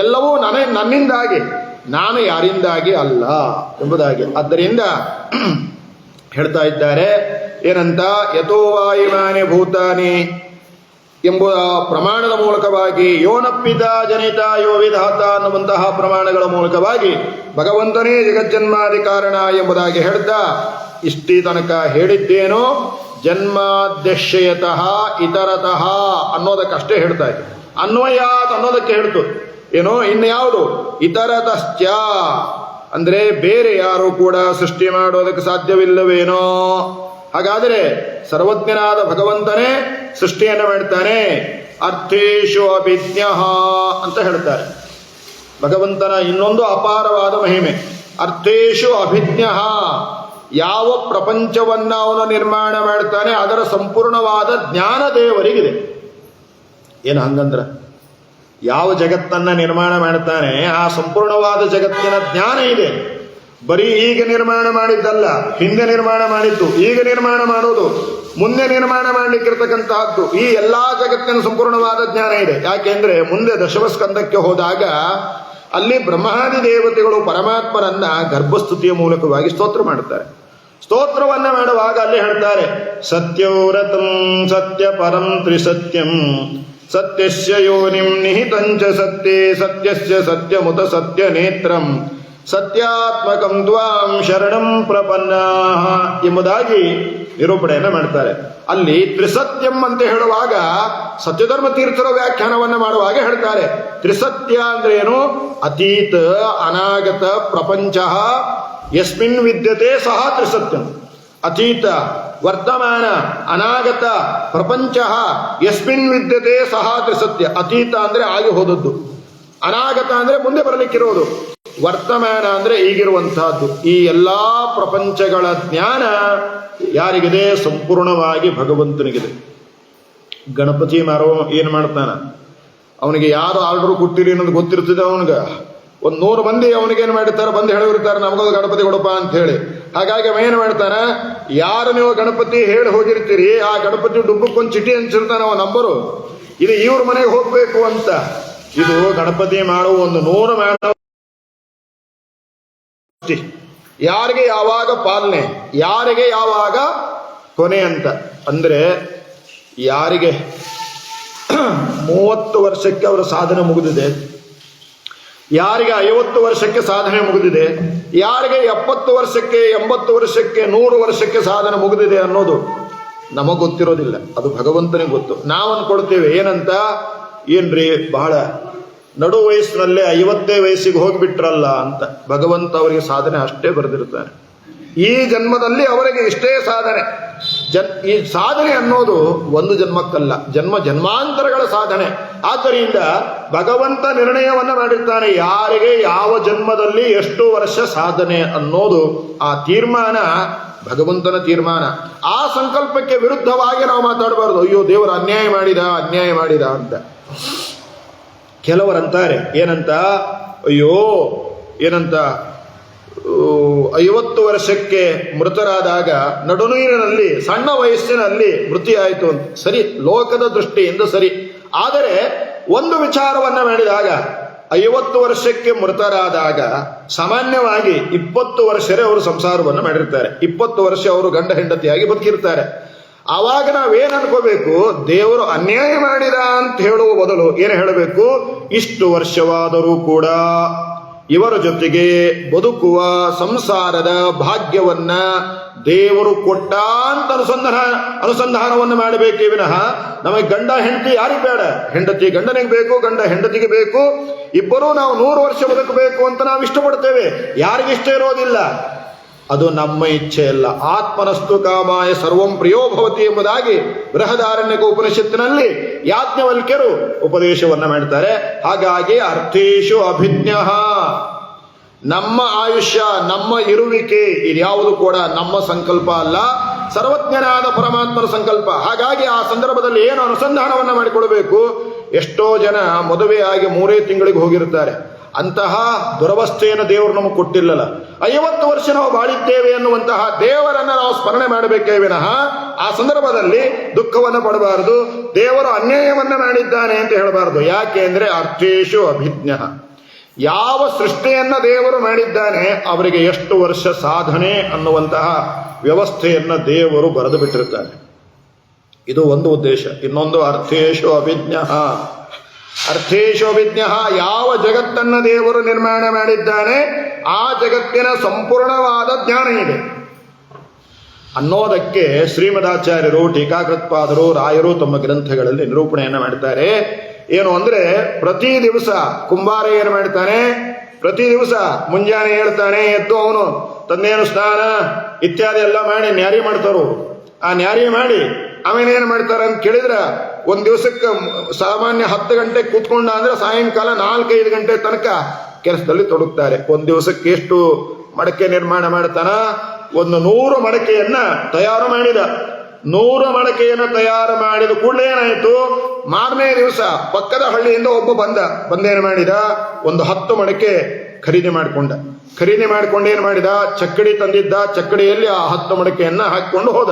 ಎಲ್ಲವೂ ನನ್ನಿಂದಾಗಿ, ನಾನು ಯಾರಿಂದಾಗಿ ಅಲ್ಲ ಎಂಬುದಾಗಿ. ಆದ್ದರಿಂದ ಹೇಳ್ತಾ ಇದ್ದಾರೆ ಏನಂತ, ಯಥೋ ವಾ ಇಮಾನಿ ಭೂತಾನಿ ಎಂಬ ಪ್ರಮಾಣದ ಮೂಲಕವಾಗಿ, ಯೋನಪ್ಪಿತ ಜನಿತ ಯೋ ವಿಧಾತ ಅನ್ನುವಂತಹ ಪ್ರಮಾಣಗಳ ಮೂಲಕವಾಗಿ ಭಗವಂತನೇ ಜಗಜ್ಜನ್ಮಾದಿ ಕಾರಣ ಎಂಬುದಾಗಿ ಹೇಳ್ತಾ ಇಷ್ಟೀ ತನಕ ಹೇಳಿದ್ದೇನೋ ಜನ್ಮಾದ್ಯಶಯತಃ ಇತರತಃ ಅನ್ನೋದಕ್ಕಷ್ಟೇ ಹೇಳ್ತಾ ಇದ್ದೆ. ಅನ್ವಯಾತ್ ಅನ್ನೋದಕ್ಕೆ ಹೇಳ್ತು ಏನೋ ಇನ್ಯಾವುದು ಇತರತಶ್ಚ ಅಂದ್ರೆ ಬೇರೆ ಯಾರು ಕೂಡ ಸೃಷ್ಟಿ ಮಾಡೋದಕ್ಕೆ ಸಾಧ್ಯವಿಲ್ಲವೇನೋ. ಹಾಗಾದರೆ ಸರ್ವಜ್ಞನಾದ ಭಗವಂತನೇ ಸೃಷ್ಟಿಯನ್ನು ಮಾಡ್ತಾನೆ. ಅರ್ಥೇಶು ಅಭಿಜ್ಞ ಅಂತ ಹೇಳ್ತಾರೆ. ಭಗವಂತನ ಇನ್ನೊಂದು ಅಪಾರವಾದ ಮಹಿಮೆ, ಅರ್ಥೇಶು ಅಭಿಜ್ಞ, ಯಾವ ಪ್ರಪಂಚವನ್ನ ಅವನು ನಿರ್ಮಾಣ ಮಾಡ್ತಾನೆ ಅದರ ಸಂಪೂರ್ಣವಾದ ಜ್ಞಾನ ದೇವರಿಗಿದೆ. ಏನು ಹಂಗಂದ್ರ ಯಾವ ಜಗತ್ತನ್ನ ನಿರ್ಮಾಣ ಮಾಡ್ತಾನೆ ಆ ಸಂಪೂರ್ಣವಾದ ಜಗತ್ತಿನ ಜ್ಞಾನ ಇದೆ. ಬರೀ ಈಗ ನಿರ್ಮಾಣ ಮಾಡಿದ್ದಲ್ಲ, ಹಿಂದೆ ನಿರ್ಮಾಣ ಮಾಡಿದ್ದು, ಈಗ ನಿರ್ಮಾಣ ಮಾಡೋದು, ಮುಂದೆ ನಿರ್ಮಾಣ ಮಾಡಲಿಕ್ಕಿರ್ತಕ್ಕಂತಹದ್ದು, ಈ ಎಲ್ಲಾ ಜಗತ್ತಿನ ಸಂಪೂರ್ಣವಾದ ಜ್ಞಾನ ಇದೆ. ಯಾಕೆಂದ್ರೆ ಮುಂದೆ ದಶಮಸ್ಕಂದಕ್ಕೆ ಹೋದಾಗ ಅಲ್ಲಿ ಬ್ರಹ್ಮಾದಿ ದೇವತೆಗಳು ಪರಮಾತ್ಮರನ್ನ ಗರ್ಭಸ್ತುತಿಯ ಮೂಲಕವಾಗಿ ಸ್ತೋತ್ರ ಮಾಡುತ್ತಾರೆ. ಸ್ತೋತ್ರವನ್ನ ಮಾಡುವಾಗ ಅಲ್ಲಿ ಹೇಳ್ತಾರೆ, ಸತ್ಯವ್ರತಂ ಸತ್ಯ ಪರಂ ತ್ರಿಸತ್ಯಂ ಸತ್ಯಸ್ಯ ಯೋನಿಂ ನಿಹಿತಂಚ ಸತ್ಯೇ ಸತ್ಯಸ್ಯ ಸತ್ಯಮುತ ಸತ್ಯ ನೇತ್ರಂ ಸತ್ಯಾತ್ಮಕಂ ತ್ವಾಂ ಶರಣಂ ಪ್ರಪನ್ನಾಃ ಎಂಬುದಾಗಿ ನಿರೂಪಣೆಯನ್ನು ಮಾಡ್ತಾರೆ. ಅಲ್ಲಿ ತ್ರಿಸತ್ಯಂ ಅಂತ ಹೇಳುವಾಗ ಸತ್ಯಧರ್ಮ ತೀರ್ಥರ ವ್ಯಾಖ್ಯಾನವನ್ನು ಮಾಡುವಾಗ ಹೇಳ್ತಾರೆ, ತ್ರಿಸತ್ಯ ಅಂದ್ರೆ ಏನು? ಅತೀತ ಅನಾಗತ ಪ್ರಪಂಚ ಯಸ್ಮಿನ್ ವಿದ್ಯತೆ ಸಹ ತ್ರಿಸತ್ಯಂ. ಅತೀತ ವರ್ತಮಾನ ಅನಾಗತ ಪ್ರಪಂಚ ಯಸ್ಮಿನ್ ವಿದ್ಯತೆ ಸಹ ತ್ರಿಸತ್ಯ. ಅತೀತ ಅಂದ್ರೆ ಆಗಿ ಹೋದದ್ದು, ಅನಾಗತ ಅಂದ್ರೆ ಮುಂದೆ ಬರಲಿಕ್ಕಿರೋದು, ವರ್ತಮಾನ ಅಂದ್ರೆ ಈಗಿರುವಂತಹದ್ದು. ಈ ಎಲ್ಲಾ ಪ್ರಪಂಚಗಳ ಜ್ಞಾನ ಯಾರಿಗಿದೆ? ಸಂಪೂರ್ಣವಾಗಿ ಭಗವಂತನಿಗಿದೆ. ಗಣಪತಿ ಮಾರೋ ಏನ್ ಮಾಡ್ತಾನ, ಅವನಿಗೆ ಯಾರು ಆರ್ಡರ್ ಕೊಟ್ಟಿರಿ ಅನ್ನೋದು ಗೊತ್ತಿರ್ತದೆ. ಅವನಿಗೆ 100 ಮಂದಿ ಅವನಿಗೇನು ಮಾಡಿರ್ತಾರೆ, ಬಂದು ಹೇಳಿರ್ತಾರೆ ನಮಗೊಂದು ಗಣಪತಿ ಕೊಡಪ್ಪ ಅಂತ ಹೇಳಿ. ಹಾಗಾಗಿ ಅವ ಏನು ಮಾಡ್ತಾನ, ಯಾರು ನೀವು ಗಣಪತಿ ಹೇಳಿ ಹೋಗಿರ್ತೀರಿ ಆ ಗಣಪತಿ ಡುಬ್ಬಕ್ಕೊಂದು ಚಿಟಿ ಹಂಚಿರ್ತಾನ ಅವ ನಂಬರು, ಇದು ಇವ್ರ ಮನೆಗೆ ಹೋಗ್ಬೇಕು ಅಂತ. ಇದು ಗಣಪತಿ ಮಾಡೋ 100 ಮಾಡೋ ಯಾರಿಗೆ ಯಾವಾಗ ಪಾಲನೆ, ಯಾರಿಗೆ ಯಾವಾಗ ಕೊನೆ ಅಂತ. ಅಂದ್ರೆ ಯಾರಿಗೆ 30 ವರ್ಷಕ್ಕೆ ಅವರ ಸಾಧನೆ ಮುಗಿದಿದೆ, ಯಾರಿಗೆ 50 ವರ್ಷಕ್ಕೆ ಸಾಧನೆ ಮುಗಿದಿದೆ, ಯಾರಿಗೆ 70 ವರ್ಷಕ್ಕೆ 80 ವರ್ಷಕ್ಕೆ 100 ವರ್ಷಕ್ಕೆ ಸಾಧನೆ ಮುಗಿದಿದೆ ಅನ್ನೋದು ನಮಗ್ ಗೊತ್ತಿರೋದಿಲ್ಲ, ಅದು ಭಗವಂತನಿಗೆ ಗೊತ್ತು. ನಾವು ಅನ್ಕೊಳ್ತೇವೆ ಏನಂತ, ಏನ್ರಿ ಬಹಳ ನಡು ವಯಸ್ಸಿನಲ್ಲೇ 50 ವಯಸ್ಸಿಗೆ ಹೋಗ್ಬಿಟ್ರಲ್ಲ ಅಂತ. ಭಗವಂತ ಅವರಿಗೆ ಸಾಧನೆ ಅಷ್ಟೇ ಬರೆದಿರ್ತಾನೆ. ಈ ಜನ್ಮದಲ್ಲಿ ಅವರಿಗೆ ಇಷ್ಟೇ ಸಾಧನೆ. ಈ ಸಾಧನೆ ಅನ್ನೋದು ಒಂದು ಜನ್ಮಕ್ಕಲ್ಲ, ಜನ್ಮಾಂತರಗಳ ಸಾಧನೆ. ಆದ್ದರಿಂದ ಭಗವಂತ ನಿರ್ಣಯವನ್ನು ಮಾಡಿರ್ತಾನೆ, ಯಾರಿಗೆ ಯಾವ ಜನ್ಮದಲ್ಲಿ ಎಷ್ಟು ವರ್ಷ ಸಾಧನೆ ಅನ್ನೋದು ಆ ತೀರ್ಮಾನ ಭಗವಂತನ ತೀರ್ಮಾನ. ಆ ಸಂಕಲ್ಪಕ್ಕೆ ವಿರುದ್ಧವಾಗಿ ನಾವು ಮಾತಾಡಬಾರ್ದು, ಅಯ್ಯೋ ದೇವರು ಅನ್ಯಾಯ ಮಾಡಿದ ಅಂತ. ಕೆಲವರಂತಾರೆ ಏನಂತ, ಅಯ್ಯೋ ಏನಂತ 50 ವರ್ಷಕ್ಕೆ ಮೃತರಾದಾಗ ನಡುನೀರಿನಲ್ಲಿ ಸಣ್ಣ ವಯಸ್ಸಿನಲ್ಲಿ ಮೃತಿಯಾಯಿತು ಅಂತ. ಸರಿ, ಲೋಕದ ದೃಷ್ಟಿಯಿಂದ ಸರಿ. ಆದರೆ ಒಂದು ವಿಚಾರವನ್ನ ಮಾಡಿದಾಗ 50 ವರ್ಷಕ್ಕೆ ಮೃತರಾದಾಗ ಸಾಮಾನ್ಯವಾಗಿ 20 ವರ್ಷರೇ ಅವರು ಸಂಸಾರವನ್ನು ಮಾಡಿರ್ತಾರೆ, 20 ವರ್ಷ ಅವರು ಗಂಡ ಹೆಂಡತಿಯಾಗಿ ಬದುಕಿರ್ತಾರೆ. ಆವಾಗ ನಾವೇನ್ ಅನ್ಕೋಬೇಕು, ದೇವರು ಅನ್ಯಾಯ ಮಾಡಿದ ಅಂತ ಹೇಳುವ ಬದಲು ಏನು ಹೇಳಬೇಕು, ಇಷ್ಟು ವರ್ಷವಾದರೂ ಕೂಡ ಇವರ ಜೊತೆಗೆ ಬದುಕುವ ಸಂಸಾರದ ಭಾಗ್ಯವನ್ನ ದೇವರು ಕೊಟ್ಟ ಅಂತ ಅನುಸಂಧಾನವನ್ನು ಮಾಡಬೇಕೇ ವಿನಃ ನಮಗೆ ಗಂಡ ಹೆಂಡತಿ ಯಾರಿಗೆ ಬೇಡ, ಹೆಂಡತಿ ಗಂಡನಿಗೆ ಬೇಕು, ಗಂಡ ಹೆಂಡತಿಗೆ ಬೇಕು, ಇಬ್ಬರೂ ನಾವು 100 ವರ್ಷ ಬದುಕಬೇಕು ಅಂತ ನಾವು ಇಷ್ಟಪಡ್ತೇವೆ. ಯಾರಿಗಿಷ್ಟ ಇರೋದಿಲ್ಲ, ಅದು ನಮ್ಮ ಇಚ್ಛೆ ಅಲ್ಲ. ಆತ್ಮನಸ್ತು ಕಾಮಾಯ ಸರ್ವಂ ಪ್ರಿಯೋ ಭವತಿ ಎಂಬುದಾಗಿ ಬೃಹದಾರಣ್ಯಕ ಉಪನಿಷತ್ತಿನಲ್ಲಿ ಯಾಜ್ಞವಲ್ಕ್ಯರು ಉಪದೇಶವನ್ನ ಮಾಡ್ತಾರೆ. ಹಾಗಾಗಿ ಅರ್ಥೇಶು ಅಭಿಜ್ಞ, ನಮ್ಮ ಆಯುಷ್ಯ, ನಮ್ಮ ಇರುವಿಕೆ ಇದ್ಯಾವುದು ಕೂಡ ನಮ್ಮ ಸಂಕಲ್ಪ ಅಲ್ಲ, ಸರ್ವಜ್ಞನಾದ ಪರಮಾತ್ಮನ ಸಂಕಲ್ಪ. ಹಾಗಾಗಿ ಆ ಸಂದರ್ಭದಲ್ಲಿ ಏನು ಅನುಸಂಧಾನವನ್ನ ಮಾಡಿಕೊಡಬೇಕು. ಎಷ್ಟೋ ಜನ ಮದುವೆಯಾಗಿ 3 ತಿಂಗಳಿಗೆ ಹೋಗಿರ್ತಾರೆ. ಅಂತಹ ದುರವಸ್ಥೆಯನ್ನು ದೇವರು ನಮಗೆ ಕೊಟ್ಟಿಲ್ಲಲ್ಲ. 50 ವರ್ಷ ನಾವು ಬಾಳಿದ್ದೇವೆ ಎನ್ನುವಂತಹ ದೇವರನ್ನ ನಾವು ಸ್ಮರಣೆ ಮಾಡಬೇಕೇ ವಿನಃ ಆ ಸಂದರ್ಭದಲ್ಲಿ ದುಃಖವನ್ನು ಪಡಬಾರದು, ದೇವರು ಅನ್ಯಾಯವನ್ನ ಮಾಡಿದ್ದಾನೆ ಅಂತ ಹೇಳಬಾರದು. ಯಾಕೆ ಅಂದ್ರೆ ಅರ್ಥೇಶು ಅಭಿಜ್ಞ, ಯಾವ ಸೃಷ್ಟಿಯನ್ನ ದೇವರು ಮಾಡಿದ್ದಾನೆ ಅವರಿಗೆ ಎಷ್ಟು ವರ್ಷ ಸಾಧನೆ ಅನ್ನುವಂತಹ ವ್ಯವಸ್ಥೆಯನ್ನ ದೇವರು ಬರೆದು ಬಿಟ್ಟಿರ್ತಾನೆ. ಇದು ಒಂದು ಉದ್ದೇಶ. ಇನ್ನೊಂದು ಅರ್ಥೇಶು ಅಭಿಜ್ಞ. ಅರ್ಥೇಶು ಅಭಿಜ್ಞ, ಯಾವ ಜಗತ್ತನ್ನ ದೇವರು ನಿರ್ಮಾಣ ಮಾಡಿದ್ದಾನೆ ಆ ಜಗತ್ತಿನ ಸಂಪೂರ್ಣವಾದ ಜ್ಞಾನ ಇದೆ ಅನ್ನೋದಕ್ಕೆ ಶ್ರೀಮದಾಚಾರ್ಯರು, ಟೀಕಾಕೃತ್ಪಾದರು, ರಾಯರು ತಮ್ಮ ಗ್ರಂಥಗಳಲ್ಲಿ ನಿರೂಪಣೆಯನ್ನು ಮಾಡ್ತಾರೆ. ಏನು ಅಂದ್ರೆ, ಪ್ರತಿ ದಿವಸ ಕುಂಬಾರ ಏನು ಮಾಡ್ತಾನೆ, ಪ್ರತಿ ದಿವಸ ಮುಂಜಾನೆ ಹೇಳ್ತಾನೆ, ಎದ್ದು ಅವನು ತಂದೇನು ಸ್ನಾನ ಇತ್ಯಾದಿ ಎಲ್ಲ ಮಾಡಿ ನ್ಯಾರಿ ಮಾಡ್ತಾರೋ. ಆ ನ್ಯಾರಿ ಮಾಡಿ ಆಮೇಲೆ ಏನ್ ಮಾಡ್ತಾರೆ ಅಂತ ಕೇಳಿದ್ರೆ, ಒಂದ್ ದಿವಸಕ್ಕೆ ಸಾಮಾನ್ಯ 10 ಗಂಟೆ ಕೂತ್ಕೊಂಡ ಅಂದ್ರೆ ಸಾಯಂಕಾಲ 4-5 ಗಂಟೆ ತನಕ ಕೆಲಸದಲ್ಲಿ ತೊಡಗ್ತಾರೆ. ಒಂದ್ ದಿವಸಕ್ಕೆ ಎಷ್ಟು ಮಡಕೆ ನಿರ್ಮಾಣ ಮಾಡ್ತಾನ, 100 ಮಡಕೆಯನ್ನ ತಯಾರು ಮಾಡಿದ. 100 ಮಡಕೆಯನ್ನು ತಯಾರು ಮಾಡಿದ ಕೂಡಲೇ ಏನಾಯ್ತು, ಮಾರನೇ ದಿವಸ ಪಕ್ಕದ ಹಳ್ಳಿಯಿಂದ ಒಬ್ಬ ಬಂದೇನು ಮಾಡಿದ, ಒಂದು 10 ಮಡಕೆ ಖರೀದಿ ಮಾಡಿಕೊಂಡು ಏನ್ ಮಾಡಿದ, ಚಕ್ಕಡಿ ತಂದಿದ್ದ, ಚಕ್ಕಡಿಯಲ್ಲಿ ಆ 10 ಮಡಕೆಯನ್ನ ಹಾಕಿಕೊಂಡು ಹೋದ.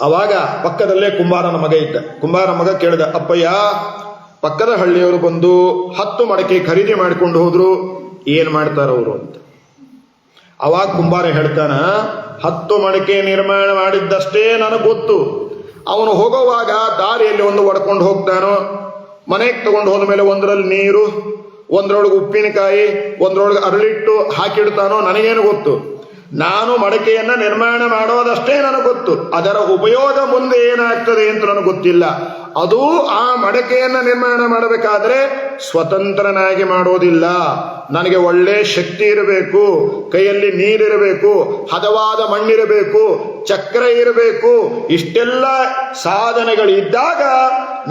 ಅವಾಗ ಪಕ್ಕದಲ್ಲೇ ಕುಂಬಾರನ ಮಗ ಇದ್ದ. ಕುಂಬಾರ ಮಗ ಕೇಳಿದ, ಅಪ್ಪಯ್ಯ ಪಕ್ಕದ ಹಳ್ಳಿಯವರು ಬಂದು 10 ಮಡಕೆ ಖರೀದಿ ಮಾಡಿಕೊಂಡು ಹೋದ್ರು, ಏನ್ ಮಾಡ್ತಾರವರು ಅಂತ. ಅವಾಗ ಕುಂಬಾರ ಹೇಳ್ತಾನ, 10 ಮಡಕೆ ನಿರ್ಮಾಣ ಮಾಡಿದ್ದಷ್ಟೇ ನನಗೆ ಗೊತ್ತು. ಅವನು ಹೋಗುವಾಗ ದಾರಿಯಲ್ಲಿ ಒಂದು ಒಡ್ಕೊಂಡು ಹೋಗ್ತಾನೋ, ಮನೆಗೆ ತಗೊಂಡು ಹೋದ ಮೇಲೆ ಒಂದರಲ್ಲಿ ನೀರು, ಒಂದರೊಳಗೆ ಉಪ್ಪಿನಕಾಯಿ, ಒಂದರೊಳಗೆ ಅರಳಿಟ್ಟು ಹಾಕಿಡ್ತಾನೋ, ನನಗೇನು ಗೊತ್ತು. ನಾನು ಮಡಕೆಯನ್ನ ನಿರ್ಮಾಣ ಮಾಡೋದಷ್ಟೇ ನನಗೆ ಗೊತ್ತು, ಅದರ ಉಪಯೋಗ ಮುಂದೆ ಏನಾಗ್ತದೆ ಅಂತ ನನಗೆ ಗೊತ್ತಿಲ್ಲ. ಅದು ಆ ಮಡಕೆಯನ್ನ ನಿರ್ಮಾಣ ಮಾಡಬೇಕಾದ್ರೆ ಸ್ವತಂತ್ರನಾಗಿ ಮಾಡೋದಿಲ್ಲ. ನನಗೆ ಒಳ್ಳೆ ಶಕ್ತಿ ಇರಬೇಕು, ಕೈಯಲ್ಲಿ ನೀರಿರಬೇಕು, ಹದವಾದ ಮಣ್ಣಿರಬೇಕು, ಚಕ್ರ ಇರಬೇಕು. ಇಷ್ಟೆಲ್ಲ ಸಾಧನೆಗಳಿದ್ದಾಗ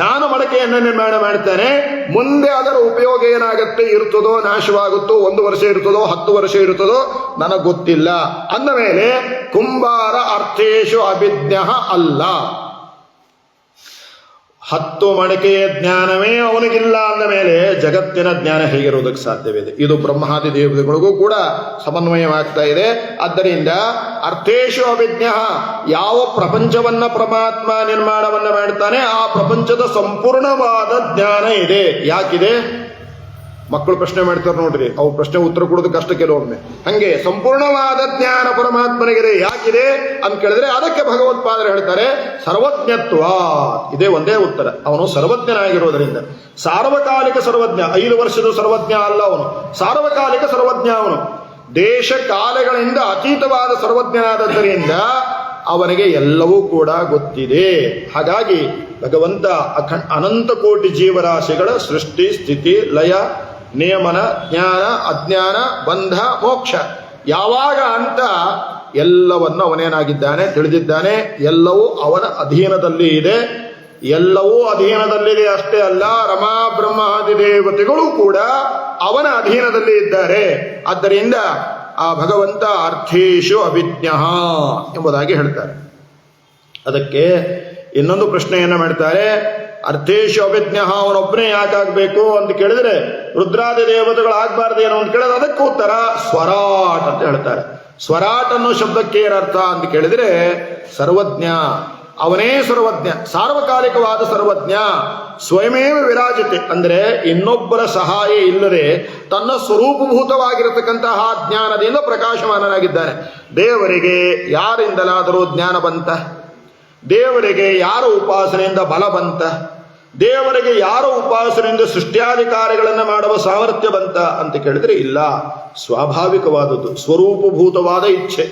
ನಾನು ಮಡಕೆಯನ್ನು ನಿರ್ಮಾಣ ಮಾಡ್ತೇನೆ. ಮುಂದೆ ಅದರ ಉಪಯೋಗ ಏನಾಗತ್ತೆ, ಇರ್ತದೋ ನಾಶವಾಗುತ್ತೋ, 1 ವರ್ಷ ಇರ್ತದೋ 10 ವರ್ಷ ಇರ್ತದೋ ನನಗೆ ಗೊತ್ತಿಲ್ಲ ಅಂದ ಮೇಲೆ ಕುಂಬಾರ ಅರ್ಥೇಶು ಅಭಿಜ್ಞ ಅಲ್ಲ. 10 ಮಡಕೆಯ ಜ್ಞಾನವೇ ಅವನಿಗಿಲ್ಲ ಅಂದ ಮೇಲೆ ಜಗತ್ತಿನ ಜ್ಞಾನ ಹೇಗಿರುವುದಕ್ಕೆ ಸಾಧ್ಯವಿದೆ? ಇದು ಬ್ರಹ್ಮಾದಿ ದೇವತೆಗಳಿಗೂ ಕೂಡ ಸಮನ್ವಯವಾಗ್ತಾ ಇದೆ. ಆದ್ದರಿಂದ ಅರ್ಥೇಶು ಅಭಿಜ್ಞ, ಯಾವ ಪ್ರಪಂಚವನ್ನ ಪರಮಾತ್ಮ ನಿರ್ಮಾಣವನ್ನ ಮಾಡ್ತಾನೆ ಆ ಪ್ರಪಂಚದ ಸಂಪೂರ್ಣವಾದ ಜ್ಞಾನ ಇದೆ. ಯಾಕಿದೆ? ಮಕ್ಕಳು ಪ್ರಶ್ನೆ ಮಾಡ್ತಾರೆ ನೋಡ್ರಿ, ಅವು ಪ್ರಶ್ನೆ ಉತ್ತರ ಕೊಡೋದು ಕಷ್ಟ ಕೆಲವೊಮ್ಮೆ. ಹಂಗೆ ಸಂಪೂರ್ಣವಾದ ಜ್ಞಾನ ಪರಮಾತ್ಮನಿಗಿದೆ. ಯಾಕಿದೆ ಅಂತ ಕೇಳಿದ್ರೆ ಅದಕ್ಕೆ ಭಗವತ್ಪಾದರು ಹೇಳ್ತಾರೆ ಸರ್ವಜ್ಞತ್ವ. ಇದೇ ಒಂದೇ ಉತ್ತರ. ಅವನು ಸರ್ವಜ್ಞನಾಗಿರೋದರಿಂದ. ಸಾರ್ವಕಾಲಿಕ ಸರ್ವಜ್ಞ, 5 ವರ್ಷದ ಸರ್ವಜ್ಞ ಅಲ್ಲ ಅವನು, ಸಾರ್ವಕಾಲಿಕ ಸರ್ವಜ್ಞ. ಅವನು ದೇಶ ಕಾಲಗಳಿಂದ ಅತೀತವಾದ ಸರ್ವಜ್ಞನಾದದ್ದರಿಂದ ಅವನಿಗೆ ಎಲ್ಲವೂ ಕೂಡ ಗೊತ್ತಿದೆ. ಹಾಗಾಗಿ ಭಗವಂತ ಅನಂತ ಕೋಟಿ ಜೀವರಾಶಿಗಳ ಸೃಷ್ಟಿ, ಸ್ಥಿತಿ, ಲಯ, ನಿಯಮನ, ಜ್ಞಾನ, ಅಜ್ಞಾನ, ಬಂಧ, ಮೋಕ್ಷ ಯಾವಾಗ ಅಂತ ಎಲ್ಲವನ್ನು ಅವನೇನಾಗಿದ್ದಾನೆ, ತಿಳಿದಿದ್ದಾನೆ. ಎಲ್ಲವೂ ಅವನ ಅಧೀನದಲ್ಲಿ ಇದೆ. ಎಲ್ಲವೂ ಅಧೀನದಲ್ಲಿದೆ ಅಷ್ಟೇ ಅಲ್ಲ, ರಮಾ ಬ್ರಹ್ಮಾದಿ ದೇವತೆಗಳು ಕೂಡ ಅವನ ಅಧೀನದಲ್ಲಿ ಇದ್ದಾರೆ. ಆದ್ದರಿಂದ ಆ ಭಗವಂತ ಅರ್ಥೇಶು ಅಭಿಜ್ಞಃ ಎಂಬುದಾಗಿ ಹೇಳ್ತಾರೆ. ಅದಕ್ಕೆ ಇನ್ನೊಂದು ಪ್ರಶ್ನೆಯನ್ನು ಮಾಡ್ತಾರೆ. ಅರ್ಥೇಶು ಅಭಿಜ್ಞಃ ಅವನೊಬ್ಬನೇ ಯಾಕಾಗಬೇಕು ಅಂತ ಕೇಳಿದ್ರೆ ರುದ್ರಾದಿ ದೇವತೆಗಳಾಗಬಾರ್ದು ಏನೋ ಅಂತ ಕೇಳಿದ್ರೆ ಅದಕ್ಕೆ ಉತ್ತರ ಸ್ವರಾಟ್ ಅಂತ ಹೇಳ್ತಾರೆ. ಸ್ವರಾಟ್ ಅನ್ನೋ ಶಬ್ದಕ್ಕೆ ಏನರ್ಥ ಅಂತ ಕೇಳಿದ್ರೆ ಸರ್ವಜ್ಞ, ಅವನೇ ಸರ್ವಜ್ಞ, ಸಾರ್ವಕಾಲಿಕವಾದ ಸರ್ವಜ್ಞ, ಸ್ವಯಮೇವ ವಿರಾಜತೆ ಅಂದರೆ ಇನ್ನೊಬ್ಬರ ಸಹಾಯ ಇಲ್ಲದೆ ತನ್ನ ಸ್ವರೂಪಭೂತವಾಗಿರತಕ್ಕಂತಹ ಜ್ಞಾನದಿಂದ ಪ್ರಕಾಶಮಾನನಾಗಿದ್ದಾನೆ. ದೇವರಿಗೆ ಯಾರಿಂದಲಾದರೂ ಜ್ಞಾನ ಬಂತ? ದೇವರಿಗೆ ಯಾರ ಉಪಾಸನೆಯಿಂದ ಬಲ ಬಂತ? ದೇವರಿಗೆ ಯಾರ ಉಪಾಸನೆಯಿಂದ ಸೃಷ್ಟಿಯಾಧಿಕಾರಿಗಳನ್ನು ಮಾಡುವ ಸಾಮರ್ಥ್ಯ ಬಂತ ಅಂತ ಕೇಳಿದ್ರೆ ಇಲ್ಲ. ಸ್ವಾಭಾವಿಕವಾದದ್ದು, ಸ್ವರೂಪಭೂತವಾದ ಇಚ್ಛೆ.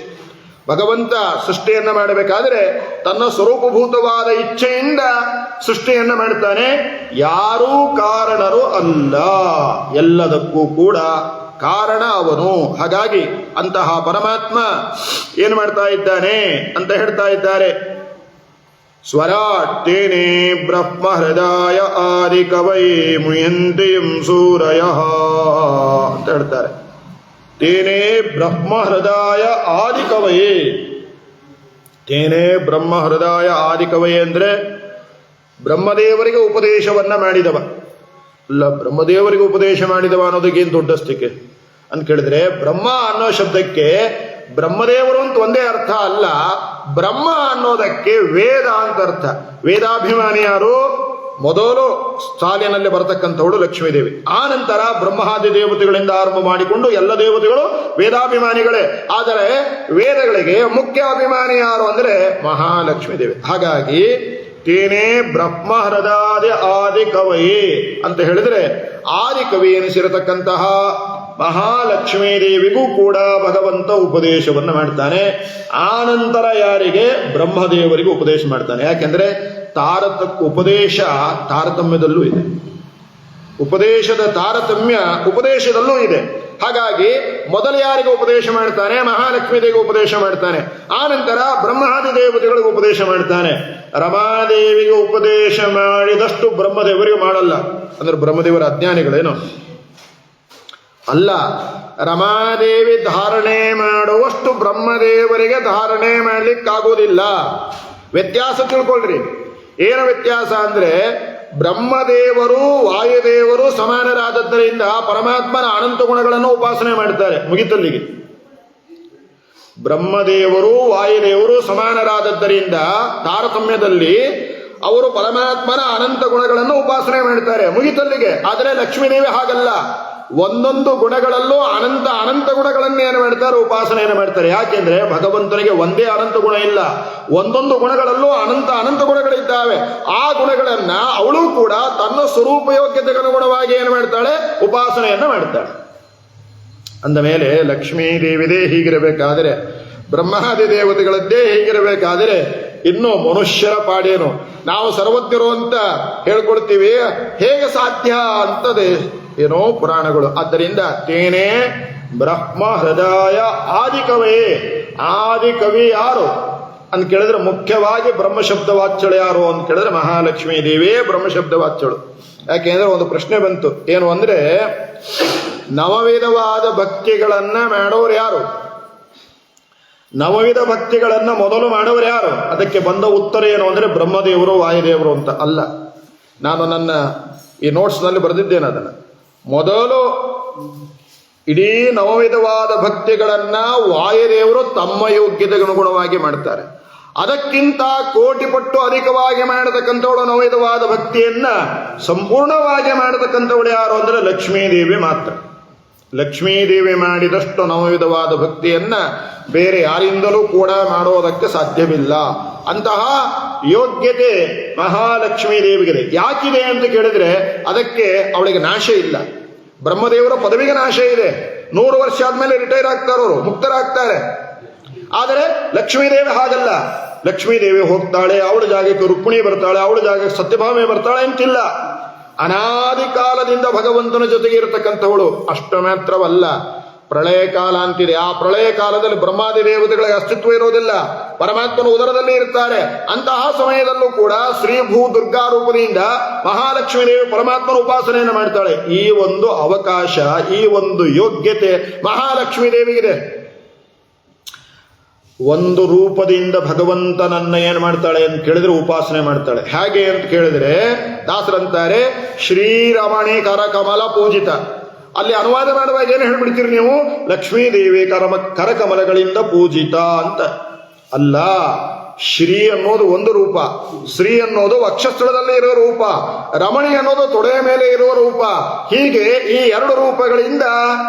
ಭಗವಂತ ಸೃಷ್ಟಿಯನ್ನ ಮಾಡಬೇಕಾದ್ರೆ ತನ್ನ ಸ್ವರೂಪಭೂತವಾದ ಇಚ್ಛೆಯಿಂದ ಸೃಷ್ಟಿಯನ್ನ ಮಾಡ್ತಾನೆ. ಯಾರೂ ಕಾರಣರು ಅಲ್ಲ, ಎಲ್ಲದಕ್ಕೂ ಕೂಡ ಕಾರಣ ಅವನು. ಹಾಗಾಗಿ ಅಂತಹ ಪರಮಾತ್ಮ ಏನು ಮಾಡ್ತಾ ಇದ್ದಾನೆ ಅಂತ ಹೇಳ್ತಾ ಇದ್ದಾರೆ. ಸ್ವರಾಟ್ ತೇನೇ ಬ್ರಹ್ಮ ಹೃದಯ ಆದಿ ಕವೈ ಮುಯಂತಿಂ ಸೂರಯ ಅಂತ ಹೇಳ್ತಾರೆ. ತೇನೇ ಬ್ರಹ್ಮ ಹೃದಯ ಆದಿ ಕವಯೇ. ತೇನೇ ಬ್ರಹ್ಮ ಹೃದಯ ಆದಿ ಕವಯೇ ಅಂದ್ರೆ ಬ್ರಹ್ಮದೇವರಿಗೆ ಉಪದೇಶವನ್ನ ಮಾಡಿದವ ಅಲ್ಲ. ಬ್ರಹ್ಮದೇವರಿಗೆ ಉಪದೇಶ ಮಾಡಿದವ ಅನ್ನೋದಕ್ಕೇನು ದೊಡ್ಡಸ್ತಿಕೆ ಅಂತ ಕೇಳಿದ್ರೆ, ಬ್ರಹ್ಮ ಅನ್ನೋ ಶಬ್ದಕ್ಕೆ ಬ್ರಹ್ಮದೇವರು ಅಂತ ಒಂದೇ ಅರ್ಥ ಅಲ್ಲ, ಬ್ರಹ್ಮ ಅನ್ನೋದಕ್ಕೆ ವೇದ ಅಂತ ಅರ್ಥ. ವೇದಾಭಿಮಾನಿ ಯಾರು? ಮೊದಲು ಸಾಲಿನಲ್ಲಿ ಬರತಕ್ಕಂಥವಳು ಲಕ್ಷ್ಮೀದೇವಿ. ಆ ನಂತರ ಬ್ರಹ್ಮಾದಿ ದೇವತೆಗಳಿಂದ ಆರಂಭ ಮಾಡಿಕೊಂಡು ಎಲ್ಲ ದೇವತೆಗಳು ವೇದಾಭಿಮಾನಿಗಳೇ. ಆದರೆ ವೇದಗಳಿಗೆ ಮುಖ್ಯ ಅಭಿಮಾನಿ ಯಾರು ಅಂದ್ರೆ ಮಹಾಲಕ್ಷ್ಮೀ ದೇವಿ. ಹಾಗಾಗಿ ತೇನೇ ಬ್ರಹ್ಮ ಹೃದಯ ಆದಿ ಕವಯೇ ಅಂತ ಹೇಳಿದ್ರೆ ಆದಿ ಕವಿ ಎನಿಸಿರತಕ್ಕಂತಹ ಮಹಾಲಕ್ಷ್ಮೀ ದೇವಿಗೂ ಕೂಡ ಭಗವಂತ ಉಪದೇಶವನ್ನು ಮಾಡ್ತಾನೆ. ಆನಂತರ ಯಾರಿಗೆ? ಬ್ರಹ್ಮದೇವರಿಗೂ ಉಪದೇಶ ಮಾಡ್ತಾನೆ. ಯಾಕೆಂದ್ರೆ ಉಪದೇಶ ತಾರತಮ್ಯದಲ್ಲೂ ಇದೆ, ಉಪದೇಶದ ತಾರತಮ್ಯ ಉಪದೇಶದಲ್ಲೂ ಇದೆ. ಹಾಗಾಗಿ ಮೊದಲು ಯಾರಿಗೆ ಉಪದೇಶ ಮಾಡ್ತಾನೆ? ಮಹಾಲಕ್ಷ್ಮೀ ದೇವಿಗೆ ಉಪದೇಶ ಮಾಡ್ತಾನೆ. ಆನಂತರ ಬ್ರಹ್ಮಾದಿ ದೇವತೆಗಳಿಗೆ ಉಪದೇಶ ಮಾಡ್ತಾನೆ. ರಮಾದೇವಿಗೆ ಉಪದೇಶ ಮಾಡಿದಷ್ಟು ಬ್ರಹ್ಮದೇವರಿಗೆ ಮಾಡಲ್ಲ. ಅಂದ್ರೆ ಬ್ರಹ್ಮದೇವರ ಅಜ್ಞಾನಿಗಳೇನು ಅಲ್ಲ. ರಮಾದೇವಿ ಧಾರಣೆ ಮಾಡುವಷ್ಟು ಬ್ರಹ್ಮದೇವರಿಗೆ ಧಾರಣೆ ಮಾಡ್ಲಿಕ್ಕಾಗೋದಿಲ್ಲ. ವ್ಯತ್ಯಾಸ ತಿಳ್ಕೊಳ್ರಿ. ಏನು ವ್ಯತ್ಯಾಸ ಅಂದ್ರೆ ಬ್ರಹ್ಮದೇವರು ವಾಯುದೇವರು ಸಮಾನರಾದದ್ದರಿಂದ ಪರಮಾತ್ಮನ ಅನಂತ ಗುಣಗಳನ್ನು ಉಪಾಸನೆ ಮಾಡ್ತಾರೆ. ಮುಗಿತಲ್ಲಿಗೆ ಬ್ರಹ್ಮದೇವರು ವಾಯುದೇವರು ಸಮಾನರಾದದ್ದರಿಂದ ತಾರತಮ್ಯದಲ್ಲಿ ಅವರು ಪರಮಾತ್ಮನ ಅನಂತ ಗುಣಗಳನ್ನು ಉಪಾಸನೆ ಮಾಡ್ತಾರೆ. ಮುಗಿತಲ್ಲಿಗೆ. ಆದರೆ ಲಕ್ಷ್ಮೀದೇವಿ ಹಾಗಲ್ಲ. ಒಂದೊಂದು ಗುಣಗಳಲ್ಲೂ ಅನಂತ ಗುಣಗಳನ್ನ ಏನು ಮಾಡ್ತಾರೆ? ಉಪಾಸನೆಯನ್ನು ಮಾಡ್ತಾರೆ. ಯಾಕೆಂದ್ರೆ ಭಗವಂತನಿಗೆ ಒಂದೇ ಅನಂತ ಗುಣ ಇಲ್ಲ, ಒಂದೊಂದು ಗುಣಗಳಲ್ಲೂ ಅನಂತ ಗುಣಗಳಿದ್ದಾವೆ. ಆ ಗುಣಗಳನ್ನ ಅವಳು ಕೂಡ ತನ್ನ ಸ್ವರೂಪ ಯೋಗ್ಯತೆಗೆ ಅನುಗುಣವಾಗಿ ಏನು ಮಾಡ್ತಾಳೆ? ಉಪಾಸನೆಯನ್ನು ಮಾಡ್ತಾಳೆ. ಅಂದ ಮೇಲೆ ಲಕ್ಷ್ಮೀ ದೇವಿದೇ ಹೀಗಿರಬೇಕಾದರೆ, ಬ್ರಹ್ಮಾದಿ ದೇವತೆಗಳದ್ದೇ ಹೀಗಿರಬೇಕಾದರೆ ಇನ್ನು ಮನುಷ್ಯರ ಪಾಡೇನು? ನಾವು ಸರ್ವಜ್ಞರು ಅಂತ ಹೇಳ್ಕೊಳ್ತೀವಿ, ಹೇಗೆ ಸಾಧ್ಯ ಅಂತದೆ ಏನೋ ಪುರಾಣಗಳು. ಆದ್ದರಿಂದ ತೇನೇ ಬ್ರಹ್ಮ ಹೃದಯ ಆದಿ ಕವಯೇ. ಆದಿ ಕವಿ ಯಾರು ಅಂತ ಕೇಳಿದ್ರೆ ಮುಖ್ಯವಾಗಿ ಬ್ರಹ್ಮಶಬ್ದ ವಾಚ್ಯಳು ಯಾರು ಅಂತ ಕೇಳಿದ್ರೆ ಮಹಾಲಕ್ಷ್ಮೀ ದೇವಿಯೇ ಬ್ರಹ್ಮಶಬ್ದ ವಾಚ್ಯಳು. ಯಾಕೆಂದ್ರೆ ಒಂದು ಪ್ರಶ್ನೆ ಬಂತು. ಏನು ಅಂದ್ರೆ ನವವಿಧವಾದ ಭಕ್ತಿಗಳನ್ನ ಮಾಡೋರು ಯಾರು? ನವವಿಧ ಭಕ್ತಿಗಳನ್ನ ಮೊದಲು ಮಾಡೋರು ಯಾರು? ಅದಕ್ಕೆ ಬಂದ ಉತ್ತರ ಏನು ಅಂದ್ರೆ ಬ್ರಹ್ಮದೇವರು ವಾಯುದೇವರು ಅಂತ ಅಲ್ಲ. ನಾನು ನನ್ನ ಈ ನೋಟ್ಸ್ನಲ್ಲಿ ಬರೆದಿದ್ದೇನೆ ಅದನ್ನು. ಮೊದಲು ಇಡೀ ನವವಿಧವಾದ ಭಕ್ತಿಗಳನ್ನ ವಾಯುದೇವರು ತಮ್ಮ ಯೋಗ್ಯತೆಗೆ ಅನುಗುಣವಾಗಿ ಮಾಡ್ತಾರೆ. ಅದಕ್ಕಿಂತ ಕೋಟಿ ಪಟ್ಟು ಅಧಿಕವಾಗಿ ಮಾಡತಕ್ಕಂಥವಳು ನವವಿಧವಾದ ಭಕ್ತಿಯನ್ನ ಸಂಪೂರ್ಣವಾಗಿ ಮಾಡತಕ್ಕಂಥವಳು ಯಾರು ಅಂದ್ರೆ ಲಕ್ಷ್ಮೀದೇವಿ ಮಾತ್ರ. ಲಕ್ಷ್ಮೀದೇವಿ ಮಾಡಿದಷ್ಟು ನವವಿಧವಾದ ಭಕ್ತಿಯನ್ನ ಬೇರೆ ಯಾರಿಂದಲೂ ಕೂಡ ಮಾಡೋದಕ್ಕೆ ಸಾಧ್ಯವಿಲ್ಲ. ಅಂತಹ ಯೋಗ್ಯತೆ ಮಹಾಲಕ್ಷ್ಮೀ ದೇವಿಗಿದೆ. ಯಾಕಿದೆ ಅಂತ ಕೇಳಿದ್ರೆ ಅದಕ್ಕೆ ಅವಳಿಗೆ ನಾಶ ಇಲ್ಲ. ಬ್ರಹ್ಮದೇವರ ಪದವಿಗೆ ನಾಶ ಇದೆ. 100 ವರ್ಷ ಆದ್ಮೇಲೆ ರಿಟೈರ್ ಆಗ್ತಾರವರು, ಮುಕ್ತರಾಗ್ತಾರೆ. ಆದರೆ ಲಕ್ಷ್ಮೀದೇವಿ ಹಾಗಲ್ಲ. ಲಕ್ಷ್ಮೀದೇವಿ ಹೋಗ್ತಾಳೆ, ಅವಳ ಜಾಗಕ್ಕೆ ರುಕ್ಮಿಣಿ ಬರ್ತಾಳೆ, ಅವಳ ಜಾಗಕ್ಕೆ ಸತ್ಯಭಾಮೆ ಬರ್ತಾಳೆ ಅಂತಿಲ್ಲ. ಅನಾದಿ ಕಾಲದಿಂದ ಭಗವಂತನ ಜೊತೆಗೆ ಇರತಕ್ಕಂಥವಳು. ಅಷ್ಟು ಮಾತ್ರವಲ್ಲ, ಪ್ರಳಯ ಕಾಲ ಅಂತಿದೆ. ಆ ಪ್ರಳಯ ಕಾಲದಲ್ಲಿ ಬ್ರಹ್ಮಾದಿ ದೇವತೆಗಳಿಗೆ ಅಸ್ತಿತ್ವ ಇರೋದಿಲ್ಲ, ಪರಮಾತ್ಮನ ಉದರದಲ್ಲಿ ಇರ್ತಾರೆ. ಅಂತಹ ಸಮಯದಲ್ಲೂ ಕೂಡ ಶ್ರೀ ಭೂ ದುರ್ಗಾ ರೂಪದಿಂದ ಮಹಾಲಕ್ಷ್ಮೀ ದೇವಿ ಪರಮಾತ್ಮನ ಉಪಾಸನೆಯನ್ನು ಮಾಡ್ತಾಳೆ. ಈ ಒಂದು ಅವಕಾಶ, ಈ ಒಂದು ಯೋಗ್ಯತೆ ಮಹಾಲಕ್ಷ್ಮೀ ದೇವಿಗಿದೆ. ಒಂದು ರೂಪದಿಂದ ಭಗವಂತನನ್ನ ಏನ್ ಮಾಡ್ತಾಳೆ ಅಂತ ಕೇಳಿದ್ರೆ ಉಪಾಸನೆ ಮಾಡ್ತಾಳೆ. ಹೇಗೆ ಅಂತ ಕೇಳಿದ್ರೆ ದಾಸರಂತಾರೆ ಶ್ರೀರಮಣಿ ಕರಕಮಲ ಪೂಜಿತ. ಅಲ್ಲಿ ಅನುವಾದ ಮಾಡುವಾಗ ಏನು ಹೇಳ್ಬಿಡ್ತೀರಿ ನೀವು? ಲಕ್ಷ್ಮೀದೇವಿ ಕರಕಮಲಗಳಿಂದ ಪೂಜಿತ ಅಂತ ಅಲ್ಲ. ಶ್ರೀ ಅನ್ನೋದು ಒಂದು ರೂಪ, ಶ್ರೀ ಅನ್ನೋದು ವಕ್ಷಸ್ಥಳದಲ್ಲಿ ಇರುವ ರೂಪ, ರಮಣಿ ಅನ್ನೋದು ತೊಡೆಯ ಮೇಲೆ ಇರುವ ರೂಪ. ಹೀಗೆ ಈ ಎರಡು ರೂಪಗಳಿಂದ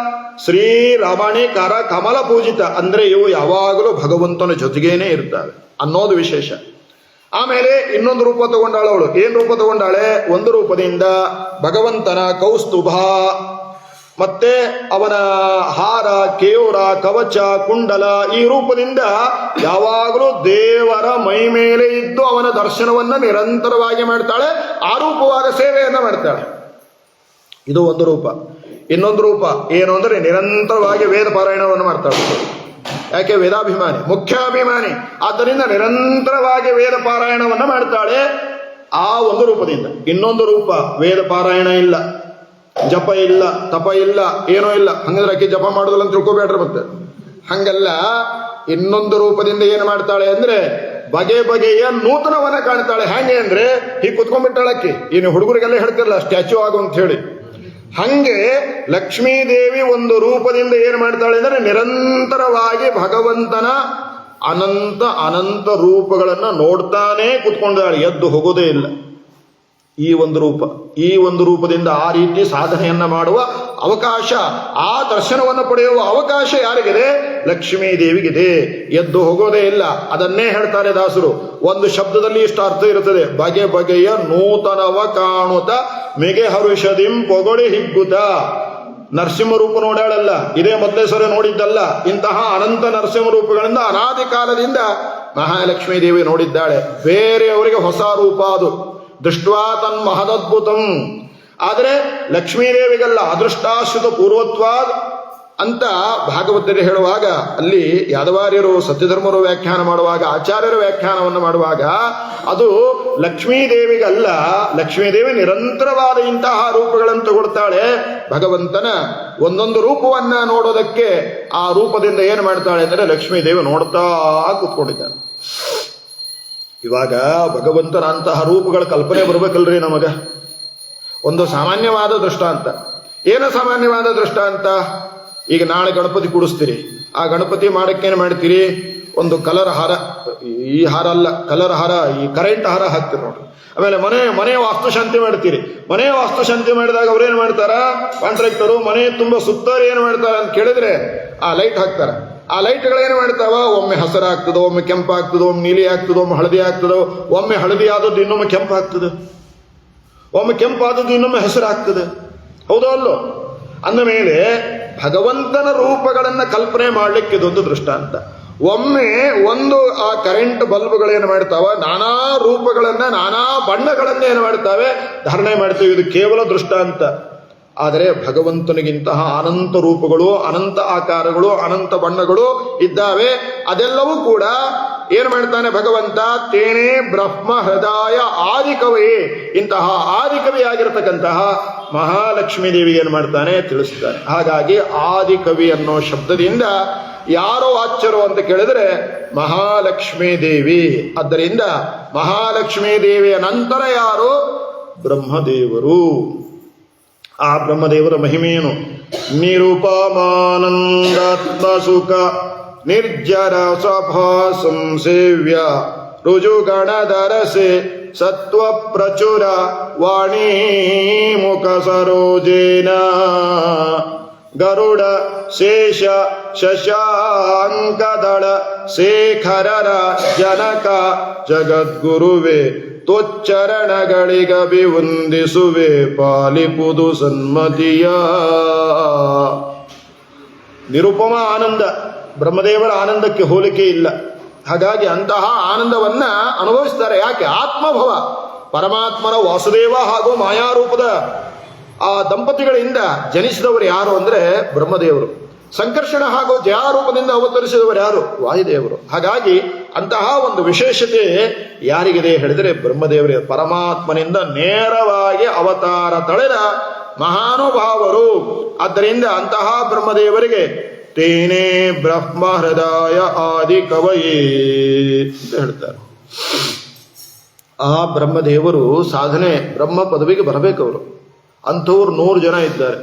ಶ್ರೀ ರಮಣಿ ಕರ ಕಮಲ ಪೂಜಿತ ಅಂದ್ರೆ ಇವು ಯಾವಾಗಲೂ ಭಗವಂತನ ಜೊತೆಗೇನೆ ಇರ್ತವೆ ಅನ್ನೋದು ವಿಶೇಷ. ಆಮೇಲೆ ಇನ್ನೊಂದು ರೂಪ ತಗೊಂಡಾಳು ಅವಳು. ಏನ್ ರೂಪ ತಗೊಂಡಾಳೆ? ಒಂದು ರೂಪದಿಂದ ಭಗವಂತನ ಕೌಸ್ತುಭ, ಮತ್ತೆ ಅವನ ಹಾರ, ಕೇಯೂರ, ಕವಚ, ಕುಂಡಲ, ಈ ರೂಪದಿಂದ ಯಾವಾಗಲೂ ದೇವರ ಮೈ ಮೇಲೆ ಇದ್ದು ಅವನ ದರ್ಶನವನ್ನ ನಿರಂತರವಾಗಿ ಮಾಡ್ತಾಳೆ. ಆ ರೂಪವಾಗ ಸೇವೆಯನ್ನ ಮಾಡ್ತಾಳೆ. ಇದು ಒಂದು ರೂಪ. ಇನ್ನೊಂದು ರೂಪ ಏನು ಅಂದ್ರೆ ನಿರಂತರವಾಗಿ ವೇದ ಪಾರಾಯಣವನ್ನು ಮಾಡ್ತಾಳೆ. ಯಾಕೆ? ವೇದಾಭಿಮಾನಿ, ಮುಖ್ಯಾಭಿಮಾನಿ. ಆದ್ದರಿಂದ ನಿರಂತರವಾಗಿ ವೇದ ಪಾರಾಯಣವನ್ನ ಮಾಡ್ತಾಳೆ ಆ ಒಂದು ರೂಪದಿಂದ. ಇನ್ನೊಂದು ರೂಪ ವೇದ ಪಾರಾಯಣ ಇಲ್ಲ, ಜಪ ಇಲ್ಲ, ತಪ ಇಲ್ಲ, ಏನೋ ಇಲ್ಲ. ಹಂಗಂದ್ರೆ ಆಕೆ ಜಪ ಮಾಡೋದಿಲ್ಲ ಅಂತ ತಿಳ್ಕೊಬೇಡ್ರಿ. ಮತ್ತೆ ಹಂಗಲ್ಲ, ಇನ್ನೊಂದು ರೂಪದಿಂದ ಏನು ಮಾಡ್ತಾಳೆ ಅಂದ್ರೆ ಬಗೆ ಬಗೆಯ ನೂತನವನ್ನ ಕಾಣ್ತಾಳೆ. ಹೆಂಗೆ ಅಂದ್ರೆ ಹೀಗೆ ಕುತ್ಕೊಂಡ್ಬಿಟ್ಟಾಳಕ್ಕೆ. ಇನ್ನು ಹುಡುಗರಿಗೆಲ್ಲ ಹೇಳ್ತಿರಲ್ಲ ಸ್ಟ್ಯಾಚ್ಯೂ ಆಗು ಅಂತ ಹೇಳಿ, ಹಂಗೆ ಲಕ್ಷ್ಮೀದೇವಿ ಒಂದು ರೂಪದಿಂದ ಏನು ಮಾಡ್ತಾಳೆ ಅಂದ್ರೆ ನಿರಂತರವಾಗಿ ಭಗವಂತನ ಅನಂತ ಅನಂತ ರೂಪಗಳನ್ನ ನೋಡ್ತಾನೆ ಕುತ್ಕೊಂಡಾಳೆ, ಎದ್ದು ಹೋಗೋದೇ ಇಲ್ಲ. ಈ ಒಂದು ರೂಪ, ಈ ಒಂದು ರೂಪದಿಂದ ಆ ರೀತಿ ಸಾಧನೆಯನ್ನ ಮಾಡುವ ಅವಕಾಶ, ಆ ದರ್ಶನವನ್ನು ಪಡೆಯುವ ಅವಕಾಶ ಯಾರಿಗಿದೆ? ಲಕ್ಷ್ಮೀ ದೇವಿಗಿದೆ. ಎದ್ದು ಹೋಗೋದೇ ಇಲ್ಲ. ಅದನ್ನೇ ಹೇಳ್ತಾರೆ ದಾಸರು. ಒಂದು ಶಬ್ದದಲ್ಲಿ ಇಷ್ಟು ಅರ್ಥ ಇರುತ್ತದೆ: ಬಗೆ ಬಗೆಯ ನೂತನವ ಕಾಣುತ್ತ ಮೆಗೆ ಹರುಷದಿಂ ಪೊಗಳಿ ಹಿಗ್ಗುತ್ತ. ನರಸಿಂಹ ರೂಪ ನೋಡ್ಯಾಳಲ್ಲ, ಇದೇ ಮೊದಲೇ ಸರಿ ನೋಡಿದ್ದಲ್ಲ. ಇಂತಹ ಅನಂತ ನರಸಿಂಹ ರೂಪಗಳಿಂದ ಅನಾದಿ ಕಾಲದಿಂದ ಮಹಾಲಕ್ಷ್ಮೀ ದೇವಿ ನೋಡಿದ್ದಾಳೆ. ಬೇರೆಯವರಿಗೆ ಹೊಸ ರೂಪ ಅದು. ದೃಷ್ಟ್ವಾ ತನ್ ಮಹದದ್ಭುತಂ. ಆದರೆ ಲಕ್ಷ್ಮೀದೇವಿಗಲ್ಲ, ಅದೃಷ್ಟಾಶ್ರುತ ಪೂರ್ವತ್ವಾದ್ ಅಂತ ಭಾಗವತರು ಹೇಳುವಾಗ, ಅಲ್ಲಿ ಯಾದವಾರ್ಯರು ಸತ್ಯಧರ್ಮರು ವ್ಯಾಖ್ಯಾನ ಮಾಡುವಾಗ, ಆಚಾರ್ಯರ ವ್ಯಾಖ್ಯಾನವನ್ನು ಮಾಡುವಾಗ, ಅದು ಲಕ್ಷ್ಮೀದೇವಿಗಲ್ಲ, ಲಕ್ಷ್ಮೀದೇವಿ ನಿರಂತರವಾದ ಇಂತಹ ರೂಪಗಳನ್ನು ತಗೊಳ್ತಾಳೆ. ಭಗವಂತನ ಒಂದೊಂದು ರೂಪವನ್ನ ನೋಡೋದಕ್ಕೆ ಆ ರೂಪದಿಂದ ಏನು ಮಾಡ್ತಾಳೆ ಅಂದರೆ ಲಕ್ಷ್ಮೀದೇವಿ ನೋಡ್ತಾ ಕೂತ್ಕೊಂಡಿದ್ದಾಳೆ. ಇವಾಗ ಭಗವಂತನ ಅಂತಹ ರೂಪಗಳ ಕಲ್ಪನೆ ಬರ್ಬೇಕಲ್ರಿ ನಮಗ. ಒಂದು ಸಾಮಾನ್ಯವಾದ ದೃಷ್ಟಾಂತ. ಏನು ಸಾಮಾನ್ಯವಾದ ದೃಷ್ಟಾಂತ? ಈಗ ನಾಳೆ ಗಣಪತಿ ಕೂಡಿಸ್ತೀರಿ. ಆ ಗಣಪತಿ ಮಾಡಕ್ಕೇನು ಮಾಡ್ತೀರಿ? ಒಂದು ಕಲರ್ ಹಾರ, ಈ ಹಾರ ಅಲ್ಲ, ಕಲರ್ ಹಾರ, ಈ ಕರೆಂಟ್ ಹಾರ ಹಾಕ್ತೀರಿ ನೋಡ್ರಿ. ಆಮೇಲೆ ಮನೆ ವಾಸ್ತುಶಾಂತಿ ಮಾಡ್ತೀರಿ. ಮನೆ ವಾಸ್ತುಶಾಂತಿ ಮಾಡಿದಾಗ ಅವ್ರೇನು ಮಾಡ್ತಾರ? ಕಾಂಟ್ರಾಕ್ಟರು ಮನೆ ತುಂಬ ಸುತ್ತಾರಿ ಏನು ಮಾಡ್ತಾರ ಅಂತ ಕೇಳಿದ್ರೆ ಆ ಲೈಟ್ ಹಾಕ್ತಾರ. ಆ ಲೈಟ್ಗಳು ಏನು ಮಾಡ್ತಾವ? ಒಮ್ಮೆ ಹಸಿರಾಗ್ತದೋ, ಒಮ್ಮೆ ಕೆಂಪು ಆಗ್ತದೋ, ಒಮ್ಮೆ ನೀಲಿ ಆಗ್ತದೋ, ಒಮ್ಮೆ ಹಳದಿ ಆಗ್ತದೋ, ಒಮ್ಮೆ ಹಳದಿ ಆದದ್ದು ಇನ್ನೊಮ್ಮೆ ಕೆಂಪು ಆಗ್ತದೆ, ಒಮ್ಮೆ ಕೆಂಪು ಆದದ್ದು ಇನ್ನೊಮ್ಮೆ ಹಸಿರಾಗ್ತದೆ. ಹೌದೋ ಅಲ್ಲೋ? ಅಂದ ಮೇಲೆ ಭಗವಂತನ ರೂಪಗಳನ್ನ ಕಲ್ಪನೆ ಮಾಡ್ಲಿಕ್ಕೆ ಇದೊಂದು ದೃಷ್ಟಾಂತ. ಒಮ್ಮೆ ಒಂದು ಆ ಕರೆಂಟ್ ಬಲ್ಬ್ಗಳೇನು ಮಾಡ್ತಾವ? ನಾನಾ ರೂಪಗಳನ್ನ, ನಾನಾ ಬಣ್ಣಗಳನ್ನ ಏನು ಮಾಡ್ತಾವೆ? ಧಾರಣೆ ಮಾಡ್ತೇವೆ. ಇದು ಕೇವಲ ದೃಷ್ಟಾಂತ. ಆದರೆ ಭಗವಂತನಿಗಿಂತಹ ಅನಂತ ರೂಪಗಳು, ಅನಂತ ಆಕಾರಗಳು, ಅನಂತ ಬಣ್ಣಗಳು ಇದ್ದಾವೆ. ಅದೆಲ್ಲವೂ ಕೂಡ ಏನು ಮಾಡ್ತಾನೆ ಭಗವಂತ? ತೇನೇ ಬ್ರಹ್ಮ ಹೃದಯ ಆದಿಕವಿ. ಇಂತಹ ಆದಿಕವಿಯಾಗಿರತಕ್ಕಂತಹ ಮಹಾಲಕ್ಷ್ಮೀ ದೇವಿಗೆ ಏನು ಮಾಡ್ತಾನೆ? ತಿಳಿಸ್ತಾನೆ. ಹಾಗಾಗಿ ಆದಿಕವಿ ಅನ್ನೋ ಶಬ್ದದಿಂದ ಯಾರೋ ಆಚರು ಅಂತ ಕೇಳಿದ್ರೆ ಮಹಾಲಕ್ಷ್ಮೀ ದೇವಿ. ಆದ್ದರಿಂದ ಮಹಾಲಕ್ಷ್ಮೀ ದೇವಿಯ ನಂತರ ಯಾರು? ಬ್ರಹ್ಮದೇವರು. ಆ ಬ್ರಹ್ಮದೇವರ ಮಹಿಮೆಯೇನು? ನಿರುಪಮಾನಂದಾತ್ಮ ಸುಖ ನಿರ್ಜರ ಸಭಾ ಸಂಸೇವ್ಯ ರುಜುಗಣಧರಸೆ ಸತ್ವ ಪ್ರಚುರ ವಾಣಿ ಮುಖ ಸರೋಜೇನ ಗರುಡ ಶೇಷ ಶಶಾಂಕದಳ ಶೇಖರರ ಜನಕ ಜಗದ್ಗುರುವೆ ತೊಚ್ಚರಣಗಳಿಗಭಿವಂದಿಸುವೆ ಪಾಲಿಪುದು ಸನ್ಮತಿಯ. ನಿರುಪಮ ಆನಂದ, ಬ್ರಹ್ಮದೇವರ ಆನಂದಕ್ಕೆ ಹೋಲಿಕೆ ಇಲ್ಲ. ಹಾಗಾಗಿ ಅಂತಹ ಆನಂದವನ್ನ ಅನುಭವಿಸ್ತಾರೆ. ಯಾಕೆ? ಆತ್ಮಭವ. ಪರಮಾತ್ಮನ ವಾಸುದೇವ ಹಾಗೂ ಮಾಯಾರೂಪದ ಆ ದಂಪತಿಗಳಿಂದ ಜನಿಸಿದವರು ಯಾರು ಅಂದ್ರೆ ಬ್ರಹ್ಮದೇವರು. ಸಂಕರ್ಷಣ ಹಾಗೂ ಜಯಾರೂಪದಿಂದ ಅವತರಿಸಿದವರು ಯಾರು? ವಾಯುದೇವರು. ಹಾಗಾಗಿ ಅಂತಹ ಒಂದು ವಿಶೇಷತೆ ಯಾರಿಗಿದೆ ಹೇಳಿದರೆ ಬ್ರಹ್ಮದೇವರಿಗೆ. ಪರಮಾತ್ಮನಿಂದ ನೇರವಾಗಿ ಅವತಾರ ತಳೆದ ಮಹಾನುಭಾವರು. ಆದ್ದರಿಂದ ಅಂತಹ ಬ್ರಹ್ಮದೇವರಿಗೆ ತೇನೇ ಬ್ರಹ್ಮ ಹೃದಯ ಆದಿ ಕವಯೇ ಅಂತ ಹೇಳ್ತಾರೆ. ಆ ಬ್ರಹ್ಮದೇವರು ಸಾಧನೆ ಬ್ರಹ್ಮ ಪದವಿಗೆ ಬರಬೇಕವರು. ಅಂಥವ್ರು 100 ಜನ ಇದ್ದಾರೆ.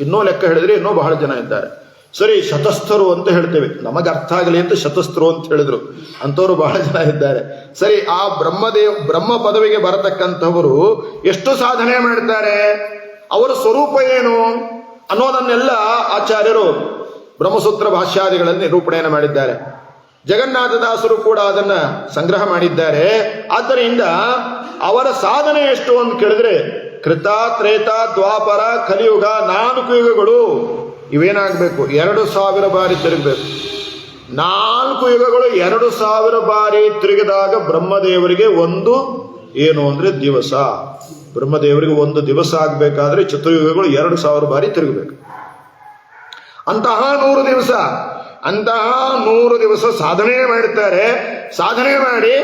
ಇನ್ನೂ ಲೆಕ್ಕ ಹೇಳಿದ್ರೆ ಇನ್ನೂ ಬಹಳ ಜನ ಇದ್ದಾರೆ. ಸರಿ, ಶತಸ್ಥರು ಅಂತ ಹೇಳ್ತೇವೆ, ನಮಗೆ ಅರ್ಥ ಆಗಲಿ ಅಂತ ಶತಸ್ಥರು ಅಂತ ಹೇಳಿದ್ರು. ಅಂಥವ್ರು ಬಹಳ ಜನ ಇದ್ದಾರೆ. ಸರಿ, ಆ ಬ್ರಹ್ಮ ಪದವಿಗೆ ಬರತಕ್ಕಂಥವರು ಎಷ್ಟು ಸಾಧನೆ ಮಾಡ್ತಾರೆ, ಅವರ ಸ್ವರೂಪ ಏನು ಅನ್ನೋದನ್ನೆಲ್ಲ ಆಚಾರ್ಯರು ಬ್ರಹ್ಮಸೂತ್ರ ಭಾಷ್ಯಾದಿಗಳಲ್ಲಿ ನಿರೂಪಣೆಯನ್ನು ಮಾಡಿದ್ದಾರೆ. ಜಗನ್ನಾಥದಾಸರು ಕೂಡ ಅದನ್ನ ಸಂಗ್ರಹ ಮಾಡಿದ್ದಾರೆ. ಆದ್ದರಿಂದ ಅವರ ಸಾಧನೆ ಎಷ್ಟು ಅಂತ ಕೇಳಿದ್ರೆ ಕೃತ, ತ್ರೇತ, ದ್ವಾಪರ, ಕಲಿಯುಗ 4 ಯುಗಗಳು ಇವೇನಾಗಬೇಕು? 2000 ಬಾರಿ ತಿರುಗಬೇಕು. 4 ಯುಗಗಳು 2000 ಬಾರಿ ತಿರುಗಿದಾಗ ಬ್ರಹ್ಮದೇವರಿಗೆ ಒಂದು ಏನು ಅಂದ್ರೆ ದಿವಸ. ಬ್ರಹ್ಮದೇವರಿಗೆ ಒಂದು ದಿವಸ ಆಗಬೇಕಾದ್ರೆ ಚತುರ್ಯುಗಗಳು 2000 ಬಾರಿ ತಿರುಗಬೇಕು. ಅಂತಹ 100 ದಿವಸ ಸಾಧನೆ ಮಾಡುತ್ತಾರೆ. ಸಾಧನೆ ಮಾಡಿ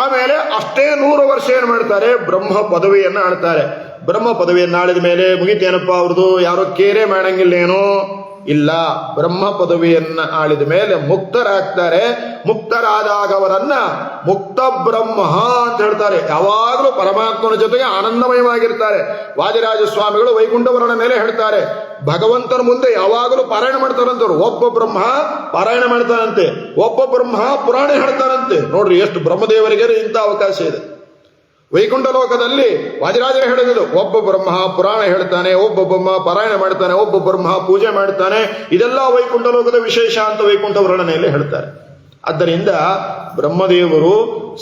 ಆಮೇಲೆ ಅಷ್ಟೇ 100 ವರ್ಷ ಏನು ಮಾಡ್ತಾರೆ? ಬ್ರಹ್ಮ ಪದವಿಯನ್ನು ಆಳ್ತಾರೆ. ಬ್ರಹ್ಮ ಪದವಿಯನ್ನು ಆಳಿದ ಮೇಲೆ ಮುಗಿತೇನಪ್ಪ ಅವ್ರದ್ದು? ಯಾರೋ ಕೇರೆ ಮಾಡಂಗಿಲ್ಲೇನೋ? ಇಲ್ಲ, ಬ್ರಹ್ಮ ಪದವಿಯನ್ನು ಆಳಿದ ಮೇಲೆ ಮುಕ್ತರಾಗ್ತಾರೆ. ಮುಕ್ತರಾದಾಗ ಅವರನ್ನ ಮುಕ್ತ ಬ್ರಹ್ಮ ಅಂತ ಹೇಳ್ತಾರೆ. ಯಾವಾಗಲೂ ಪರಮಾತ್ಮನ ಜೊತೆಗೆ ಆನಂದಮಯವಾಗಿರ್ತಾರೆ. ವಾದಿರಾಜ ಸ್ವಾಮಿಗಳು ವೈಕುಂಠವರಣ ಮೇಲೆ ಹೇಳ್ತಾರೆ, ಭಗವಂತನ ಮುಂದೆ ಯಾವಾಗಲೂ ಪಾರಾಯಣ ಮಾಡ್ತಾರಂತವ್ರು. ಒಬ್ಬ ಬ್ರಹ್ಮ ಪಾರಾಯಣ ಮಾಡ್ತಾರಂತೆ, ಒಬ್ಬ ಬ್ರಹ್ಮ ಪುರಾಣ ಹೇಳ್ತಾರಂತೆ. ನೋಡ್ರಿ ಎಷ್ಟು ಬ್ರಹ್ಮದೇವರಿಗೆ ಇಂಥ ಅವಕಾಶ ಇದೆ. ವೈಕುಂಠ ಲೋಕದಲ್ಲಿ ವಾದಿರಾಜರೇ ಹೇಳಿದ್ರು, ಒಬ್ಬ ಬ್ರಹ್ಮ ಪುರಾಣ ಹೇಳ್ತಾನೆ, ಒಬ್ಬ ಬ್ರಹ್ಮ ಪಾರಾಯಣ ಮಾಡ್ತಾನೆ, ಒಬ್ಬ ಬ್ರಹ್ಮ ಪೂಜೆ ಮಾಡ್ತಾನೆ. ಇದೆಲ್ಲ ವೈಕುಂಠ ಲೋಕದ ವಿಶೇಷ ಅಂತ ವೈಕುಂಠ ವರ್ಣನೆಯಲ್ಲಿ ಹೇಳ್ತಾರೆ. ಆದ್ದರಿಂದ ಬ್ರಹ್ಮದೇವರು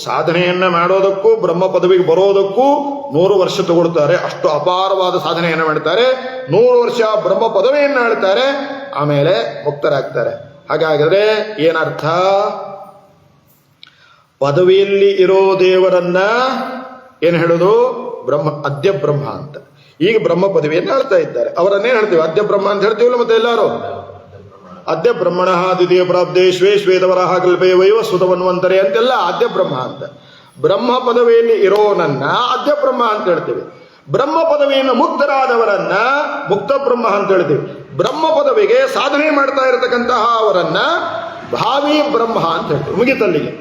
ಸಾಧನೆಯನ್ನ ಮಾಡೋದಕ್ಕೂ ಬ್ರಹ್ಮ ಪದವಿಗೆ ಬರೋದಕ್ಕೂ 100 ವರ್ಷ ತಗೊಳ್ತಾರೆ. ಅಷ್ಟು ಅಪಾರವಾದ ಸಾಧನೆಯನ್ನು ಮಾಡ್ತಾರೆ. 100 ವರ್ಷ ಬ್ರಹ್ಮ ಪದವಿಯನ್ನು ಆಳ್ತಾರೆ, ಆಮೇಲೆ ಮುಕ್ತರಾಗ್ತಾರೆ. ಹಾಗಾದರೆ ಏನರ್ಥ? ಪದವಿಯಲ್ಲಿ ಇರೋ ದೇವರನ್ನ ಏನು ಹೇಳೋದು? ಅದ್ಯ ಬ್ರಹ್ಮ ಅಂತ. ಈಗ ಬ್ರಹ್ಮ ಪದವಿಯನ್ನು ಆಳ್ತಾ ಇದ್ದಾರೆ. ಅವರನ್ನೇನು ಹೇಳ್ತೀವಿ? ಅದ್ಯ ಬ್ರಹ್ಮ ಅಂತ ಹೇಳ್ತೀವಲ್ಲ ಮತ್ತೆ ಎಲ್ಲರೂ? ಅದ್ಯ ಬ್ರಹ್ಮಣ ದ್ವಿತೀಯ ಪ್ರಾಬ್ಧೇ ಶ್ವೇತವರಹ ಕಲ್ಪೇ ವೈವ ಸುತವನ್ವಂತರೆ ಅಂತೆಲ್ಲ ಅದ್ಯ ಬ್ರಹ್ಮ ಅಂತ. ಬ್ರಹ್ಮ ಪದವಿಯಲ್ಲಿ ಇರೋನನ್ನ ಅದ್ಯ ಬ್ರಹ್ಮ ಅಂತ ಹೇಳ್ತೀವಿ. ಬ್ರಹ್ಮ ಪದವಿಯನ್ನು ಮುಕ್ತರಾದವರನ್ನ ಮುಕ್ತ ಬ್ರಹ್ಮ ಅಂತ ಹೇಳ್ತೀವಿ. ಬ್ರಹ್ಮ ಪದವಿಗೆ ಸಾಧನೆ ಮಾಡ್ತಾ ಇರತಕ್ಕಂತಹ ಅವರನ್ನ ಭಾವಿ ಬ್ರಹ್ಮ ಅಂತ ಹೇಳ್ತೀವಿ. ಮುಗಿತಲ್ಲಿಗೆ,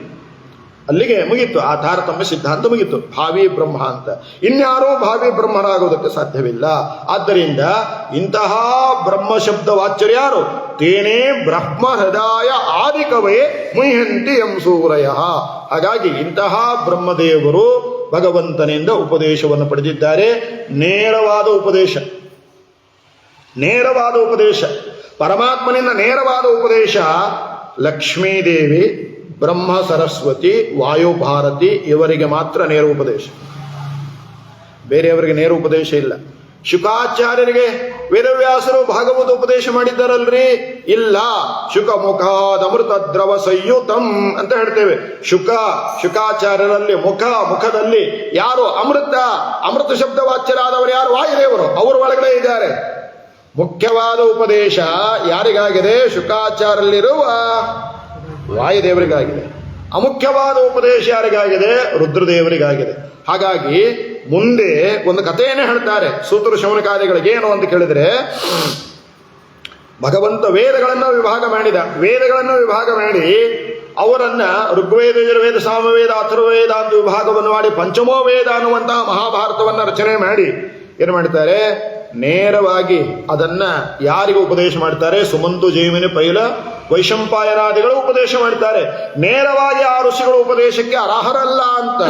ಅಲ್ಲಿಗೆ ಮುಗೀತು. ಆ ತಾರತಮ್ಯ ಸಿದ್ಧಾಂತ ಮುಗೀತು. ಭಾವಿ ಬ್ರಹ್ಮ ಅಂತ. ಇನ್ಯಾರೂ ಭಾವಿ ಬ್ರಹ್ಮರಾಗೋದಕ್ಕೆ ಸಾಧ್ಯವಿಲ್ಲ. ಆದ್ದರಿಂದ ಇಂತಹ ಬ್ರಹ್ಮ ಶಬ್ದ ವಾಚ್ಯರು ಯಾರು? ತೇನೇ ಬ್ರಹ್ಮ ಹೃದಯ ಆದಿಕವೇ ಮುಹ್ಯಂತಿ ಎಂ ಸೂರಯ. ಹಾಗಾಗಿ ಇಂತಹ ಬ್ರಹ್ಮದೇವರು ಭಗವಂತನಿಂದ ಉಪದೇಶವನ್ನು ಪಡೆದಿದ್ದಾರೆ. ನೇರವಾದ ಉಪದೇಶ, ಪರಮಾತ್ಮನಿಂದ ನೇರವಾದ ಉಪದೇಶ. ಲಕ್ಷ್ಮೀದೇವಿ, ಬ್ರಹ್ಮ ಸರಸ್ವತಿ, ವಾಯುಭಾರತಿ ಇವರಿಗೆ ಮಾತ್ರ ನೇರ ಉಪದೇಶ, ಬೇರೆಯವರಿಗೆ ನೇರ ಉಪದೇಶ ಇಲ್ಲ. ಶುಕಾಚಾರ್ಯರಿಗೆ ವೇದವ್ಯಾಸರು ಭಾಗವತ ಉಪದೇಶ ಮಾಡಿದ್ದಾರಲ್ರಿ? ಇಲ್ಲ. ಶುಕ ಮುಖಾದಮೃತ ದ್ರವ ಸಂಯುತಂ ಅಂತ ಹೇಳ್ತೇವೆ. ಶುಕಾಚಾರ್ಯರಲ್ಲಿ ಮುಖದಲ್ಲಿ ಯಾರು ಅಮೃತ ಶಬ್ದ ವಾಚ್ಯರಾದವರು ಯಾರು? ವಾಯುದೇವರು. ಅವರ ಒಳಗಡೆ ಇದ್ದಾರೆ. ಮುಖ್ಯವಾದ ಉಪದೇಶ ಯಾರಿಗಾಗಿದೆ? ಶುಕಾಚಾರ್ಯರಲ್ಲಿರುವ ವಾಯುದೇವರಿಗಾಗಿದೆ. ಅಮುಖ್ಯವಾದ ಉಪದೇಶ ಯಾರಿಗಾಗಿದೆ? ರುದ್ರದೇವರಿಗಾಗಿದೆ. ಹಾಗಾಗಿ ಮುಂದೆ ಒಂದು ಕಥೆಯನ್ನೇ ಹೇಳ್ತಾರೆ ಸೂತ್ರ ಶೌನಕಾದಿಗಳಿಗೆ. ಏನು ಅಂತ ಕೇಳಿದ್ರೆ, ಭಗವಂತ ವೇದಗಳನ್ನು ವಿಭಾಗ ಮಾಡಿ ಅವರನ್ನ ಋಗ್ವೇದ, ಯಜುರ್ವೇದ, ಸಾಮವೇದ, ಅಥರ್ವವೇದ ಅಂತ ವಿಭಾಗವನ್ನು ಮಾಡಿ ಪಂಚಮೋ ವೇದ ಅನ್ನುವಂತಹ ಮಹಾಭಾರತವನ್ನ ರಚನೆ ಮಾಡಿ ಏನು ಮಾಡ್ತಾರೆ? ನೇರವಾಗಿ ಅದನ್ನ ಯಾರಿಗೆ ಉಪದೇಶ ಮಾಡ್ತಾರೆ? ಸುಮಂತು, ಜೈಮಿನಿ, ಪೈಲ, ವೈಶಂಪಾಯನಾದಿಗಳು ಉಪದೇಶ ಮಾಡ್ತಾರೆ. ನೇರವಾಗಿ ಆ ಋಷಿಗಳ ಉಪದೇಶಕ್ಕೆ ಅರ್ಹರಲ್ಲ ಅಂತ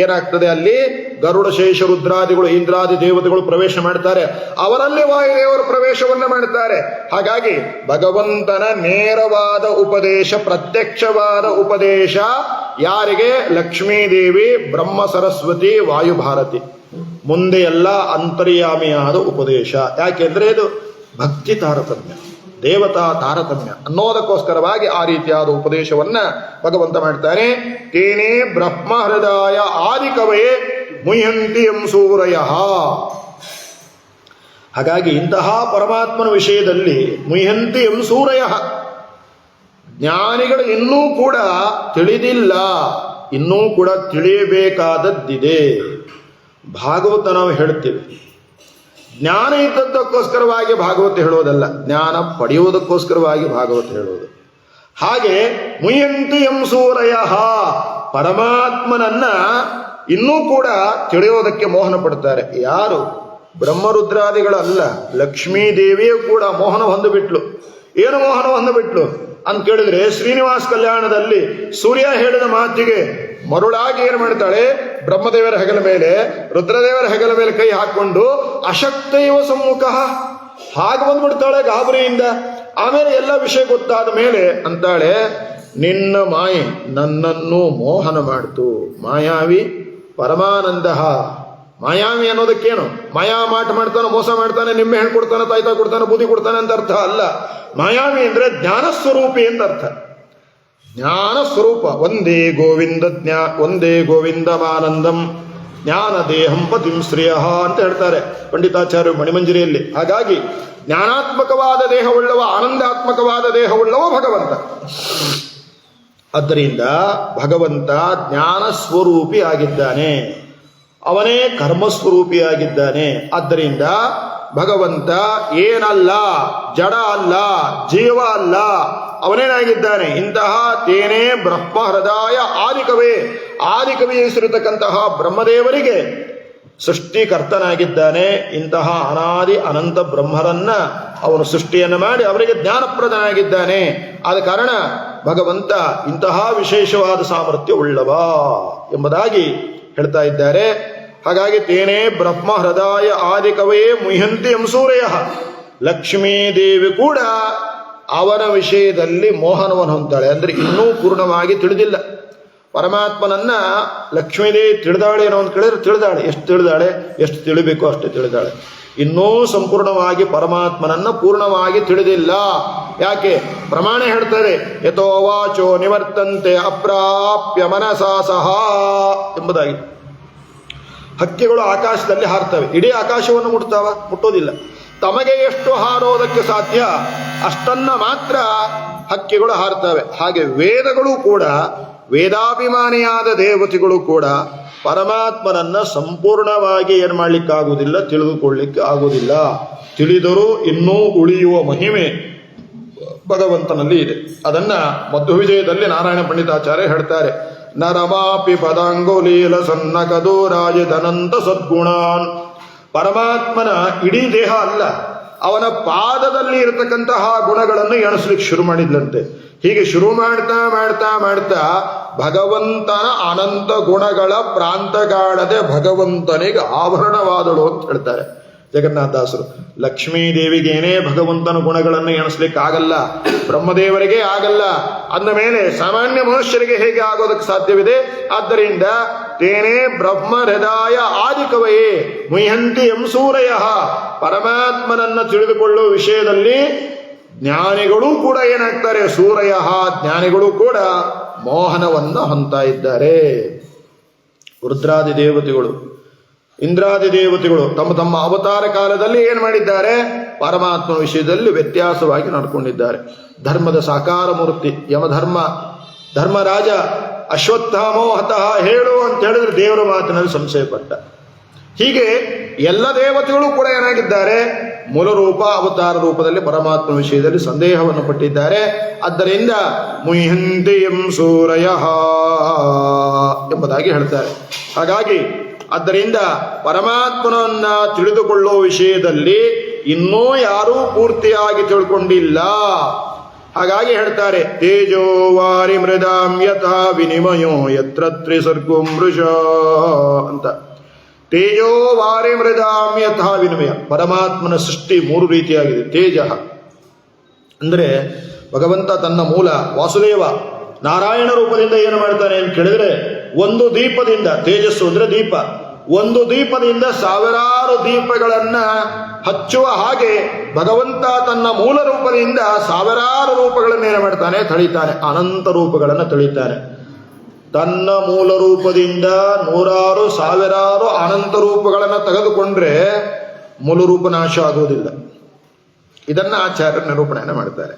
ಏನಾಗ್ತದೆ? ಅಲ್ಲಿ ಗರುಡ, ಶೇಷ, ರುದ್ರಾದಿಗಳು, ಇಂದ್ರಾದಿ ದೇವತೆಗಳು ಪ್ರವೇಶ ಮಾಡ್ತಾರೆ. ಅವರಲ್ಲಿ ವಾಯುದೇವರು ಪ್ರವೇಶವನ್ನ ಮಾಡ್ತಾರೆ. ಹಾಗಾಗಿ ಭಗವಂತನ ನೇರವಾದ ಉಪದೇಶ, ಪ್ರತ್ಯಕ್ಷವಾದ ಉಪದೇಶ ಯಾರಿಗೆ? ಲಕ್ಷ್ಮೀದೇವಿ, ಬ್ರಹ್ಮ ಸರಸ್ವತಿ, ವಾಯುಭಾರತಿ. ಮುಂದೆ ಎಲ್ಲ ಅಂತರ್ಯಾಮಿಯಾದ ಉಪದೇಶ. ಯಾಕೆಂದ್ರೆ ಇದು ಭಕ್ತಿ ತಾರತಮ್ಯ, ದೇವತಾ ತಾರತಮ್ಯ ಅನ್ನೋದಕ್ಕೋಸ್ಕರವಾಗಿ ಆ ರೀತಿಯಾದ ಉಪದೇಶವನ್ನ ಭಗವಂತ ಮಾಡ್ತಾನೆ. ತೇನೇ ಬ್ರಹ್ಮ ಹೃದಯ ಆದಿಕವೇ ಮುಹ್ಯಂತಿ ಎಂ ಸೂರಯ. ಹಾಗಾಗಿ ಇಂತಹ ಪರಮಾತ್ಮನ ವಿಷಯದಲ್ಲಿ ಮುಹ್ಯಂತಿ ಎಂ ಸೂರಯ, ಜ್ಞಾನಿಗಳು ಇನ್ನೂ ಕೂಡ ತಿಳಿದಿಲ್ಲ, ಇನ್ನೂ ಕೂಡ ತಿಳಿಯಬೇಕಾದದ್ದಿದೆ. ಭಾಗವತ ನಾವು ಹೇಳ್ತೀವಿ, ಜ್ಞಾನ ಇದ್ದದ್ದಕ್ಕೋಸ್ಕರವಾಗಿ ಭಾಗವತ ಹೇಳೋದಲ್ಲ, ಜ್ಞಾನ ಪಡೆಯುವುದಕ್ಕೋಸ್ಕರವಾಗಿ ಭಾಗವತ ಹೇಳೋದು. ಹಾಗೆ ಮುಹ್ಯಂತಿ ಎಂ ಸೂರಯ, ಪರಮಾತ್ಮನನ್ನ ಇನ್ನೂ ಕೂಡ ತಿಳಿಯೋದಕ್ಕೆ ಮೋಹನ ಪಡ್ತಾರೆ. ಯಾರು? ಬ್ರಹ್ಮರುದ್ರಾದಿಗಳಲ್ಲ, ಲಕ್ಷ್ಮೀದೇವಿಯೂ ಕೂಡ ಮೋಹನ ಹೊಂದಿಬಿಟ್ಲು. ಏನು ಮೋಹನ ಹೊಂದಿಬಿಟ್ಲು ಅಂತ ಕೇಳಿದ್ರೆ, ಶ್ರೀನಿವಾಸ ಕಲ್ಯಾಣದಲ್ಲಿ ಸೂರ್ಯ ಹೇಳಿದ ಮಾತಿಗೆ ಮರುಳಾಗಿ ಏನು ಮಾಡ್ತಾಳೆ, ಬ್ರಹ್ಮದೇವರ ಹೆಗಲ ಮೇಲೆ ರುದ್ರದೇವರ ಹೆಗಲ ಮೇಲೆ ಕೈ ಹಾಕೊಂಡು ಅಶಕ್ತೈವ ಸಮ್ಮುಖ, ಹಾಗೆ ಬಂದ್ಬಿಡ್ತಾಳೆ ಗಾಬರಿಯಿಂದ. ಆಮೇಲೆ ಎಲ್ಲ ವಿಷಯ ಗೊತ್ತಾದ ಮೇಲೆ ಅಂತಾಳೆ, ನಿನ್ನ ಮಾಯೆ ನನ್ನನ್ನು ಮೋಹನ ಮಾಡ್ತು. ಮಾಯಾವಿ ಪರಮಾನಂದ. ಮಾಯಾವಿ ಅನ್ನೋದಕ್ಕೇನು? ಮಾಯಾ ಮಾಟ ಮಾಡ್ತಾನೆ, ಮೋಸ ಮಾಡ್ತಾನೆ, ನಿಮ್ಮೆ ಹಣ್ಣು ಕೊಡ್ತಾನೆ, ತಾಯ್ತಾ ಕೊಡ್ತಾನೆ, ಬೂದಿ ಕೊಡ್ತಾನೆ ಅಂತ ಅರ್ಥ ಅಲ್ಲ. ಮಾಯಾವಿ ಅಂದ್ರೆ ಜ್ಞಾನ ಸ್ವರೂಪಿ ಅಂತ ಅರ್ಥ. ಜ್ಞಾನ ಸ್ವರೂಪ. ಒಂದೇ ಗೋವಿಂದ ಒಂದೇ ಗೋವಿಂದಮಾನಂದಂ ಜ್ಞಾನ ದೇಹಂ ಪತಿಂ ಶ್ರೇಯ ಅಂತ ಹೇಳ್ತಾರೆ ಪಂಡಿತಾಚಾರ್ಯ ಮಣಿಮಂಜರಿಯಲ್ಲಿ. ಹಾಗಾಗಿ ಜ್ಞಾನಾತ್ಮಕವಾದ ದೇಹವುಳ್ಳವ, ಆನಂದಾತ್ಮಕವಾದ ದೇಹವುಳ್ಳವ ಭಗವಂತ. ಆದ್ದರಿಂದ ಭಗವಂತ ಜ್ಞಾನ ಸ್ವರೂಪಿ ಆಗಿದ್ದಾನೆ, ಅವನೇ ಕರ್ಮಸ್ವರೂಪಿಯಾಗಿದ್ದಾನೆ. ಆದ್ದರಿಂದ ಭಗವಂತ ಏನಲ್ಲ, ಜಡ ಅಲ್ಲ, ಜೀವ ಅಲ್ಲ, ಅವನೇನಾಗಿದ್ದಾನೆ. ಇಂತಹ ತೇನೇ ಬ್ರಹ್ಮ ಹೃದಯ ಆದಿಕವೇ, ಆದಿಕವಿ ಹೆಸರಿರತಕ್ಕಂತಹ ಬ್ರಹ್ಮದೇವರಿಗೆ ಸೃಷ್ಟಿಕರ್ತನಾಗಿದ್ದಾನೆ. ಇಂತಹ ಅನಾದಿ ಅನಂತ ಬ್ರಹ್ಮರನ್ನ ಅವನು ಸೃಷ್ಟಿಯನ್ನು ಮಾಡಿ ಅವರಿಗೆ ಜ್ಞಾನಪ್ರದನಾಗಿದ್ದಾನೆ. ಆದ ಕಾರಣ ಭಗವಂತ ಇಂತಹ ವಿಶೇಷವಾದ ಸಾಮರ್ಥ್ಯ ಉಳ್ಳವ ಎಂಬುದಾಗಿ ಹೇಳ್ತಾ ಇದ್ದಾರೆ. ಹಾಗಾಗಿ ತೇನೇ ಬ್ರಹ್ಮ ಹೃದಯ ಆದಿಕವೇ ಮುಹ್ಯಂತಿ ಎಂ ಸೂರ್ಯ, ಲಕ್ಷ್ಮೀದೇವಿ ಕೂಡ ಅವನ ವಿಷಯದಲ್ಲಿ ಮೋಹನವನ್ನು ಹೊಂದ್ತಾಳೆ. ಅಂದ್ರೆ ಇನ್ನೂ ಪೂರ್ಣವಾಗಿ ತಿಳಿದಿಲ್ಲ ಪರಮಾತ್ಮನನ್ನ. ಲಕ್ಷ್ಮೀದೇವಿ ತಿಳಿದಾಳೆ ಏನೋ ಅಂತ ಕೇಳಿದ್ರೆ ತಿಳಿದಾಳೆ. ಎಷ್ಟು ತಿಳಿದಾಳೆ? ಎಷ್ಟು ತಿಳಿಬೇಕು ಅಷ್ಟು ತಿಳಿದಾಳೆ. ಇನ್ನೂ ಸಂಪೂರ್ಣವಾಗಿ ಪರಮಾತ್ಮನನ್ನ ಪೂರ್ಣವಾಗಿ ತಿಳಿದಿಲ್ಲ. ಯಾಕೆ? ಪ್ರಮಾಣ ಹೇಳ್ತಾರೆ, ಯಥೋ ವಾಚೋ ನಿವರ್ತಂತೆ ಅಪ್ರಾಪ್ಯ ಮನಸಾ ಸಹ ಎಂಬುದಾಗಿ. ಹಕ್ಕಿಗಳು ಆಕಾಶದಲ್ಲಿ ಹಾರ್ತವೆ, ಇಡೀ ಆಕಾಶವನ್ನು ಮುಟ್ಟೋದಿಲ್ಲ. ತಮಗೆ ಎಷ್ಟು ಹಾರೋದಕ್ಕೆ ಸಾಧ್ಯ ಅಷ್ಟನ್ನ ಮಾತ್ರ ಹಕ್ಕಿಗಳು ಹಾರ್ತವೆ. ಹಾಗೆ ವೇದಗಳು ಕೂಡ, ವೇದಾಭಿಮಾನಿಯಾದ ದೇವತೆಗಳು ಕೂಡ ಪರಮಾತ್ಮನನ್ನ ಸಂಪೂರ್ಣವಾಗಿ ಏನು ಮಾಡಲಿಕ್ಕಾಗುವುದಿಲ್ಲ, ತಿಳಿದುಕೊಳ್ಳಿಕ್ಕೆ ಆಗುವುದಿಲ್ಲ. ತಿಳಿದರೂ ಇನ್ನೂ ಉಳಿಯುವ ಮಹಿಮೆ ಭಗವಂತನಲ್ಲಿ ಇದೆ. ಅದನ್ನ ಮಧ್ವವಿಜಯದಲ್ಲಿ ನಾರಾಯಣ ಪಂಡಿತಾಚಾರ್ಯ ಹೇಳ್ತಾರೆ. ನರಮಾಪಿ ಪದಾಂಗುಲೀಲ ಸನ್ನಕದೋ ರಾಜದನಂತ ಸದ್ಗುಣಾನ್. ಪರಮಾತ್ಮನ ಇಡೀ ದೇಹ ಅಲ್ಲ, ಅವನ ಪಾದದಲ್ಲಿ ಇರತಕ್ಕಂತಹ ಗುಣಗಳನ್ನು ಎಣಿಸ್ಲಿಕ್ಕೆ ಶುರು ಮಾಡಿದ್ಲಂತೆ. ಹೀಗೆ ಶುರು ಮಾಡ್ತಾ ಮಾಡ್ತಾ ಮಾಡ್ತಾ ಭಗವಂತನ ಅನಂತ ಗುಣಗಳ ಪ್ರಾಂತಗಾಡದೆ ಭಗವಂತನಿಗೆ ಆಭರಣವಾದಳು ಅಂತ ಹೇಳ್ತಾರೆ ಜಗನ್ನಾಥದಾಸರು. ಲಕ್ಷ್ಮೀದೇವಿಗೇನೇ ಭಗವಂತನ ಗುಣಗಳನ್ನು ಎಣಿಸ್ಲಿಕ್ಕೆ ಆಗಲ್ಲ, ಬ್ರಹ್ಮದೇವರಿಗೆ ಆಗಲ್ಲ. ಅಂದ ಮೇಲೆ ಸಾಮಾನ್ಯ ಮನುಷ್ಯರಿಗೆ ಹೇಗೆ ಆಗೋದಕ್ಕೆ ಸಾಧ್ಯವಿದೆ? ಆದ್ದರಿಂದ ತೇನೇ ಬ್ರಹ್ಮ ಹೃದಯ ಆದಿಕವಯೇ ಮುಹ್ಯಂತಿ ಎಂ ಸೂರಯ, ಪರಮಾತ್ಮನನ್ನ ತಿಳಿದುಕೊಳ್ಳುವ ವಿಷಯದಲ್ಲಿ ಜ್ಞಾನಿಗಳು ಕೂಡ ಏನಾಗ್ತಾರೆ? ಸೂರಯ, ಜ್ಞಾನಿಗಳು ಕೂಡ ಮೋಹನವನ್ನ ಹೊಂದ್ತಾ ಇದ್ದಾರೆ. ರುದ್ರಾದಿ ದೇವತೆಗಳು, ಇಂದ್ರಾದಿ ದೇವತೆಗಳು ತಮ್ಮ ತಮ್ಮ ಅವತಾರ ಕಾಲದಲ್ಲಿ ಏನ್ ಮಾಡಿದ್ದಾರೆ? ಪರಮಾತ್ಮ ವಿಷಯದಲ್ಲಿ ವ್ಯತ್ಯಾಸವಾಗಿ ನಡ್ಕೊಂಡಿದ್ದಾರೆ. ಧರ್ಮದ ಸಾಕಾರ ಮೂರ್ತಿ ಯಮಧರ್ಮ, ಧರ್ಮರಾಜ ಅಶ್ವತ್ಥಾಮೋ ಹತಃ ಹೇಳು ಅಂತ ಹೇಳಿದ್ರೆ ದೇವರ ಮಾತಿನಲ್ಲಿ ಸಂಶಯಪಟ್ಟ. ಹೀಗೆ ಎಲ್ಲ ದೇವತೆಗಳು ಕೂಡ ಏನಾಗಿದ್ದಾರೆ? ಮೂಲ ರೂಪ ಅವತಾರ ರೂಪದಲ್ಲಿ ಪರಮಾತ್ಮ ವಿಷಯದಲ್ಲಿ ಸಂದೇಹವನ್ನು ಪಟ್ಟಿದ್ದಾರೆ. ಆದ್ದರಿಂದ ಮುಹ್ಯಂತಿ ಎಂ ಸೂರಯ ಎಂಬುದಾಗಿ ಹೇಳ್ತಾರೆ. ಹಾಗಾಗಿ ಆದ್ದರಿಂದ ಪರಮಾತ್ಮನನ್ನ ತಿಳಿದುಕೊಳ್ಳುವ ವಿಷಯದಲ್ಲಿ ಇನ್ನೂ ಯಾರೂ ಪೂರ್ತಿಯಾಗಿ ತಿಳ್ಕೊಂಡಿಲ್ಲ. ಹಾಗಾಗಿ ಹೇಳ್ತಾರೆ, ತೇಜೋ ವಾರಿ ಮೃದಾಂ ಯಥಾ ವಿನಿಮಯೋ ಯತ್ರ ತ್ರಿಸರ್ಗೋ ಮೃಷ ಅಂತ. ತೇಜೋ ವಾರಿ ಮೃದಾಂ ಯಥಾ ವಿನಿಮಯ. ಪರಮಾತ್ಮನ ಸೃಷ್ಟಿ ಮೂರು ರೀತಿಯಾಗಿದೆ. ತೇಜ ಅಂದ್ರೆ ಭಗವಂತ ತನ್ನ ಮೂಲ ವಾಸುದೇವ ನಾರಾಯಣ ರೂಪದಿಂದ ಏನು ಮಾಡ್ತಾನೆ ಅಂತ ಕೇಳಿದ್ರೆ, ಒಂದು ದೀಪದಿಂದ, ತೇಜಸ್ಸು ಅಂದ್ರೆ ದೀಪ, ಒಂದು ದೀಪದಿಂದ ಸಾವಿರಾರು ದೀಪಗಳನ್ನ ಹಚ್ಚುವ ಹಾಗೆ ಭಗವಂತ ತನ್ನ ಮೂಲ ರೂಪದಿಂದ ಸಾವಿರಾರು ರೂಪಗಳನ್ನು ಏನು ಮಾಡ್ತಾನೆ? ತಳಿತಾನೆ. ಅನಂತ ರೂಪಗಳನ್ನು ತಳಿತಾನೆ. ತನ್ನ ಮೂಲ ರೂಪದಿಂದ ನೂರಾರು ಸಾವಿರಾರು ಅನಂತ ರೂಪಗಳನ್ನು ತೆಗೆದುಕೊಂಡ್ರೆ ಮೂಲ ರೂಪ ನಾಶ ಆಗುವುದಿಲ್ಲ. ಇದನ್ನ ಆಚಾರ್ಯರು ನಿರೂಪಣೆಯನ್ನು ಮಾಡ್ತಾರೆ.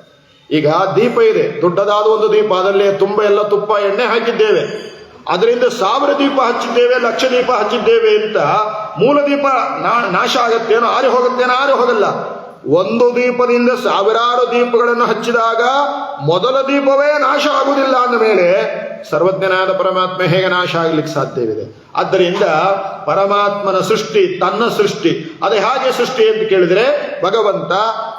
ಈಗ ದೀಪ ಇದೆ, ದೊಡ್ಡದಾದ ಒಂದು ದೀಪ, ಅದರಲ್ಲಿ ತುಂಬ ಎಲ್ಲ ತುಪ್ಪ ಎಣ್ಣೆ ಹಾಕಿದ್ದೇವೆ, ಅದರಿಂದ 1000 ದೀಪ ಹಚ್ಚಿದ್ದೇವೆ, 1,00,000 ದೀಪ ಹಚ್ಚಿದ್ದೇವೆ ಅಂತ ಮೂಲ ದೀಪ ನಾಶ ಆಗತ್ತೇನೋ, ಆರಿ ಹೋಗುತ್ತೇನೋ? ಆರಿ ಹೋಗಲ್ಲ. ಒಂದು ದೀಪದಿಂದ 1000 ದೀಪಗಳನ್ನು ಹಚ್ಚಿದಾಗ ಮೊದಲ ದೀಪವೇ ನಾಶ ಆಗುವುದಿಲ್ಲ ಅಂದ ಮೇಲೆ ಸರ್ವಜ್ಞನಾದ ಪರಮಾತ್ಮ ಹೇಗೆ ನಾಶ ಆಗ್ಲಿಕ್ಕೆ ಸಾಧ್ಯವಿದೆ? ಆದ್ದರಿಂದ ಪರಮಾತ್ಮನ ಸೃಷ್ಟಿ, ತನ್ನ ಸೃಷ್ಟಿ, ಅದು ಹೇಗೆ ಸೃಷ್ಟಿ ಅಂತ ಕೇಳಿದ್ರೆ, ಭಗವಂತ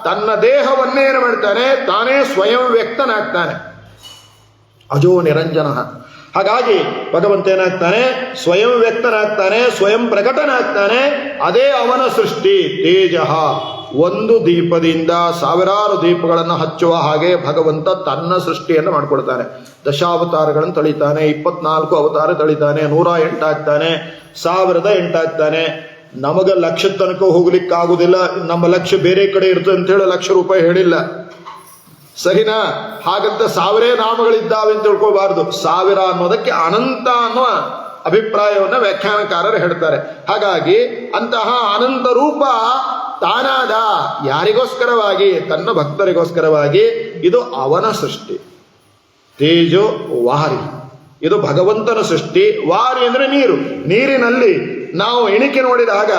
ತನ್ನ ದೇಹವನ್ನೇನು ಮಾಡ್ತಾನೆ, ತಾನೇ ಸ್ವಯಂ ವ್ಯಕ್ತನಾಗ್ತಾನೆ, ಅಜೋ ನಿರಂಜನ. ಹಾಗಾಗಿ ಭಗವಂತ ಏನಾಗ್ತಾನೆ, ಸ್ವಯಂ ವ್ಯಕ್ತನಾಗ್ತಾನೆ, ಸ್ವಯಂ ಪ್ರಕಟನಾಗ್ತಾನೆ. ಅದೇ ಅವನ ಸೃಷ್ಟಿ. ತೇಜ, ಒಂದು ದೀಪದಿಂದ 1000 ದೀಪಗಳನ್ನು ಹಚ್ಚುವ ಹಾಗೆ ಭಗವಂತ ತನ್ನ ಸೃಷ್ಟಿಯನ್ನು ಮಾಡಿಕೊಡ್ತಾನೆ. ದಶಾವತಾರಗಳನ್ನು ತಳಿತಾನೆ, 24 ಅವತಾರ ತಳಿತಾನೆ, 108 ಆಗ್ತಾನೆ, 1008 ಆಗ್ತಾನೆ. ನಮಗ 1,00,000 ತನಕ ಹೋಗ್ಲಿಕ್ಕಾಗುದಿಲ್ಲ, ನಮ್ಮ ಲಕ್ಷ್ಯ ಬೇರೆ ಕಡೆ ಇರ್ತದೆ ಅಂತ ಹೇಳಿ 1,00,000 ರೂಪಾಯಿ ಹೇಳಿಲ್ಲ, ಸರಿನಾ? ಹಾಗಂತ 1000 ನಾಮಗಳಿದ್ದಾವೆ ಅಂತ ತಿಳ್ಕೋಬಾರ್ದು. 1000 ಅನ್ನೋದಕ್ಕೆ ಅನಂತ ಅನ್ನುವ ಅಭಿಪ್ರಾಯವನ್ನು ವ್ಯಾಖ್ಯಾನಕಾರರು ಹೇಳ್ತಾರೆ. ಹಾಗಾಗಿ ಅಂತಹ ಅನಂತ ರೂಪ ತಾನಾದ ಯಾರಿಗೋಸ್ಕರವಾಗಿ? ತನ್ನ ಭಕ್ತರಿಗೋಸ್ಕರವಾಗಿ. ಇದು ಅವನ ಸೃಷ್ಟಿ. ತೇಜೋ ವಾರಿ, ಇದು ಭಗವಂತನ ಸೃಷ್ಟಿ. ವಾರಿ ಅಂದ್ರೆ ನೀರು. ನೀರಿನಲ್ಲಿ ನಾವು ಎಣಿಕೆ ನೋಡಿದಾಗ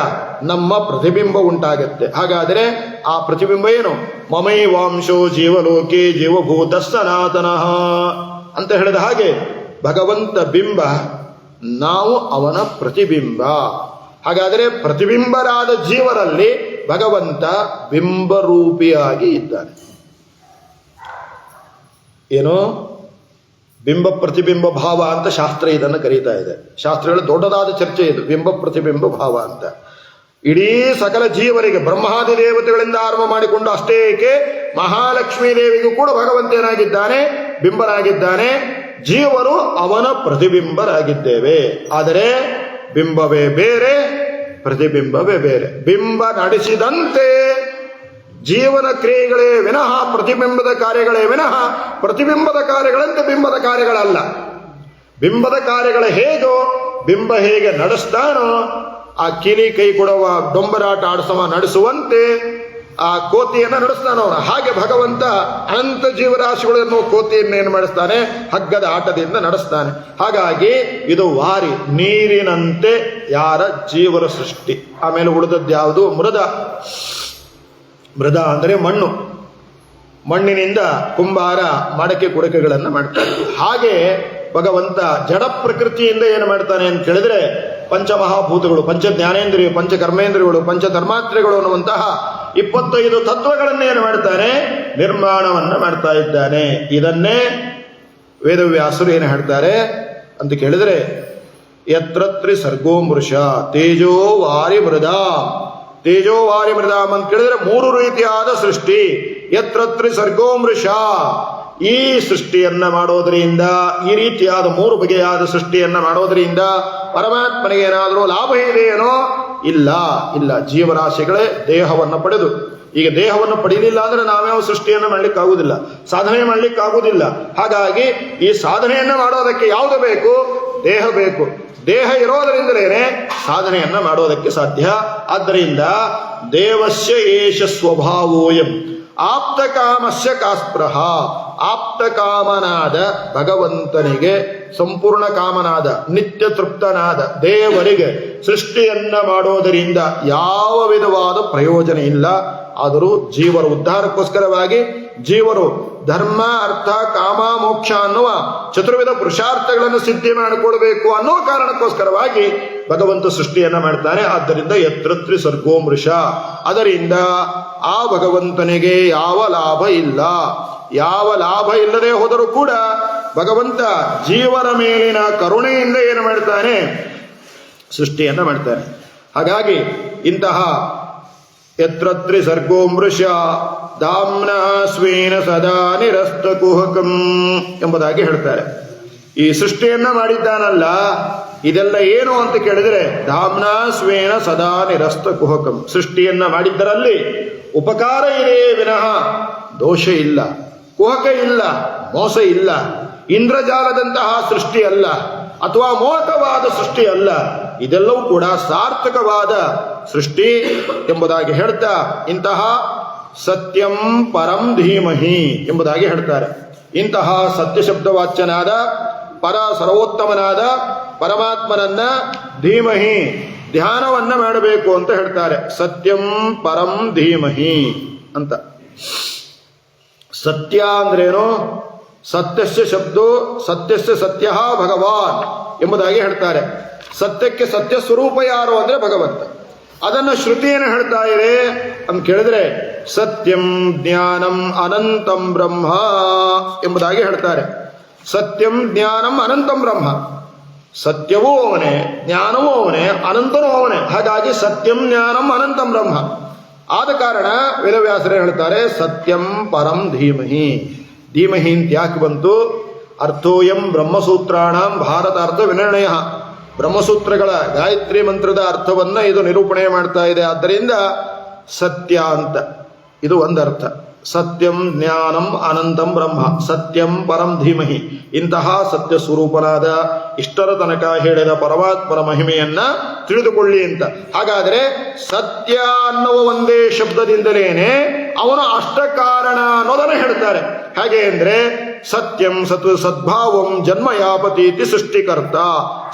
ನಮ್ಮ ಪ್ರತಿಬಿಂಬ ಉಂಟಾಗತ್ತೆ. ಹಾಗಾದರೆ ಆ ಪ್ರತಿಬಿಂಬ ಏನು? ಮಮೈವಾಂಶೋ ಜೀವಲೋಕೆ ಜೀವಭೂತ ಸನಾತನಃ ಅಂತ ಹೇಳಿದ ಹಾಗೆ ಭಗವಂತ ಬಿಂಬ, ನಾವು ಅವನ ಪ್ರತಿಬಿಂಬ. ಹಾಗಾದರೆ ಪ್ರತಿಬಿಂಬರಾದ ಜೀವರಲ್ಲಿ ಭಗವಂತ ಬಿಂಬರೂಪಿಯಾಗಿ ಇದ್ದಾನೆ. ಏನೋ ಬಿಂಬ ಪ್ರತಿಬಿಂಬ ಭಾವ ಅಂತ ಶಾಸ್ತ್ರ ಇದನ್ನು ಕರೀತಾ ಇದೆ. ಶಾಸ್ತ್ರಗಳ ದೊಡ್ಡದಾದ ಚರ್ಚೆ ಇದು, ಬಿಂಬ ಪ್ರತಿಬಿಂಬ ಭಾವ ಅಂತ. ಇಡೀ ಸಕಲ ಜೀವರಿಗೆ, ಬ್ರಹ್ಮಾದಿ ದೇವತೆಗಳಿಂದ ಆರಂಭ ಮಾಡಿಕೊಂಡು ಅಷ್ಟೇಕೆ ಮಹಾಲಕ್ಷ್ಮೀ ದೇವಿಗೂ ಕೂಡ ಭಗವಂತನಾಗಿದ್ದಾನೆ, ಬಿಂಬನಾಗಿದ್ದಾನೆ. ಜೀವರು ಅವನ ಪ್ರತಿಬಿಂಬರಾಗಿದ್ದೇವೆ. ಆದರೆ ಬಿಂಬವೇ ಬೇರೆ, ಪ್ರತಿಬಿಂಬವೇ ಬೇರೆ. ಬಿಂಬ ನಡೆಸಿದಂತೆ ಜೀವನ ಕ್ರಿಯೆಗಳೇ ವಿನಃ ಪ್ರತಿಬಿಂಬದ ಕಾರ್ಯಗಳೇ ವಿನಃ ಪ್ರತಿಬಿಂಬದ ಕಾರ್ಯಗಳಂತೆ ಬಿಂಬದ ಕಾರ್ಯಗಳಲ್ಲ. ಬಿಂಬದ ಕಾರ್ಯಗಳ ಹೇಗೋ, ಬಿಂಬ ಹೇಗೆ ನಡೆಸ್ತಾನೋ, ಆ ಕಿಲಿ ಕೈ ಕೊಡುವ ಡೊಂಬರಾಟ ಆಡಿಸವ ನಡೆಸುವಂತೆ ಆ ಕೋತಿಯನ್ನು ನಡೆಸ್ತಾನವನು. ಹಾಗೆ ಭಗವಂತ ಅನಂತ ಜೀವರಾಶಿಗಳನ್ನು ಕೋತಿಯನ್ನೇನು ಮಾಡಿಸ್ತಾನೆ, ಹಗ್ಗದ ಆಟದಿಂದ ನಡೆಸ್ತಾನೆ. ಹಾಗಾಗಿ ಇದು ವಾರಿ, ನೀರಿನಂತೆ ಯಾರ ಜೀವರ ಸೃಷ್ಟಿ. ಆಮೇಲೆ ಉಳಿದದ್ದು ಯಾವುದು? ಮೃದ. ಮೃದ ಅಂದರೆ ಮಣ್ಣು. ಮಣ್ಣಿನಿಂದ ಕುಂಬಾರ ಮಡಕೆ ಕುಡಕೆಗಳನ್ನು ಮಾಡ್ತಾನೆ. ಹಾಗೆ ಭಗವಂತ ಜಡ ಪ್ರಕೃತಿಯಿಂದ ಏನು ಮಾಡ್ತಾನೆ ಅಂತ ಕೇಳಿದ್ರೆ, ಪಂಚಮಹಾಭೂತಗಳು, ಪಂಚ ಜ್ಞಾನೇಂದ್ರಿಯ, ಪಂಚ ಕರ್ಮೇಂದ್ರಿಯಗಳು, ಪಂಚ ಧರ್ಮಾತ್ರಿಗಳು ಅನ್ನುವಂತಹ 25 ತತ್ವಗಳನ್ನು ಏನು ಮಾಡ್ತಾನೆ, ನಿರ್ಮಾಣವನ್ನು ಮಾಡ್ತಾ ಇದ್ದಾನೆ. ಇದನ್ನೇ ವೇದವ್ಯಾಸರು ಏನು ಹೇಳ್ತಾರೆ ಅಂತ ಕೇಳಿದ್ರೆ, ಯತ್ರತ್ರಿ ಸರ್ಗೋ ಮೃಷ ತೇಜೋ ವಾರಿ ಮೃದ. ತೇಜೋ ವಾರಿ ಮೃದಾಮ್ ಅಂತ ಕೇಳಿದ್ರೆ 3 ರೀತಿಯಾದ ಸೃಷ್ಟಿ. ಯತ್ರತ್ರಿ ಸರ್ಗೋ ಮೃಷ, ಈ ಸೃಷ್ಟಿಯನ್ನ ಮಾಡೋದರಿಂದ, ಈ ರೀತಿಯಾದ 3 ಬಗೆಯಾದ ಸೃಷ್ಟಿಯನ್ನ ಮಾಡೋದರಿಂದ ಪರಮಾತ್ಮನಿಗೆ ಏನಾದರೂ ಲಾಭ ಇದೆಯೇನೋ? ಇಲ್ಲ, ಇಲ್ಲ. ಜೀವರಾಶಿಗಳೇ ದೇಹವನ್ನು ಪಡೆದು, ಈಗ ದೇಹವನ್ನು ಪಡೀಲಿಲ್ಲ ಅಂದ್ರೆ ನಾವ್ಯಾವ ಸೃಷ್ಟಿಯನ್ನು ಮಾಡ್ಲಿಕ್ಕಾಗುವುದಿಲ್ಲ, ಸಾಧನೆ ಮಾಡ್ಲಿಕ್ಕಾಗುವುದಿಲ್ಲ. ಹಾಗಾಗಿ ಈ ಸಾಧನೆಯನ್ನ ಮಾಡೋದಕ್ಕೆ ಯಾವುದು ಬೇಕು? ದೇಹ ಬೇಕು. ದೇಹ ಇರೋದರಿಂದಲೇ ಸಾಧನೆಯನ್ನ ಮಾಡೋದಕ್ಕೆ ಸಾಧ್ಯ. ಆದ್ದರಿಂದ ದೇವಸ್ಯ ಏಷ ಸ್ವಭಾವೋಯಂ ಆಪ್ತಕಾಮಸ್ಯ ಕಾಸ್ಪ್ರಹ. ಆಪ್ತಕಾಮನಾದ ಭಗವಂತನಿಗೆ, ಸಂಪೂರ್ಣ ಕಾಮನಾದ, ನಿತ್ಯ ತೃಪ್ತನಾದ ದೇವರಿಗೆ ಸೃಷ್ಟಿಯನ್ನ ಮಾಡೋದರಿಂದ ಯಾವ ವಿಧವಾದ ಪ್ರಯೋಜನ ಇಲ್ಲ. ಆದರೂ ಜೀವರ ಉದ್ಧಾರಕ್ಕೋಸ್ಕರವಾಗಿ, ಜೀವರು ಧರ್ಮ, ಅರ್ಥ, ಕಾಮ, ಮೋಕ್ಷ ಅನ್ನುವ ಚತುರ್ವಿಧ ಪುರುಷಾರ್ಥಗಳನ್ನು ಸಿದ್ಧಿ ಮಾಡಿಕೊಳ್ಬೇಕು ಅನ್ನೋ ಕಾರಣಕ್ಕೋಸ್ಕರವಾಗಿ ಭಗವಂತ ಸೃಷ್ಟಿಯನ್ನ ಮಾಡ್ತಾನೆ. ಆದ್ದರಿಂದ ಯತ್ರತ್ರಿ ಸರ್ಗೋ ಮೃಷ, ಅದರಿಂದ ಆ ಭಗವಂತನಿಗೆ ಯಾವ ಲಾಭ ಇಲ್ಲ. ಯಾವ ಲಾಭ ಇಲ್ಲದೆ ಹೋದರೂ ಕೂಡ ಭಗವಂತ ಜೀವರ ಮೇಲಿನ ಕರುಣೆಯಿಂದ ಏನು ಮಾಡ್ತಾನೆ, ಸೃಷ್ಟಿಯನ್ನ ಮಾಡ್ತಾನೆ. ಹಾಗಾಗಿ ಇಂತಹ ಯತ್ರತ್ರಿ ಸರ್ಗೋ ಮೃಷ ಧಾಮ್ನ ಸ್ವೇನ ಸದಾ ನಿರಸ್ತ ಕುಹಕಂ ಎಂಬುದಾಗಿ ಹೇಳ್ತಾರೆ. ಈ ಸೃಷ್ಟಿಯನ್ನ ಮಾಡಿದ್ದಾನಲ್ಲ, ಇದೆಲ್ಲ ಏನು ಅಂತ ಕೇಳಿದರೆ, ಧಾಮ್ನ ಸ್ವೇನ ಸದಾ ನಿರಸ್ತ ಕುಹಕಂ. ಸೃಷ್ಟಿಯನ್ನ ಮಾಡಿದ್ದರಲ್ಲಿ ಉಪಕಾರ ಇದೆಯೇ ವಿನಃ ದೋಷ ಇಲ್ಲ, ಕುಹಕ ಇಲ್ಲ, ಮೋಸ ಇಲ್ಲ. ಇಂದ್ರಜಾಲದಂತಹ ಸೃಷ್ಟಿ ಅಲ್ಲ, ಅಥವಾ ಮೋಹಕವಾದ ಸೃಷ್ಟಿ ಅಲ್ಲ. ಇದೆಲ್ಲವೂ ಕೂಡ ಸಾರ್ಥಕವಾದ ಸೃಷ್ಟಿ ಎಂಬುದಾಗಿ ಹೇಳ್ತಾ ಇಂತಹ ಸತ್ಯಂ ಪರಂ ಧೀಮಹಿ ಎಂಬುದಾಗಿ ಹೇಳ್ತಾರೆ. ಇಂತಹ ಸತ್ಯ ಶಬ್ದವಾಚ್ಯನಾದ ಪರ ಸರ್ವೋತ್ತಮನಾದ ಪರಮಾತ್ಮನನ್ನ ಧೀಮಹಿ ಧ್ಯಾನವನ್ನ ಮಾಡಬೇಕು ಅಂತ ಹೇಳ್ತಾರೆ. ಸತ್ಯಂ ಪರಂ ಧೀಮಹಿ ಅಂತ. ಸತ್ಯ ಅಂದ್ರೇನು? ಸತ್ಯಸ್ಯ ಶಬ್ದೋ ಸತ್ಯಸ್ಯ ಸತ್ಯ ಭಗವಾನ್ ಎಂಬುದಾಗಿ ಹೇಳ್ತಾರೆ. ಸತ್ಯಕ್ಕೆ ಸತ್ಯ ಸ್ವರೂಪ ಯಾರು ಅಂದ್ರೆ ಭಗವಂತ. ಅದನ್ನು ಶ್ರುತಿ ಏನು ಹೇಳ್ತಾ ಇದೆ ಅಂತ ಕೇಳಿದ್ರೆ ಸತ್ಯಂ ಜ್ಞಾನಂ ಅನಂತಂ ಬ್ರಹ್ಮ ಎಂಬುದಾಗಿ ಹೇಳ್ತಾರೆ. ಸತ್ಯಂ ಜ್ಞಾನಂ ಅನಂತಂ ಬ್ರಹ್ಮ, ಸತ್ಯವೂ ಅವನೇ, ಜ್ಞಾನವೂ ಅವನೇ, ಅನಂತನೂ ಅವನೇ. ಹಾಗಾಗಿ ಸತ್ಯಂ ಜ್ಞಾನಂ ಅನಂತಂ ಬ್ರಹ್ಮ. ಆದ ಕಾರಣ ವೇದವ್ಯಾಸರೇ ಹೇಳ್ತಾರೆ ಸತ್ಯಂ ಪರಂ ಧೀಮಹಿ. ಧೀಮಹಿ ಅಂತ ಯಾಕೆ ಬಂತು? ಅರ್ಥೋಯಂ ಬ್ರಹ್ಮಸೂತ್ರಾಣಂ ಭಾರತಾರ್ಥ ವಿನಿರ್ಣಯ. ಬ್ರಹ್ಮಸೂತ್ರಗಳ ಗಾಯತ್ರಿ ಮಂತ್ರದ ಅರ್ಥವನ್ನ ಇದು ನಿರೂಪಣೆ ಮಾಡ್ತಾ ಇದೆ. ಆದ್ದರಿಂದ ಸತ್ಯ ಅಂತ ಇದು ಒಂದರ್ಥ. ಸತ್ಯಂ ಜ್ಞಾನಂ ಅನಂತಂ ಬ್ರಹ್ಮ, ಸತ್ಯಂ ಪರಂ ಧೀಮಹಿ. ಇಂತಹ ಸತ್ಯ ಸ್ವರೂಪನಾದ ಇಷ್ಟರ ತನಕ ಹೇಳಿದ ಪರಮಾತ್ಮನ ಮಹಿಮೆಯನ್ನ ತಿಳಿದುಕೊಳ್ಳಿ ಅಂತ. ಹಾಗಾದರೆ ಸತ್ಯ ಅನ್ನುವ ಒಂದೇ ಶಬ್ದದಿಂದಲೇನೆ ಅವನು ಅಷ್ಟಕಾರಣ ಅನ್ನೋದನ್ನು ಹೇಳ್ತಾರೆ. ಹಾಗೆ ಅಂದ್ರೆ ಸತ್ಯಂ ಸತ್ ಸದ್ಭಾವಂ ಜನ್ಮ ಯಾಪತೀತಿ ಸೃಷ್ಟಿಕರ್ತ.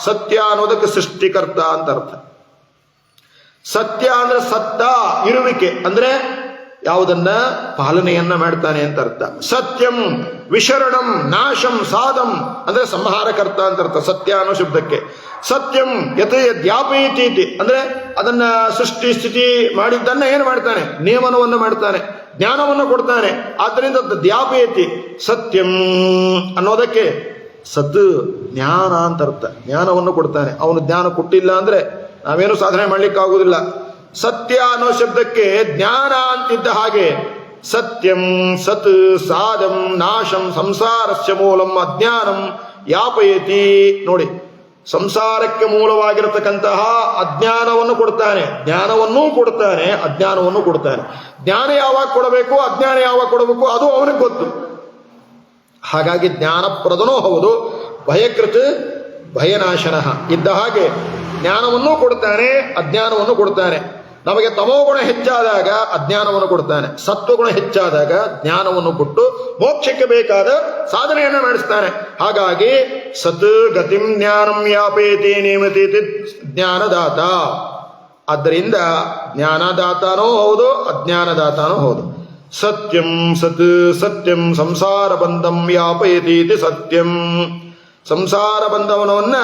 ಸತ್ಯ ಅನ್ನೋದಕ್ಕೆ ಸೃಷ್ಟಿಕರ್ತ ಅಂತ ಅರ್ಥ. ಸತ್ಯ ಅಂದ್ರೆ ಸತ್ತ ಇರುವಿಕೆ, ಅಂದ್ರೆ ಯಾವುದನ್ನ ಪಾಲನೆಯನ್ನ ಮಾಡ್ತಾನೆ ಅಂತ ಅರ್ಥ. ಸತ್ಯಂ ವಿಶರಣಂ ನಾಶಂ ಸಾಧಂ ಅಂದ್ರೆ ಸಂಹಾರಕರ್ತ ಅಂತ ಅರ್ಥ ಸತ್ಯ ಅನ್ನೋ ಶಬ್ದಕ್ಕೆ. ಸತ್ಯಂ ಯಥೇ ದ್ಯಾಪಯತೀತಿ ಅಂದ್ರೆ ಅದನ್ನ ಸೃಷ್ಟಿ ಸ್ಥಿತಿ ಮಾಡಿದ್ದನ್ನ ಏನು ಮಾಡ್ತಾನೆ? ನಿಯಮನವನ್ನು ಮಾಡ್ತಾನೆ, ಜ್ಞಾನವನ್ನು ಕೊಡ್ತಾನೆ. ಆದ್ದರಿಂದ ದ್ಯಾಪಯತಿ. ಸತ್ಯಂ ಅನ್ನೋದಕ್ಕೆ ಸತ್ ಜ್ಞಾನ ಅಂತ ಅರ್ಥ. ಜ್ಞಾನವನ್ನು ಕೊಡ್ತಾನೆ. ಅವನು ಜ್ಞಾನ ಕೊಟ್ಟಿಲ್ಲ ಅಂದ್ರೆ ನಾವೇನು ಸಾಧನೆ ಮಾಡ್ಲಿಕ್ಕಾಗುವುದಿಲ್ಲ. ಸತ್ಯ ಅನ್ನೋ ಶಬ್ದಕ್ಕೆ ಜ್ಞಾನ ಅಂತಿದ್ದ ಹಾಗೆ ಸತ್ಯಂ ಸತ್ ಸಾಧಂ ನಾಶಂ ಸಂಸಾರಸ್ಯ ಮೂಲಂ ಅಜ್ಞಾನಂ ಯಾಪಯತಿ. ನೋಡಿ, ಸಂಸಾರಕ್ಕೆ ಮೂಲವಾಗಿರತಕ್ಕಂತಹ ಅಜ್ಞಾನವನ್ನು ಕೊಡ್ತಾನೆ, ಜ್ಞಾನವನ್ನೂ ಕೊಡ್ತಾನೆ, ಅಜ್ಞಾನವನ್ನು ಕೊಡ್ತಾನೆ. ಜ್ಞಾನ ಯಾವಾಗ ಕೊಡಬೇಕು, ಅಜ್ಞಾನ ಯಾವಾಗ ಕೊಡಬೇಕು ಅದು ಅವನಿಗೆ ಗೊತ್ತು. ಹಾಗಾಗಿ ಜ್ಞಾನಪ್ರದನೂ ಹೌದು, ಭಯಕೃತ ಭಯನಾಶನ ಇದ್ದ ಹಾಗೆ ಜ್ಞಾನವನ್ನೂ ಕೊಡ್ತಾನೆ, ಅಜ್ಞಾನವನ್ನು ಕೊಡ್ತಾನೆ. ನಮಗೆ ತಮೋಗುಣ ಹೆಚ್ಚಾದಾಗ ಅಜ್ಞಾನವನ್ನು ಕೊಡ್ತಾನೆ, ಸತ್ವಗುಣ ಹೆಚ್ಚಾದಾಗ ಜ್ಞಾನವನ್ನು ಕೊಟ್ಟು ಮೋಕ್ಷಕ್ಕೆ ಬೇಕಾದ ಸಾಧನೆಯನ್ನು ನಡೆಸ್ತಾನೆ. ಹಾಗಾಗಿ ಸತ್ ಗತಿಂ ಜ್ಞಾನಂ ಯಾಪೇತಿ ನೇಮತೀತಿ ಜ್ಞಾನದಾತ. ಆದ್ದರಿಂದ ಜ್ಞಾನದಾತನೂ ಹೌದು, ಅಜ್ಞಾನದಾತನೂ ಹೌದು. ಸತ್ಯಂ ಸತ್ ಸತ್ಯಂ ಸಂಸಾರ ಬಂಧಂ ಯಾಪಯತೀತಿ ಸತ್ಯಂ. ಸಂಸಾರ ಬಂಧವನವನ್ನ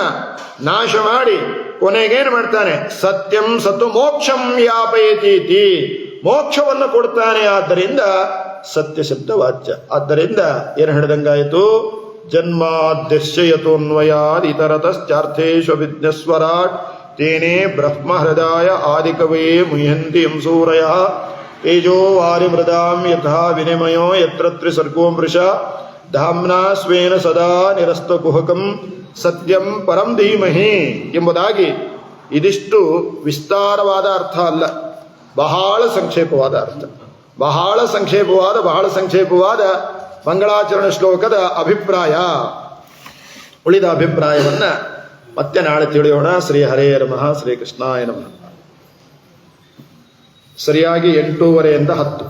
ನಾಶ ಮಾಡಿ ಕೊನೆಗೇನು ಮಾಡ್ತಾನೆ? ಸತ್ಯಂ ಸತ್ತು ಮೋಕ್ಷಂ ಯಾಪಯತೀತಿ, ಮೋಕ್ಷವನ್ನು ಕೊಡ್ತಾನೆ. ಆದ್ದರಿಂದ ಸತ್ಯ ಶಬ್ದ ವಾಚ್ಯ. ಆದ್ದರಿಂದ ಏನು ಹೇಳಿದಂಗಾಯಿತು? ಜನ್ಮಾದ್ಯಶ್ಯಯತೋನ್ವಯಾದ್ ಇತರತಶ್ಚಾರ್ಥೇಷು ವಿಜ್ಞಸ್ವರಾಟ್ ತೇನೇ ಬ್ರಹ್ಮ ಹೃದಯ ಆದಿಕವೇ ಮುಹ್ಯಂತಿ ಯಂ ಸೂರಯಃ ತೇಜೋ ವಾರಿಮೃದಾಂ ಯಥಾ ವಿನಿಮಯೋ ಯತ್ರ ತ್ರಿಸರ್ಗೋ ಮೃಷ ಧಾಮ್ನಾ ಸ್ವೇನ ಸದಾ ನಿರಸ್ತ ಕುಹಕಂ ಸತ್ಯಂ ಪರಂ ಧೀಮಹಿ ಎಂಬುದಾಗಿ ಇದಿಷ್ಟು ವಿಸ್ತಾರವಾದ ಅರ್ಥ ಅಲ್ಲ, ಬಹಳ ಸಂಕ್ಷೇಪವಾದ ಅರ್ಥ. ಬಹಳ ಸಂಕ್ಷೇಪವಾದ ಮಂಗಳಾಚರಣೆ ಶ್ಲೋಕದ ಅಭಿಪ್ರಾಯ. ಉಳಿದ ಅಭಿಪ್ರಾಯವನ್ನ ಮತ್ತೆ ನಾಳೆ ತಿಳಿಯೋಣ. ಶ್ರೀ ಹರೇ ನಮಃ, ಶ್ರೀ ಕೃಷ್ಣಾಯ ನಮಃ. ಸರಿಯಾಗಿ 8:30 10